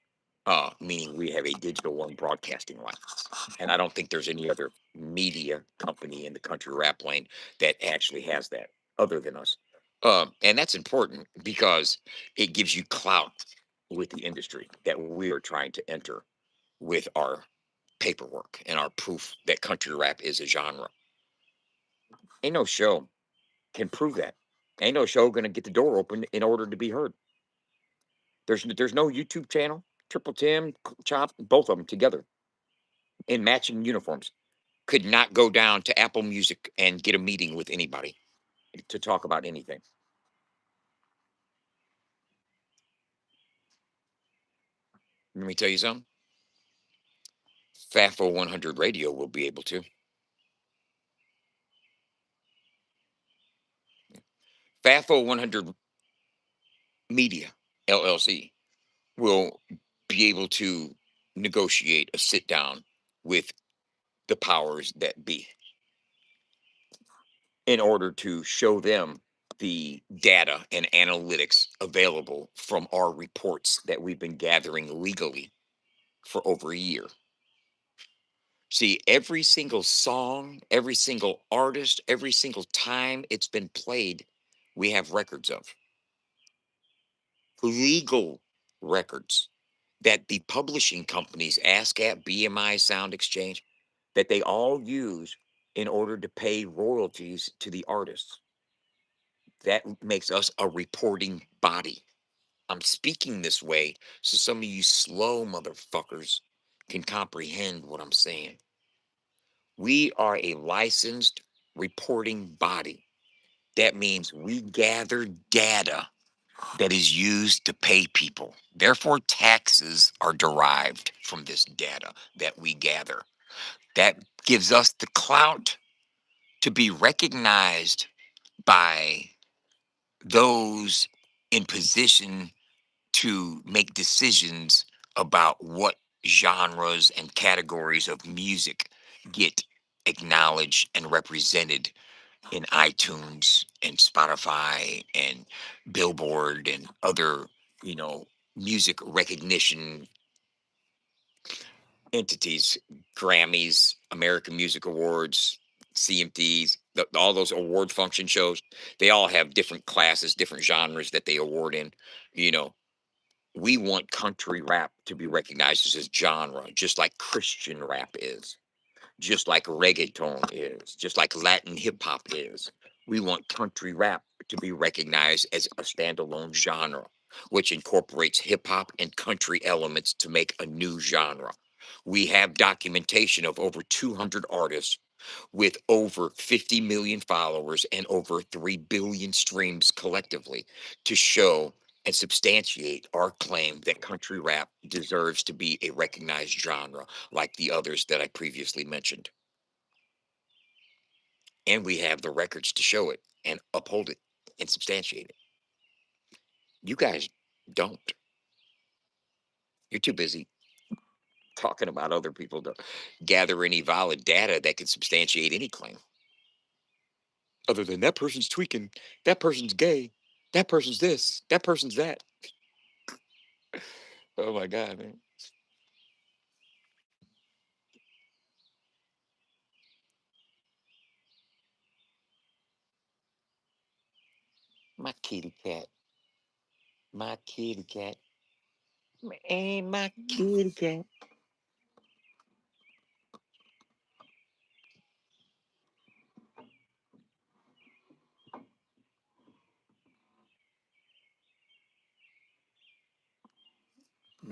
meaning we have a Digital One broadcasting license. And I don't think there's any other media company in the country rap lane that actually has that other than us. And that's important because it gives you clout with the industry that we are trying to enter with our paperwork and our proof that country rap is a genre. Ain't no show can prove that. Ain't no show gonna get the door open in order to be heard. There's no YouTube channel. Triple Tim, Chop, both of them together in matching uniforms could not go down to Apple Music and get a meeting with anybody to talk about anything. Let me tell you something. FAFO 100 Radio will be able to. FAFO 100 Media LLC will be able to negotiate a sit down with the powers that be in order to show them the data and analytics available from our reports that we've been gathering legally for over a year. See, every single song, every single artist, every single time it's been played, we have records of legal records that the publishing companies, ASCAP, BMI, Sound Exchange, that they all use in order to pay royalties to the artists. That makes us a reporting body. I'm speaking this way so some of you slow motherfuckers can comprehend what I'm saying. We are a licensed reporting body. That means we gather data that is used to pay people. Therefore, taxes are derived from this data that we gather. That gives us the clout to be recognized by those in position to make decisions about what genres and categories of music get acknowledged and represented in iTunes and Spotify and Billboard and other, you know, music recognition entities, Grammys, American Music Awards, CMTs, all those award function shows. They all have different classes, different genres that they award in. You know, we want country rap to be recognized as a genre, just like Christian rap is, just like reggaeton is, just like Latin hip hop is. We want country rap to be recognized as a standalone genre, which incorporates hip hop and country elements to make a new genre. We have documentation of over 200 artists with over 50 million followers and over 3 billion streams collectively to show and substantiate our claim that country rap deserves to be a recognized genre like the others that I previously mentioned. And we have the records to show it and uphold it and substantiate it. You guys don't. You're too busy talking about other people to gather any valid data that can substantiate any claim. Other than that person's tweaking, that person's gay, that person's this, that person's that. Oh my God, man. My kitty cat. My kitty cat. Hey, my kitty cat.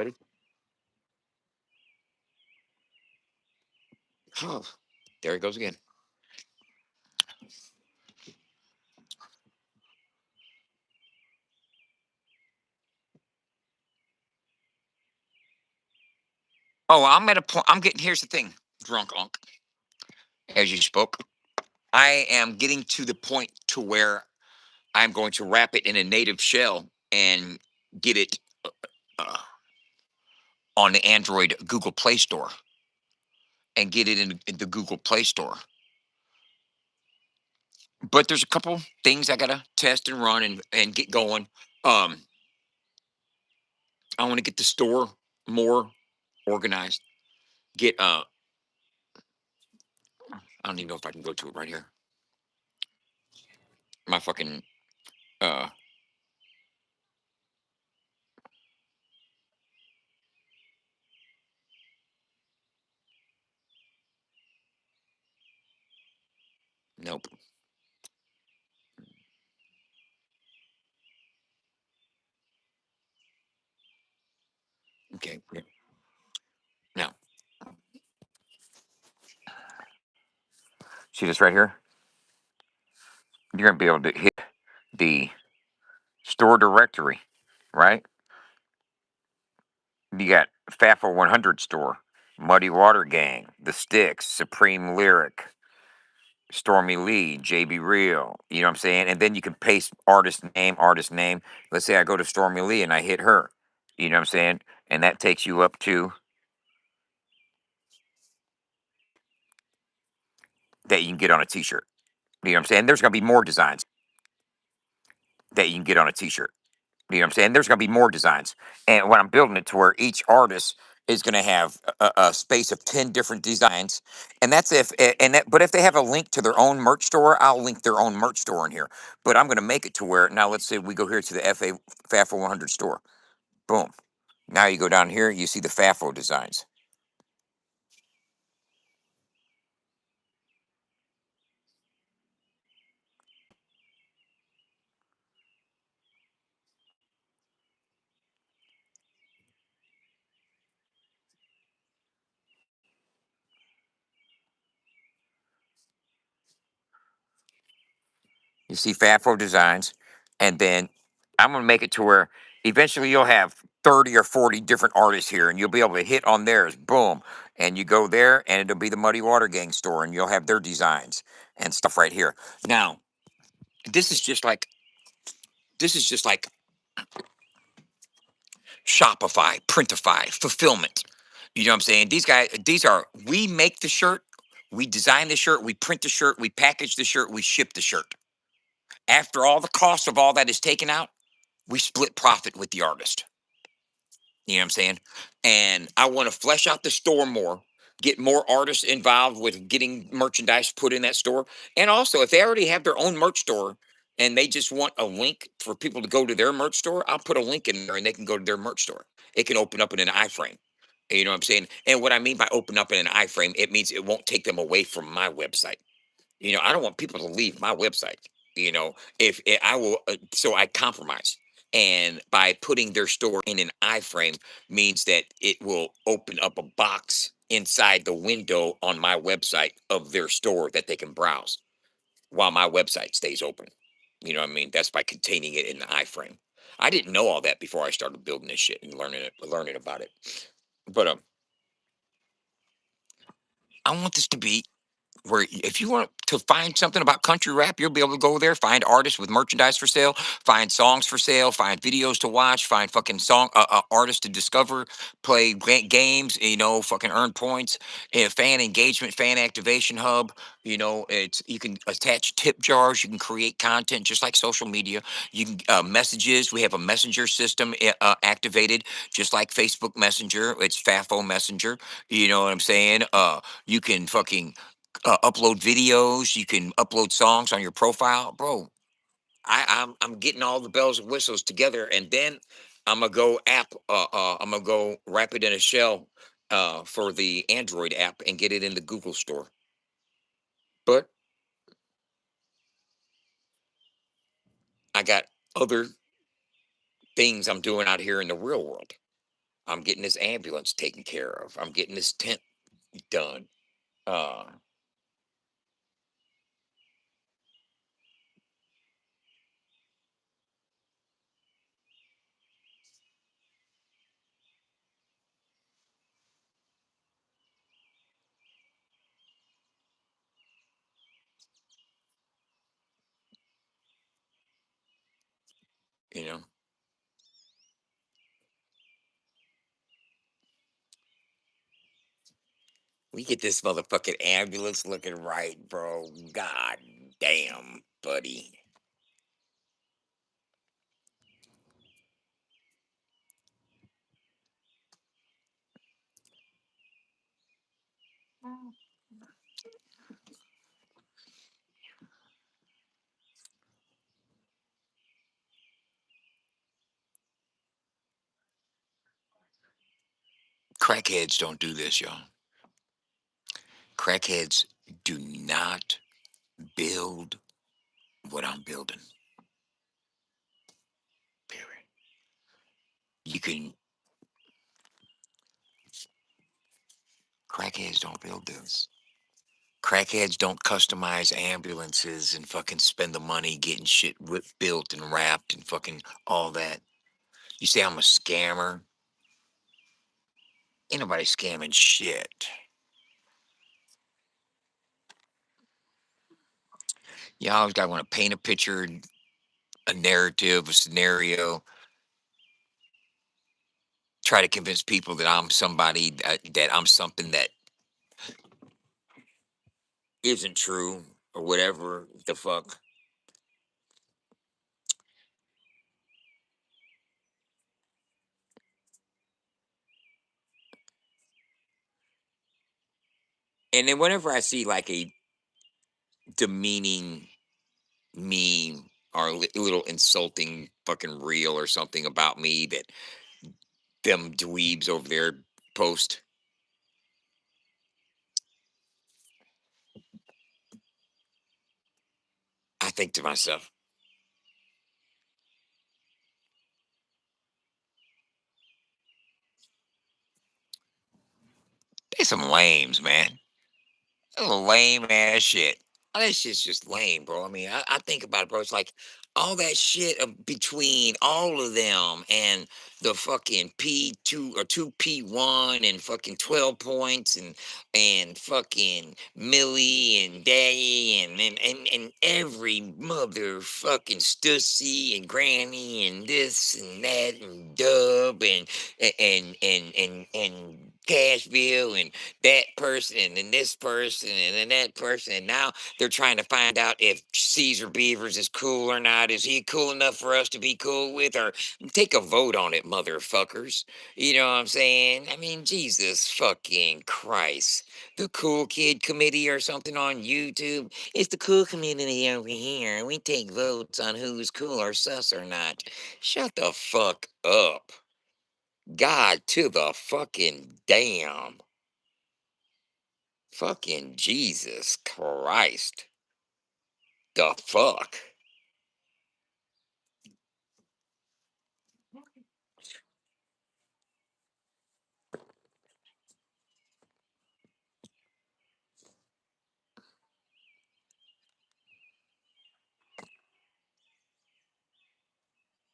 buddy? Oh, there he goes again. Oh, I'm at a point. I'm getting. Here's the thing, drunk unc. As you spoke, I am getting to the point to where I'm going to wrap it in a native shell and get it uh, on the Android Google Play Store and get it in the Google Play Store. But there's a couple things I gotta test and run and get going. Um, I want to get the store more organized. Get I don't even know if I can go to it right here. My fucking uh nope. Okay. Yeah. Now, see this right here? You're gonna be able to hit the store directory, right? You got FAFO 100 store, Muddy Water Gang, The Sticks, Supreme Lyric, Stormy Lee, JB Real. You know what I'm saying? And then you can paste artist name, artist name. Let's say I go to Stormy Lee and I hit her. You know what I'm saying? And that takes you up to that you can get on a t-shirt. You know what I'm saying? There's gonna be more designs that you can get on a t-shirt. You know what I'm saying? There's gonna be more designs. And when I'm building it to where each artist is gonna have a space of 10 different designs. And that's if and that, but if they have a link to their own merch store, I'll link their own merch store in here. But I'm gonna make it to where now let's say we go here to the FAFO 100 store. Boom. Now you go down here, you see the FAFO designs. You see FAFO designs, and then I'm gonna make it to where eventually you'll have 30 or 40 different artists here, and you'll be able to hit on theirs. Boom. And you go there, and it'll be the Muddy Water Gang store, and you'll have their designs and stuff right here. Now, this is just like this is just like Shopify, Printify, fulfillment. You know what I'm saying? These guys, these are we make the shirt, we design the shirt, we print the shirt, we package the shirt, we ship the shirt. After all the cost of all that is taken out, we split profit with the artist. You know what I'm saying? And I want to flesh out the store more, get more artists involved with getting merchandise put in that store. And also, if they already have their own merch store and they just want a link for people to go to their merch store, I'll put a link in there and they can go to their merch store. It can open up in an iframe. You know what I'm saying? And what I mean by open up in an iframe, it means it won't take them away from my website. I don't want people to leave my website. If I will, so I compromise. And by putting their store in an iframe means that it will open up a box inside the window on my website of their store that they can browse while my website stays open. You know what I mean? That's by containing it in the iframe. I didn't know all that before I started building this shit and learning about it. But I want this to be where if you want to find something about country rap, you'll be able to go there, find artists with merchandise for sale, find songs for sale, find videos to watch, find fucking artists to discover, play games, fucking earn points, fan engagement, fan activation hub. It's you can attach tip jars, you can create content just like social media. You can messages. We have a messenger system activated, just like Facebook Messenger. It's FAFO Messenger. You know what I'm saying? You can fucking upload videos. You can upload songs on your profile, bro. I'm getting all the bells and whistles together, and then I'm gonna go app. I'm gonna go wrap it in a shell for the Android app and get it in the Google store. But I got other things I'm doing out here in the real world. I'm getting this ambulance taken care of. I'm getting this tent done. Uh, you know, we get this motherfucking ambulance looking right, bro. God damn, buddy. Crackheads don't do this, y'all. Crackheads do not build what I'm building. Period. You can Crackheads don't build this. Crackheads don't customize ambulances and fucking spend the money getting shit built and wrapped and fucking all that. You say I'm a scammer? Ain't nobody scamming shit. You always got to want to paint a picture, a narrative, a scenario, try to convince people that I'm somebody that I'm something that isn't true or whatever the fuck. And then whenever I see like a demeaning meme or a little insulting fucking reel or something about me that them dweebs over there post, I think to myself, they some lames, man. A lame ass shit. That shit's just lame, bro. I mean, I think about it, bro. It's like all that shit between all of them and the fucking P2 or 2P1 and fucking 12 points and fucking Millie and Daddy and every motherfucking Stussy and Granny and this and that and Dub and Cashville and that person and then this person and then that person. And now they're trying to find out if Caesar Beavers is cool or not. Is he cool enough for us to be cool with? Or take a vote on it, motherfuckers. You know what I'm saying? I mean, Jesus fucking Christ. The Cool Kid Committee or something on YouTube. It's the cool community over here. And we take votes on who's cool or sus or not. Shut the fuck up. God to the fucking damn. Fucking Jesus Christ. The fuck?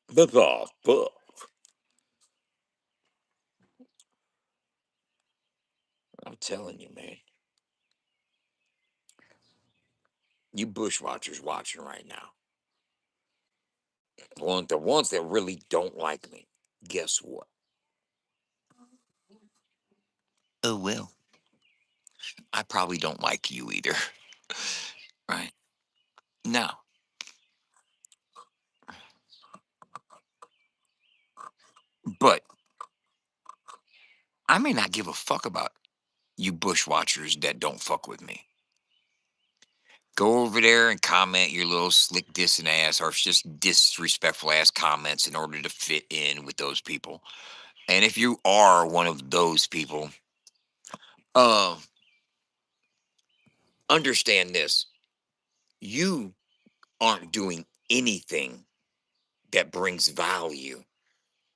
The fuck? I'm telling you, man. You bushwatchers watching right now. The ones that really don't like me. Guess what? Oh well. I probably don't like you either. Right? No. But I may not give a fuck about you bushwatchers that don't fuck with me. Go over there and comment your little slick dissing ass or just disrespectful ass comments in order to fit in with those people. And if you are one of those people, uh, understand this. You aren't doing anything that brings value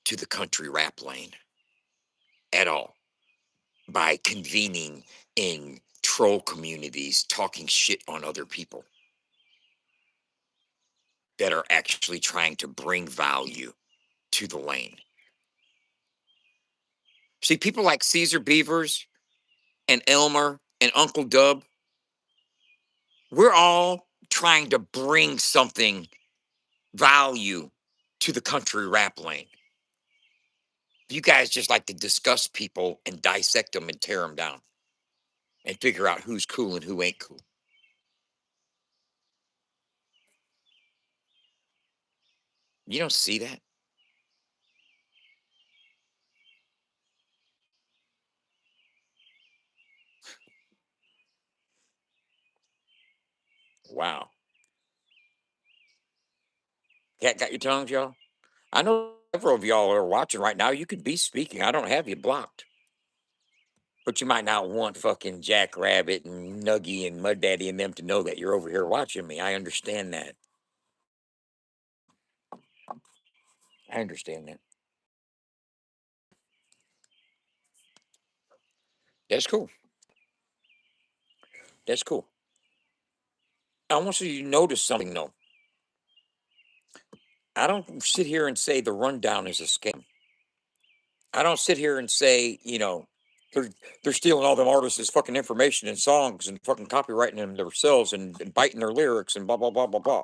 to the country rap lane. at all by convening in troll communities talking shit on other people that are actually trying to bring value to the lane. See, people like Caesar Beavers and Elmer and Uncle Dub, we're all trying to bring something value to the country rap lane. You guys just like to discuss people and dissect them and tear them down and figure out who's cool and who ain't cool. You don't see that? Wow. Cat got your tongues, y'all? I know several of y'all are watching right now. You could be speaking. I don't have you blocked. But you might not want fucking Jackrabbit and Nuggy and Mud Daddy and them to know that you're over here watching me. I understand that. I understand that. That's cool. That's cool. I want you to notice something though. I don't sit here and say the rundown is a scam. I don't sit here and say, they're they're stealing all them artists' fucking information and songs and fucking copywriting them themselves and biting their lyrics and blah blah blah blah blah.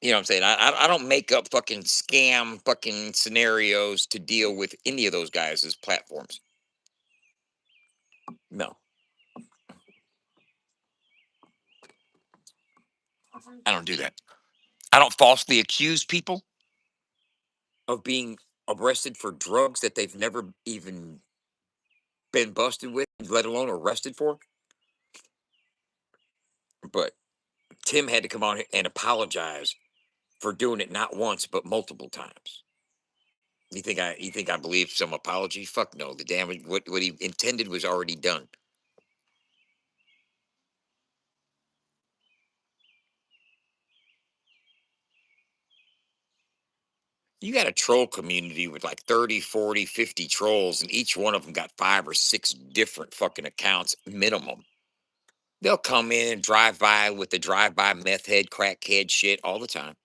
You know what I'm saying? I don't make up fucking scam fucking scenarios to deal with any of those guys' platforms. No, I don't do that. I don't falsely accuse people of being arrested for drugs that they've never even been busted with, let alone arrested for. But Tim had to come on and apologize for doing it not once but multiple times. You think I believe some apology? Fuck no. The damage what he intended was already done. You got a troll community with like 30, 40, 50 trolls, and each one of them got 5 or 6 different fucking accounts minimum. They'll come in and drive by with the drive by meth head, crackhead shit all the time.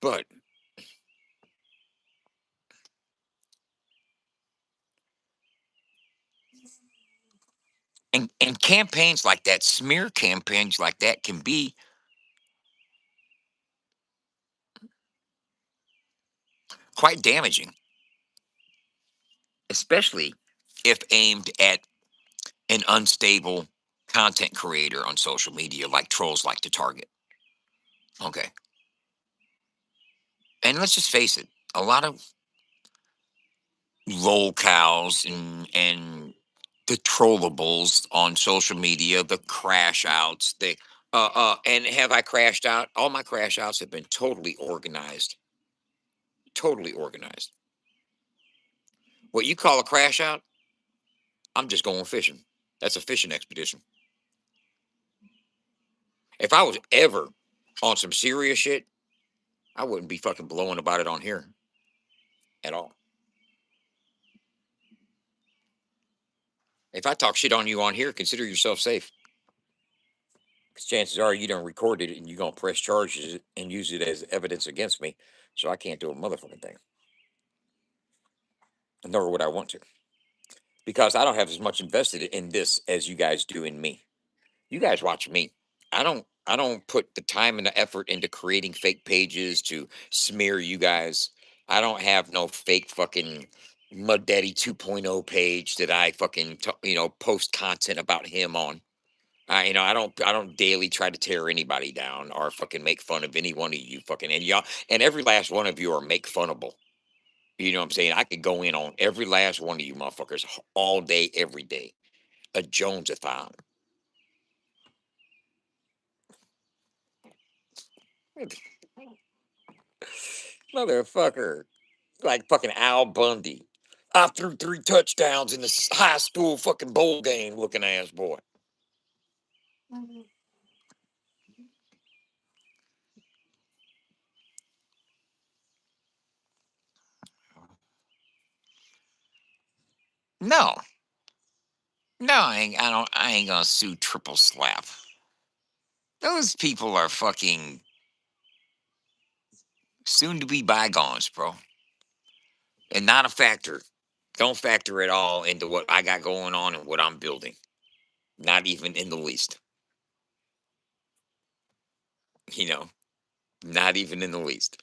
But and campaigns like that, smear campaigns like that can be quite damaging, especially if aimed at an unstable content creator on social media like trolls like to target. Okay. And let's just face it, a lot of lol cows and the trollables on social media, the crash outs, and have I crashed out? All my crash outs have been totally organized. Totally organized. What you call a crash out, I'm just going fishing. That's a fishing expedition. If I was ever on some serious shit, I wouldn't be fucking blowing about it on here at all. If I talk shit on you on here, consider yourself safe. Because chances are you don't record it and you're going to press charges and use it as evidence against me. So I can't do a motherfucking thing. Nor would I want to. Because I don't have as much invested in this as you guys do in me. You guys watch me. I don't put the time and the effort into creating fake pages to smear you guys. I don't have no fake fucking Mud Daddy 2.0 page that I fucking post content about him on. I don't daily try to tear anybody down or fucking make fun of any one of you fucking and y'all and every last one of you are make funnable. You know what I'm saying? I could go in on every last one of you motherfuckers all day, every day. A Jonesathon. Motherfucker. Like fucking Al Bundy. I threw 3 touchdowns in the high school fucking bowl game looking ass boy. No, no, I ain't gonna sue Triple Slap. Those people are fucking soon to be bygones, bro, and not a factor. Don't factor at all into what I got going on and what I'm building. Not even in the least. You know, not even in the least.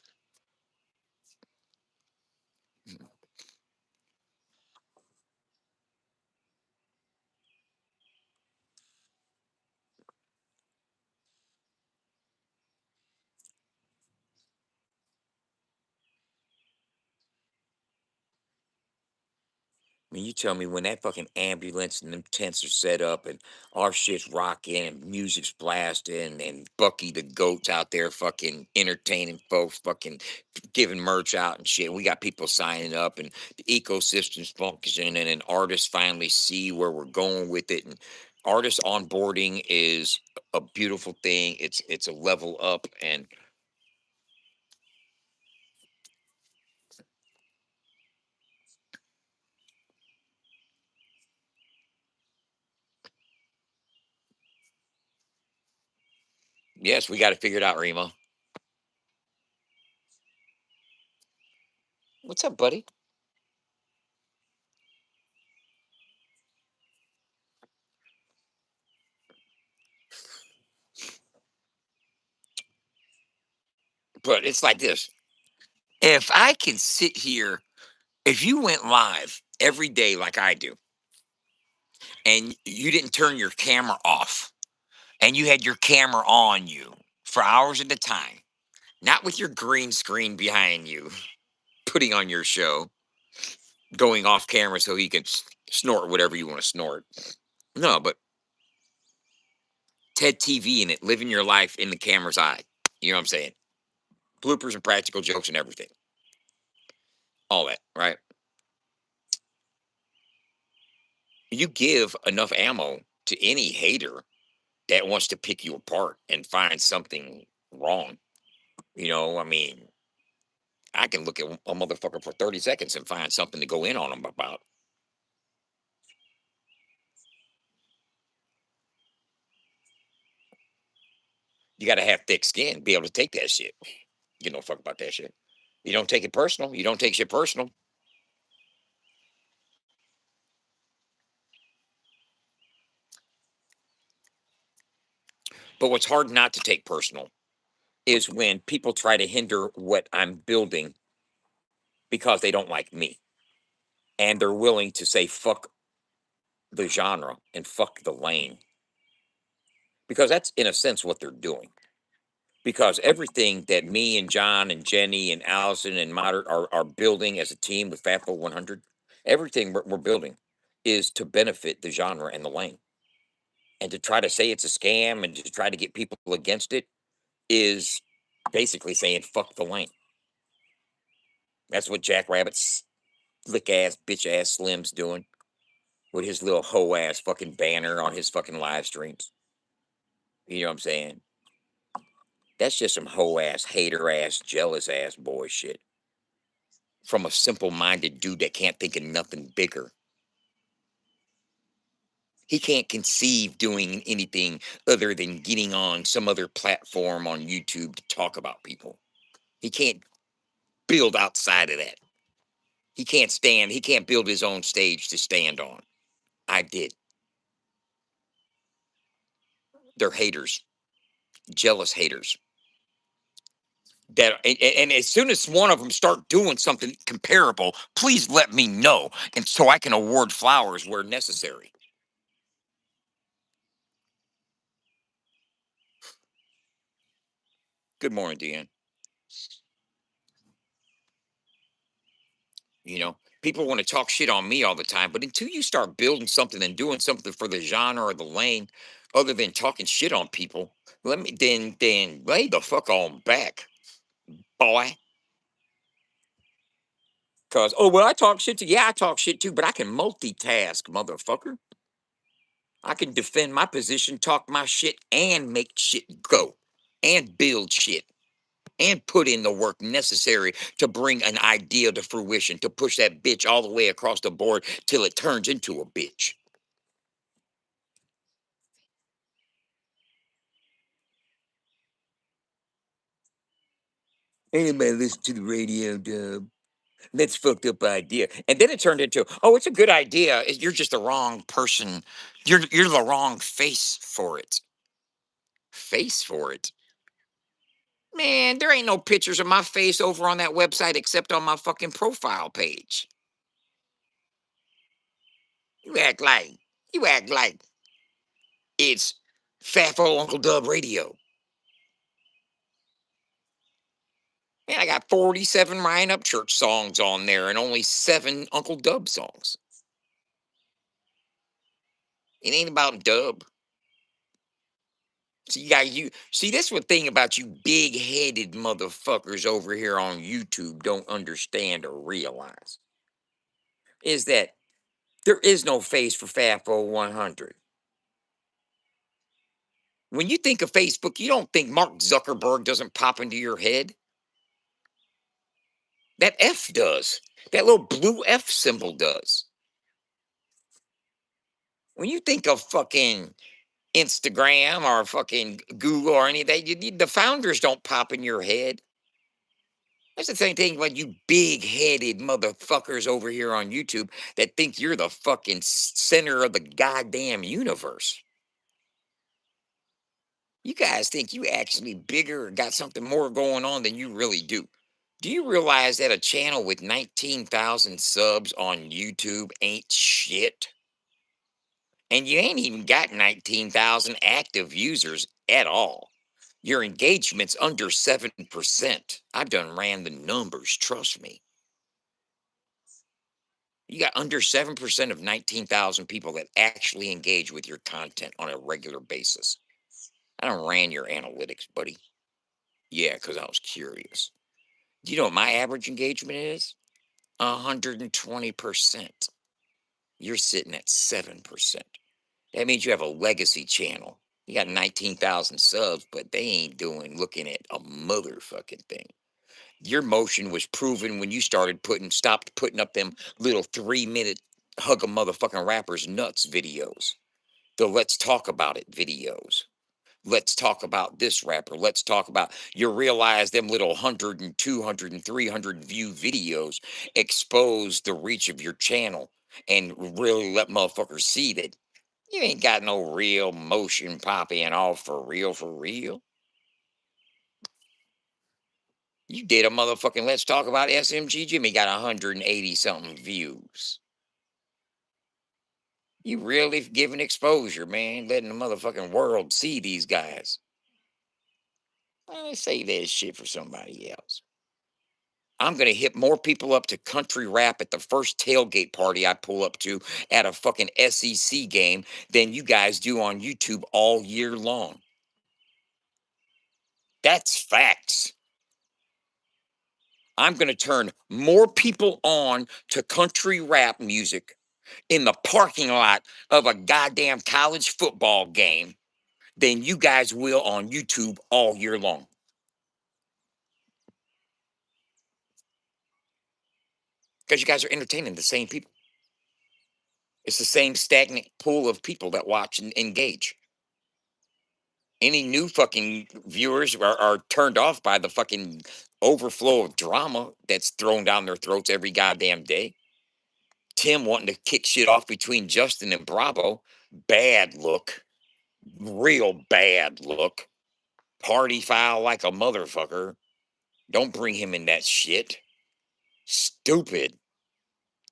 I mean, you tell me when that fucking ambulance and them tents are set up and our shit's rocking and music's blasting and Bucky the Goat's out there fucking entertaining folks, fucking giving merch out and shit. We got people signing up and the ecosystem's functioning and artists finally see where we're going with it. And artist onboarding is a beautiful thing. It's a level up and yes, we got to figure it out, Remo. What's up, buddy? But it's like this. If I can sit here, if you went live every day like I do, and you didn't turn your camera off, and you had your camera on you for hours at a time, not with your green screen behind you, putting on your show, going off camera so he can snort whatever you want to snort. No, but TED TV in it, living your life in the camera's eye. You know what I'm saying? Bloopers and practical jokes and everything. All that, right? You give enough ammo to any hater that wants to pick you apart and find something wrong. I mean, I can look at a motherfucker for 30 seconds and find something to go in on them about. You got to have thick skin, be able to take that shit. You don't fuck about that shit. You don't take it personal. You don't take shit personal. But what's hard not to take personal is when people try to hinder what I'm building because they don't like me. And they're willing to say fuck the genre and fuck the lane. Because that's in a sense what they're doing. Because everything that me and John and Jenny and Allison and Modern are building as a team with Fatful 100, everything we're building is to benefit the genre and the lane. And to try to say it's a scam and to try to get people against it is basically saying fuck the lane. That's what Jack Rabbit's slick ass, bitch ass Slim's doing with his little hoe ass fucking banner on his fucking live streams. You know what I'm saying? That's just some hoe ass, hater ass, jealous ass boy shit from a simple minded dude that can't think of nothing bigger. He can't conceive doing anything other than getting on some other platform on YouTube to talk about people. He can't build outside of that. He can't build his own stage to stand on. I did. They're haters, jealous haters. And as soon as one of them start doing something comparable, please let me know, and so I can award flowers where necessary. Good morning, Deanne. People want to talk shit on me all the time, but until you start building something and doing something for the genre or the lane, other than talking shit on people, let me then lay the fuck on back, boy. Cause oh well, I talk shit too. Yeah, I talk shit too, but I can multitask, motherfucker. I can defend my position, talk my shit, and make shit go, and build shit, and put in the work necessary to bring an idea to fruition, to push that bitch all the way across the board till it turns into a bitch. Anybody listen to the radio, dub? That's fucked up idea. And then it turned into, oh, it's a good idea. You're just the wrong person. You're the wrong face for it. Face for it. Man, there ain't no pictures of my face over on that website except on my fucking profile page. You act like you act like it's Fafo Uncle Dub Radio. Man, I got 47 Ryan Upchurch songs on there and only 7 Uncle Dub songs. It ain't about Dub. See, you see this one thing about you big-headed motherfuckers over here on YouTube don't understand or realize is that there is no face for Fafo 100. When you think of Facebook, you don't think Mark Zuckerberg doesn't pop into your head. That F does. That little blue F symbol does. When you think of fucking Instagram or fucking Google or any of that, the founders don't pop in your head. That's the same thing when you big headed motherfuckers over here on YouTube that think you're the fucking center of the goddamn universe. You guys think you actually bigger or got something more going on than you really do. Do you realize that a channel with 19,000 subs on YouTube ain't shit? And you ain't even got 19,000 active users at all. Your engagement's under 7%. I've done ran the numbers, trust me. You got under 7% of 19,000 people that actually engage with your content on a regular basis. I don't ran your analytics, buddy. Yeah, because I was curious. Do you know what my average engagement is? 120%. You're sitting at 7%. That means you have a legacy channel. You got 19,000 subs, but they ain't looking at a motherfucking thing. Your motion was proven when you stopped putting up them little 3-minute hug a motherfucking rapper's nuts videos. The let's talk about it videos. Let's talk about this rapper. Let's talk about, you realize them little 100 and 200 and 300 view videos expose the reach of your channel and really let motherfuckers see that you ain't got no real motion popping off for real, for real. You did a motherfucking let's talk about SMG Jimmy got 180 something views. You really giving exposure, man, letting the motherfucking world see these guys. Say that shit for somebody else. I'm gonna hit more people up to country rap at the first tailgate party I pull up to at a fucking SEC game than you guys do on YouTube all year long. That's facts. I'm going to turn more people on to country rap music in the parking lot of a goddamn college football game than you guys will on YouTube all year long. Because you guys are entertaining the same people. It's the same stagnant pool of people that watch and engage. Any new fucking viewers are turned off by the fucking overflow of drama that's thrown down their throats every goddamn day. Tim wanting to kick shit off between Justin and Bravo. Bad look. Real bad look. Party foul like a motherfucker. Don't bring him in that shit. Stupid.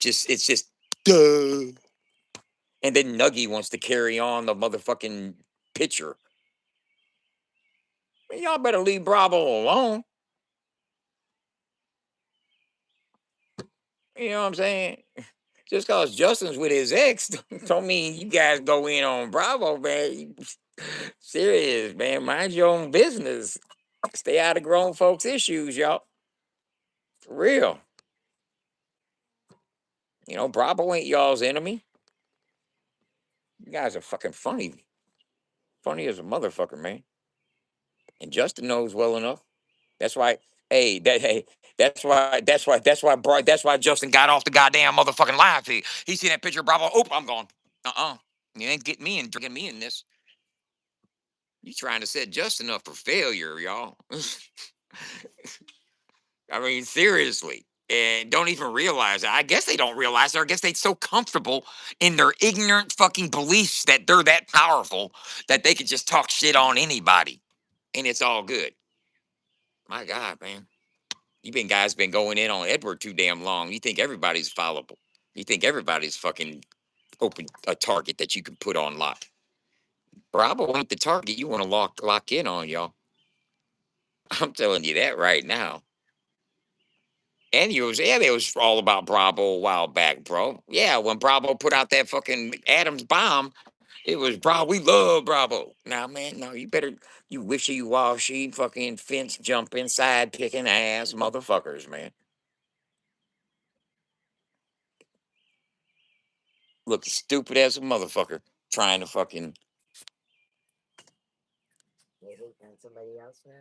It's just duh. And then Nuggy wants to carry on the motherfucking pitcher. Y'all better leave Bravo alone. You know what I'm saying? Just cause Justin's with his ex don't mean you guys go in on Bravo, man. Serious, man. Mind your own business. Stay out of grown folks' issues, y'all. For real. Bravo ain't y'all's enemy. You guys are fucking funny. Funny as a motherfucker, man. And Justin knows well enough. That's why. Hey, that's why Justin got off the goddamn motherfucking live feed. He seen that picture of Bravo. Oh, I'm gone. You ain't getting me and drinking me in this. You trying to set Justin up for failure, y'all. I mean, seriously. And don't even realize it. I guess they don't realize it. Or I guess they're so comfortable in their ignorant fucking beliefs that they're that powerful that they could just talk shit on anybody. And it's all good. My God, man. You guys been going in on Edward too damn long. You think everybody's fallible. You think everybody's fucking open a target that you can put on lock. Bravo ain't the target you want to lock in on, y'all. I'm telling you that right now. And it was all about Bravo a while back, bro. Yeah, when Bravo put out that fucking Adams bomb, it was Bravo. We love Bravo. Now, man, no, you wishy-washy, fucking fence jumping, side picking ass motherfuckers, man. Look stupid as a motherfucker trying to fucking. Somebody else now?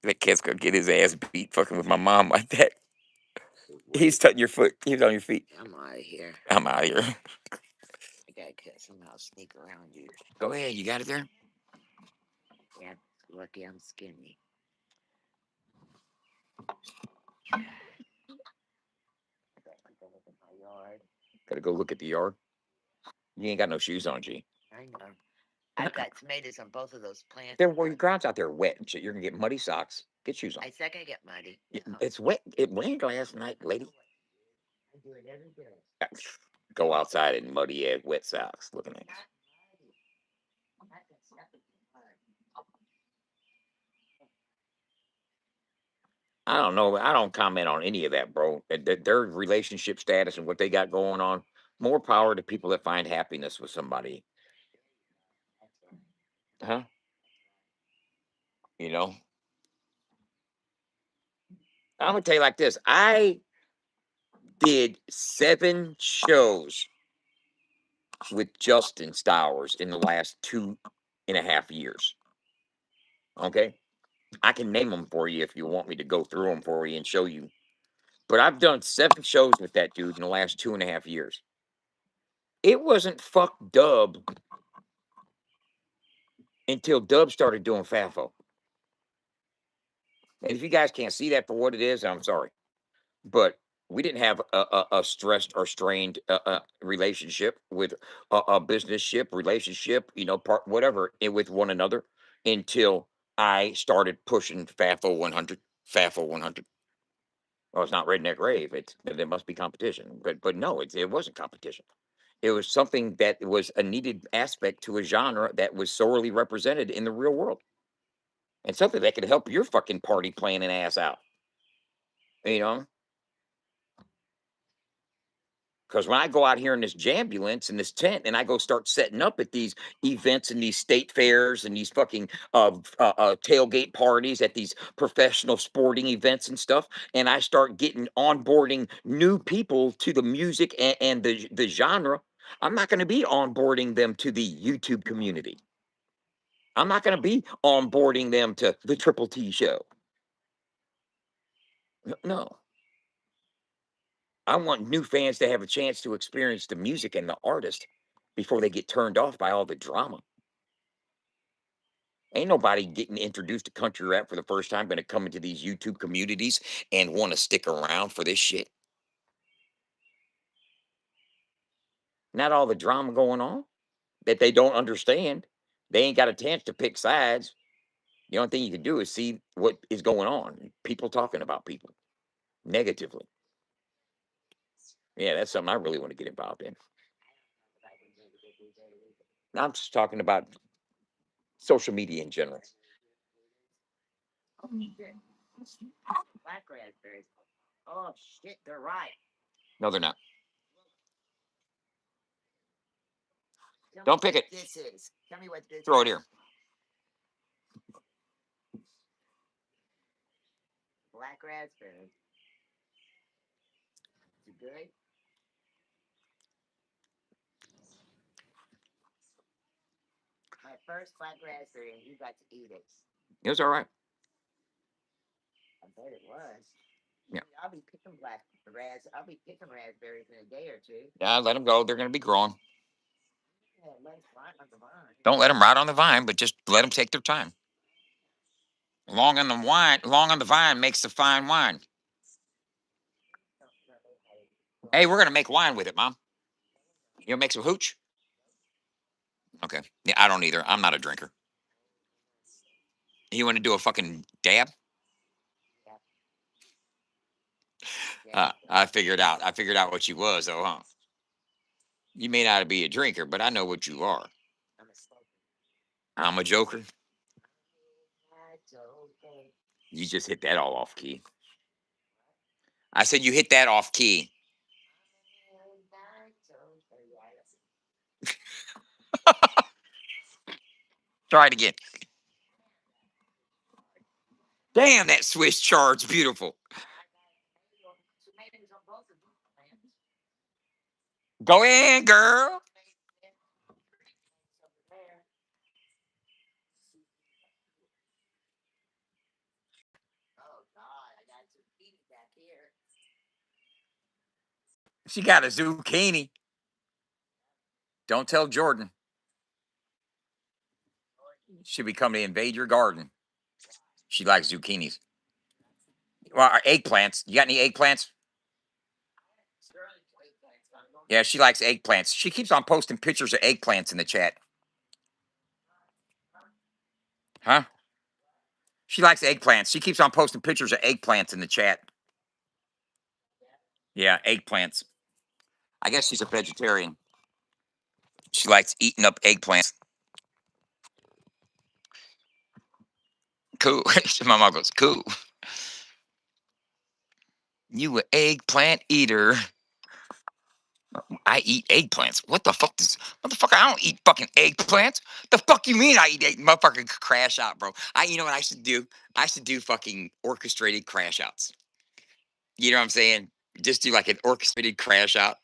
That kid's gonna get his ass beat fucking with my mom like that. He's touching your foot. He's on your feet. I'm out of here. I'm out of here. I gotta somehow sneak around you. Go ahead. You got it there? Yeah. Lucky I'm skinny. Gotta go look at the yard. You ain't got no shoes on, G. I know. I've got tomatoes on both of those plants. Well, your ground's out there wet and shit. You're gonna get muddy socks. Get shoes on. I said I get muddy. It's wet. It rained last night, lady. I do it every day. Go outside in muddy ass wet socks looking at you. I don't know. I don't comment on any of that, bro. Their relationship status and what they got going on. More power to people that find happiness with somebody. Huh? You know, I'm gonna tell you like this. I did 7 shows with Justin Stowers in the last 2.5 years. Okay, I can name them for you if you want me to go through them for you and show you. But I've done 7 shows with that dude in the last 2.5 years. It wasn't fuck Dub until Dub started doing FAFO. And if you guys can't see that for what it is, I'm sorry. But we didn't have a stressed or strained relationship with a business ship relationship, part whatever with one another until I started pushing FAFO 100. FAFO 100. Well, it's not Redneck Rave. There must be competition, but no, it wasn't competition. It was something that was a needed aspect to a genre that was sorely represented in the real world, and something that could help your fucking party planning ass out. You know, because when I go out here in this jambulance in this tent and I go start setting up at these events and these state fairs and these fucking tailgate parties at these professional sporting events and stuff, and I start getting onboarding new people to the music and the genre, I'm not going to be onboarding them to the YouTube community. I'm not going to be onboarding them to the Triple T show. No. I want new fans to have a chance to experience the music and the artist before they get turned off by all the drama. Ain't nobody getting introduced to country rap for the first time going to come into these YouTube communities and want to stick around for this shit. Not all the drama going on that they don't understand. They ain't got a chance to pick sides. The only thing you can do is see what is going on. People talking about people negatively. Yeah, that's something I really want to get involved in. I'm just talking about social media in general. Black raspberries. Oh shit, they're right. No, they're not. Don't pick it. This is. Tell me what this. Throw it here. Black raspberry. Is it good? It was all right. Yeah. Yeah, let them go. They're going to be growing. Don't let them rot on the vine, but just let them take their time. Long on the vine makes the fine wine. Hey, we're going to make wine with it, Mom. You want to make some hooch? Okay. Yeah, I don't either. I'm not a drinker. You want to do a fucking dab? I figured out. I figured out what you was, though, huh? You may not be a drinker, but I know what you are. I'm a joker. You just hit that all off key. I said you hit that off key. Try it again. Damn, that Swiss chard's beautiful. Go in, girl. She got a zucchini. Don't tell Jordan. She'll be coming to invade your garden. She likes zucchinis. Well, eggplants. You got any eggplants? Yeah, she likes eggplants. She keeps on posting pictures of eggplants in the chat. Huh? She likes eggplants. She keeps on posting pictures of eggplants in the chat. Yeah, eggplants. I guess she's a vegetarian. She likes eating up eggplants. Cool. My mom goes, cool. You a eggplant eater. I eat eggplants. What the fuck does motherfucker? I don't eat fucking eggplants. The fuck you mean I eat egg? Motherfucker crash out, bro. You know what I should do? I should do fucking orchestrated crash outs. You know what I'm saying? Just do like an orchestrated crash out.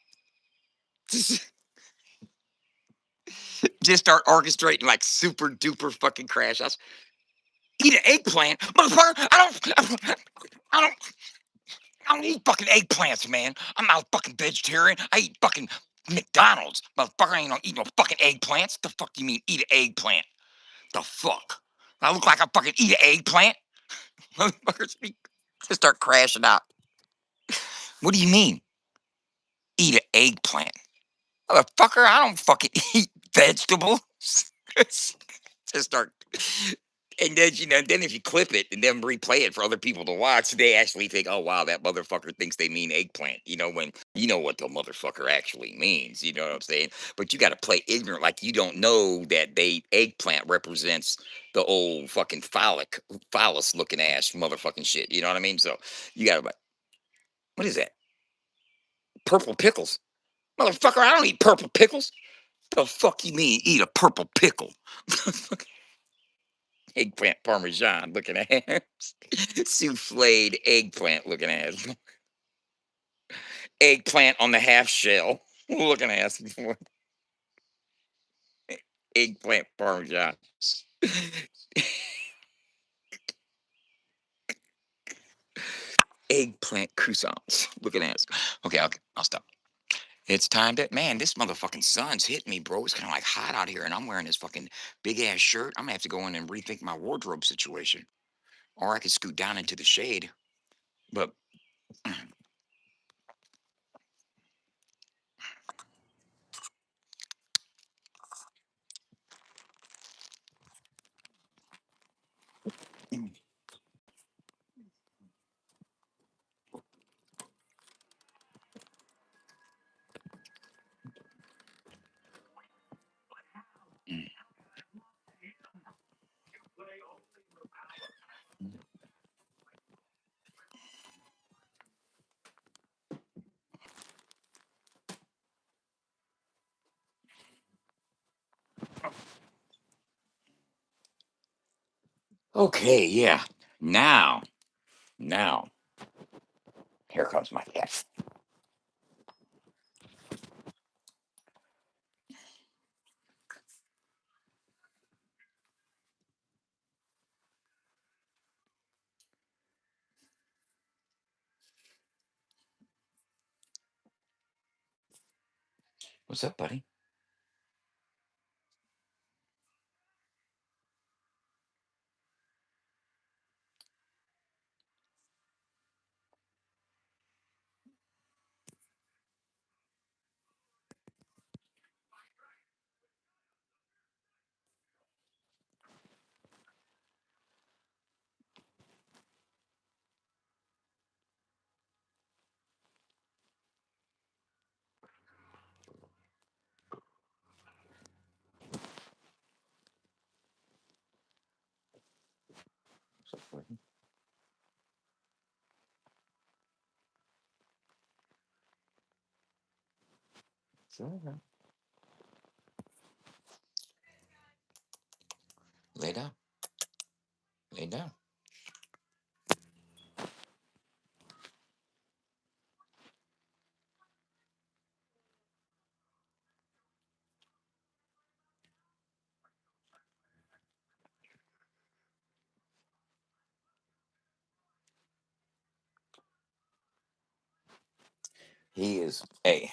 Just start orchestrating like super duper fucking crash outs. Eat an eggplant, motherfucker. I don't, I don't eat fucking eggplants, man. I'm not a fucking vegetarian. I eat fucking McDonald's, motherfucker. I ain't gonna eat no fucking eggplants. The fuck you mean eat an eggplant? The fuck? I look like I fucking eat an eggplant? Motherfuckers just start crashing out. What do you mean? Eat an eggplant? Motherfucker, I don't fucking eat vegetables. Just start. And then, then if you clip it and then replay it for other people to watch, they actually think, oh, wow, that motherfucker thinks they mean eggplant. When you know what the motherfucker actually means. You know what I'm saying? But you got to play ignorant like you don't know that eggplant represents the old fucking phallus looking ass motherfucking shit. You know what I mean? So you got to, what is that? Purple pickles. Motherfucker, I don't eat purple pickles. The fuck you mean eat a purple pickle? Eggplant parmesan looking ass. Souffled eggplant looking ass. Eggplant on the half shell looking ass. Eggplant parmesan. Eggplant croissants looking ass. Okay, I'll stop. It's time to, man, this motherfucking sun's hitting me, bro. It's kind of like hot out here, and I'm wearing this fucking big ass shirt. I'm gonna have to go in and rethink my wardrobe situation. Or I could scoot down into the shade. But okay, yeah. Now, here comes my cat. What's up, buddy? What's up, buddy? Sure. Lay down. Lay down. He is. Hey,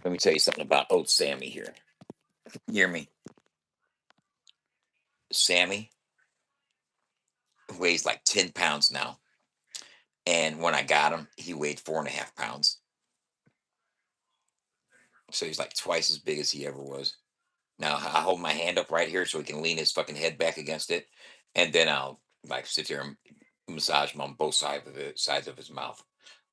let me tell you something about old Sammy here. You hear me? Sammy weighs like 10 pounds now. And when I got him, he weighed 4.5 pounds. So he's like twice as big as he ever was. Now I hold my hand up right here so he can lean his fucking head back against it. And then I'll like sit there and massage him on both sides of his mouth,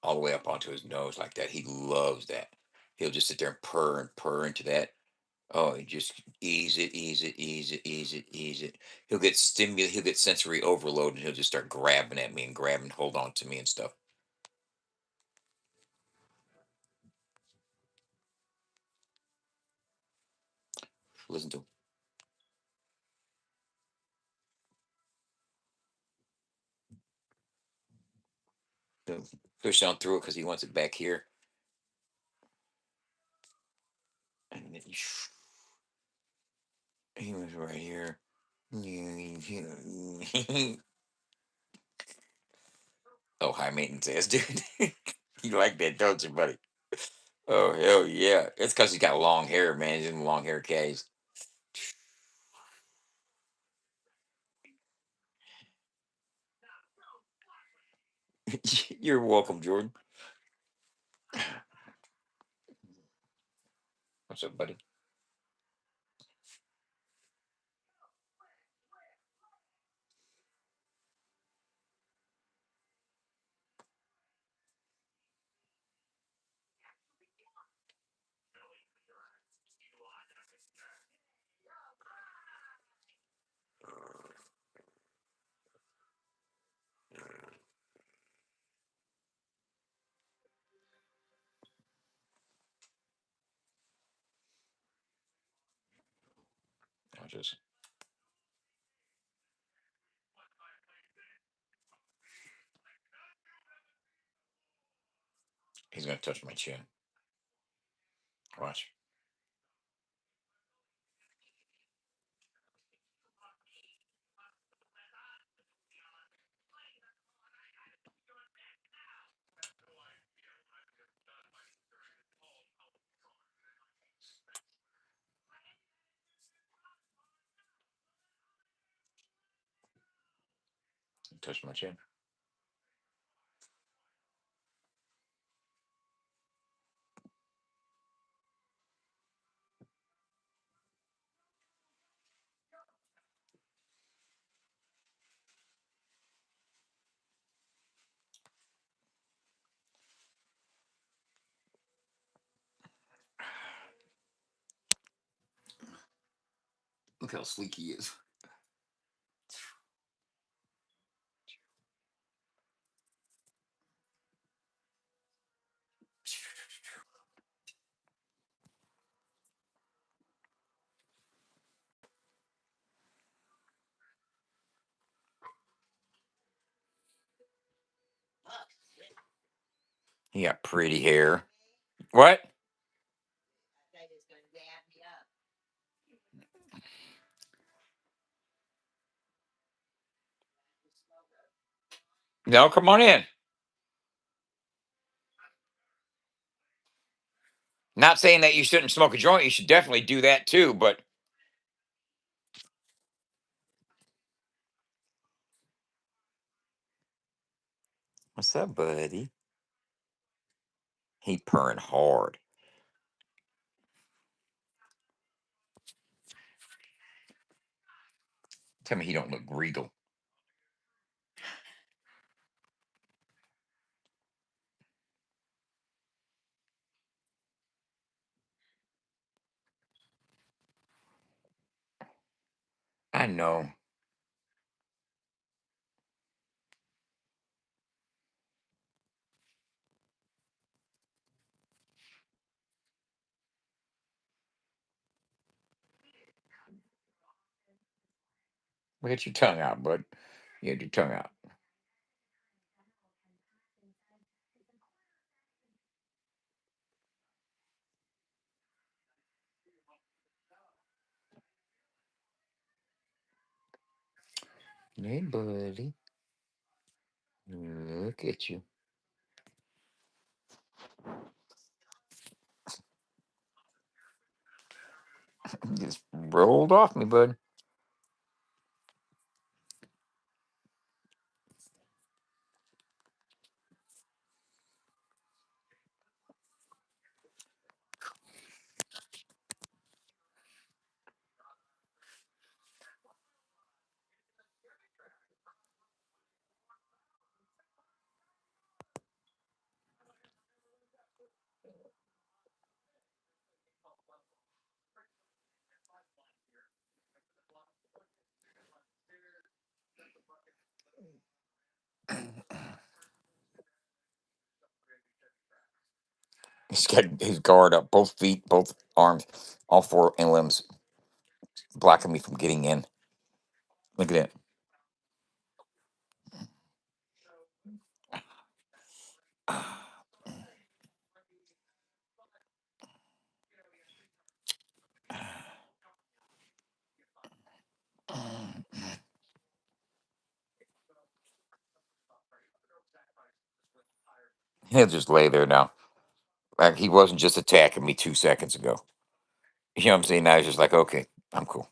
all the way up onto his nose like that. He loves that. He'll just sit there and purr into that. Oh, he just ease it, ease it, ease it, ease it, ease it. He'll get sensory overload, and he'll just start grabbing at me and grabbing, hold on to me and stuff. Listen to him. He'll push on through it because he wants it back here. And then he was right here. Oh, high maintenance ass dude. You like that, don't you, buddy? Oh, hell yeah. It's because he's got long hair, man. He's in long hair case. You're welcome, Jordan. What's up, buddy? I just, he's going to touch my chin. Watch. Touch my chin. Look how sleek he is. He got pretty hair. What? No, come on in. Not saying that you shouldn't smoke a joint. You should definitely do that too. But what's up, buddy? He purring hard. Tell me he don't look regal. I know. Get your tongue out, bud. Get your tongue out. Hey, buddy. Look at you. Just rolled off me, bud. He's got his guard up, both feet, both arms, all four limbs, blocking me from getting in. Look at that. He'll just lay there now. Like he wasn't just attacking me 2 seconds ago. You know what I'm saying? Now he's just like, okay, I'm cool.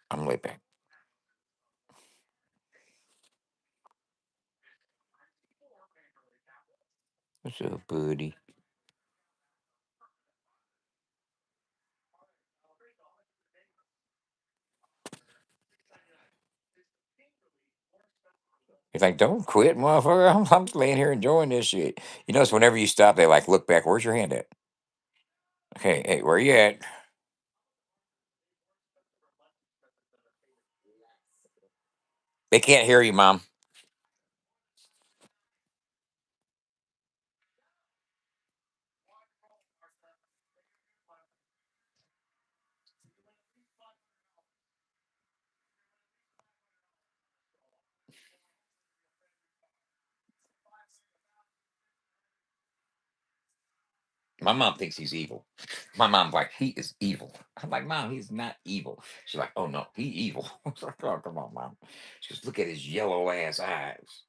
I'm laid back. What's up, buddy? He's like, don't quit, motherfucker. I'm laying here enjoying this shit. You notice whenever you stop, they like look back. Where's your hand at? Okay, hey, where you at? They can't hear you, mom. My mom thinks he's evil. My mom's like, he is evil. I'm like, Mom, he's not evil. She's like, oh no, he evil. I was like, oh, come on, Mom. She goes, look at his yellow ass eyes.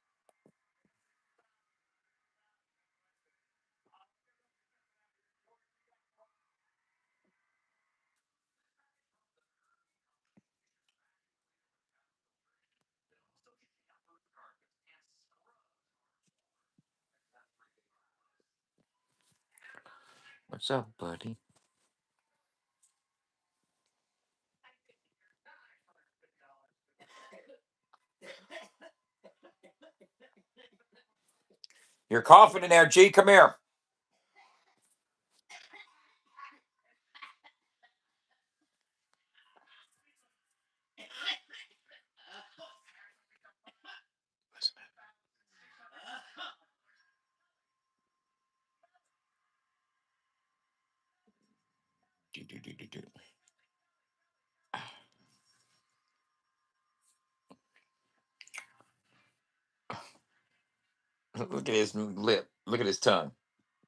What's up, buddy? You're coughing in there, G. Come here. Do, do, do, do, do. Look at his lip. Look at his tongue.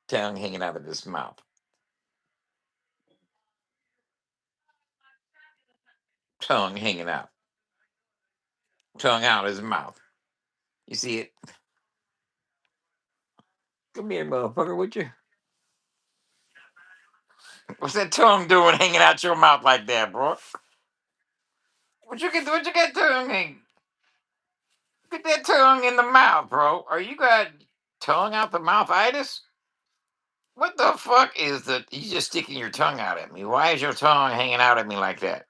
Tongue hanging out of his mouth. Tongue hanging out. Tongue out of his mouth. You see it? Come here, motherfucker, would you? What's that tongue doing hanging out your mouth like that, bro? What you get tongue hang? Get that tongue in the mouth, bro. Are you got tongue out the mouthitis? What the fuck is that? You just sticking your tongue out at me. Why is your tongue hanging out at me like that?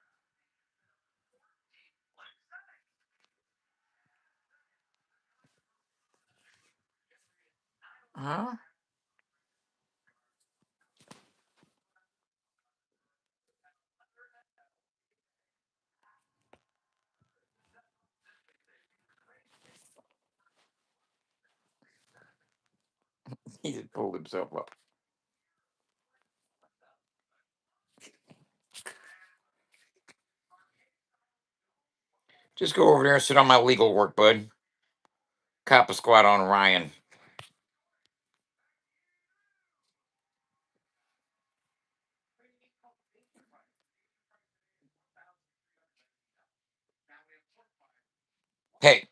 Huh? He just pulled himself up. Just go over there and sit on my legal work, bud. Cop a squat on Ryan. Hey,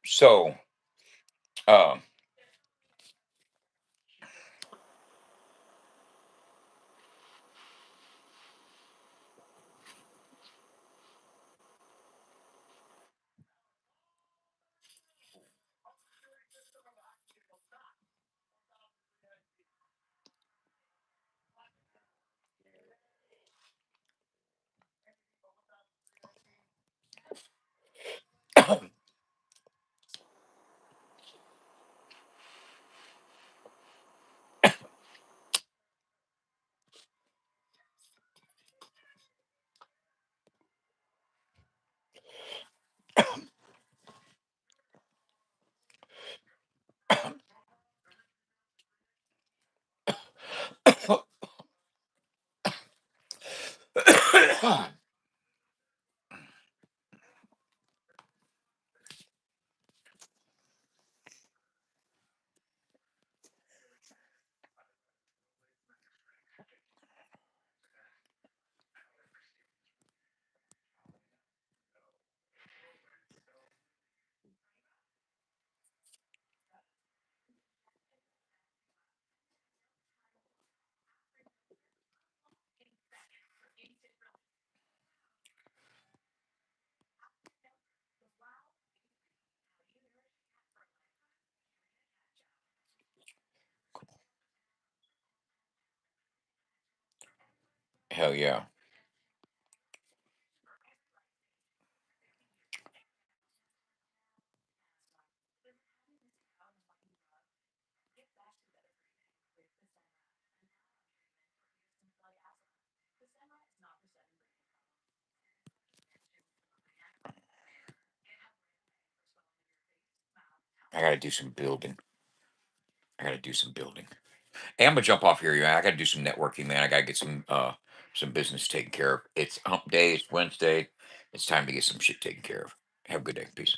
so, um, hell yeah. I gotta do some building. I gotta do some building. Hey, I'm gonna jump off here. Yeah, I gotta do some networking, man. I gotta get some business taken care of. It's hump day. It's Wednesday. It's time to get some shit taken care of. Have a good day. Peace.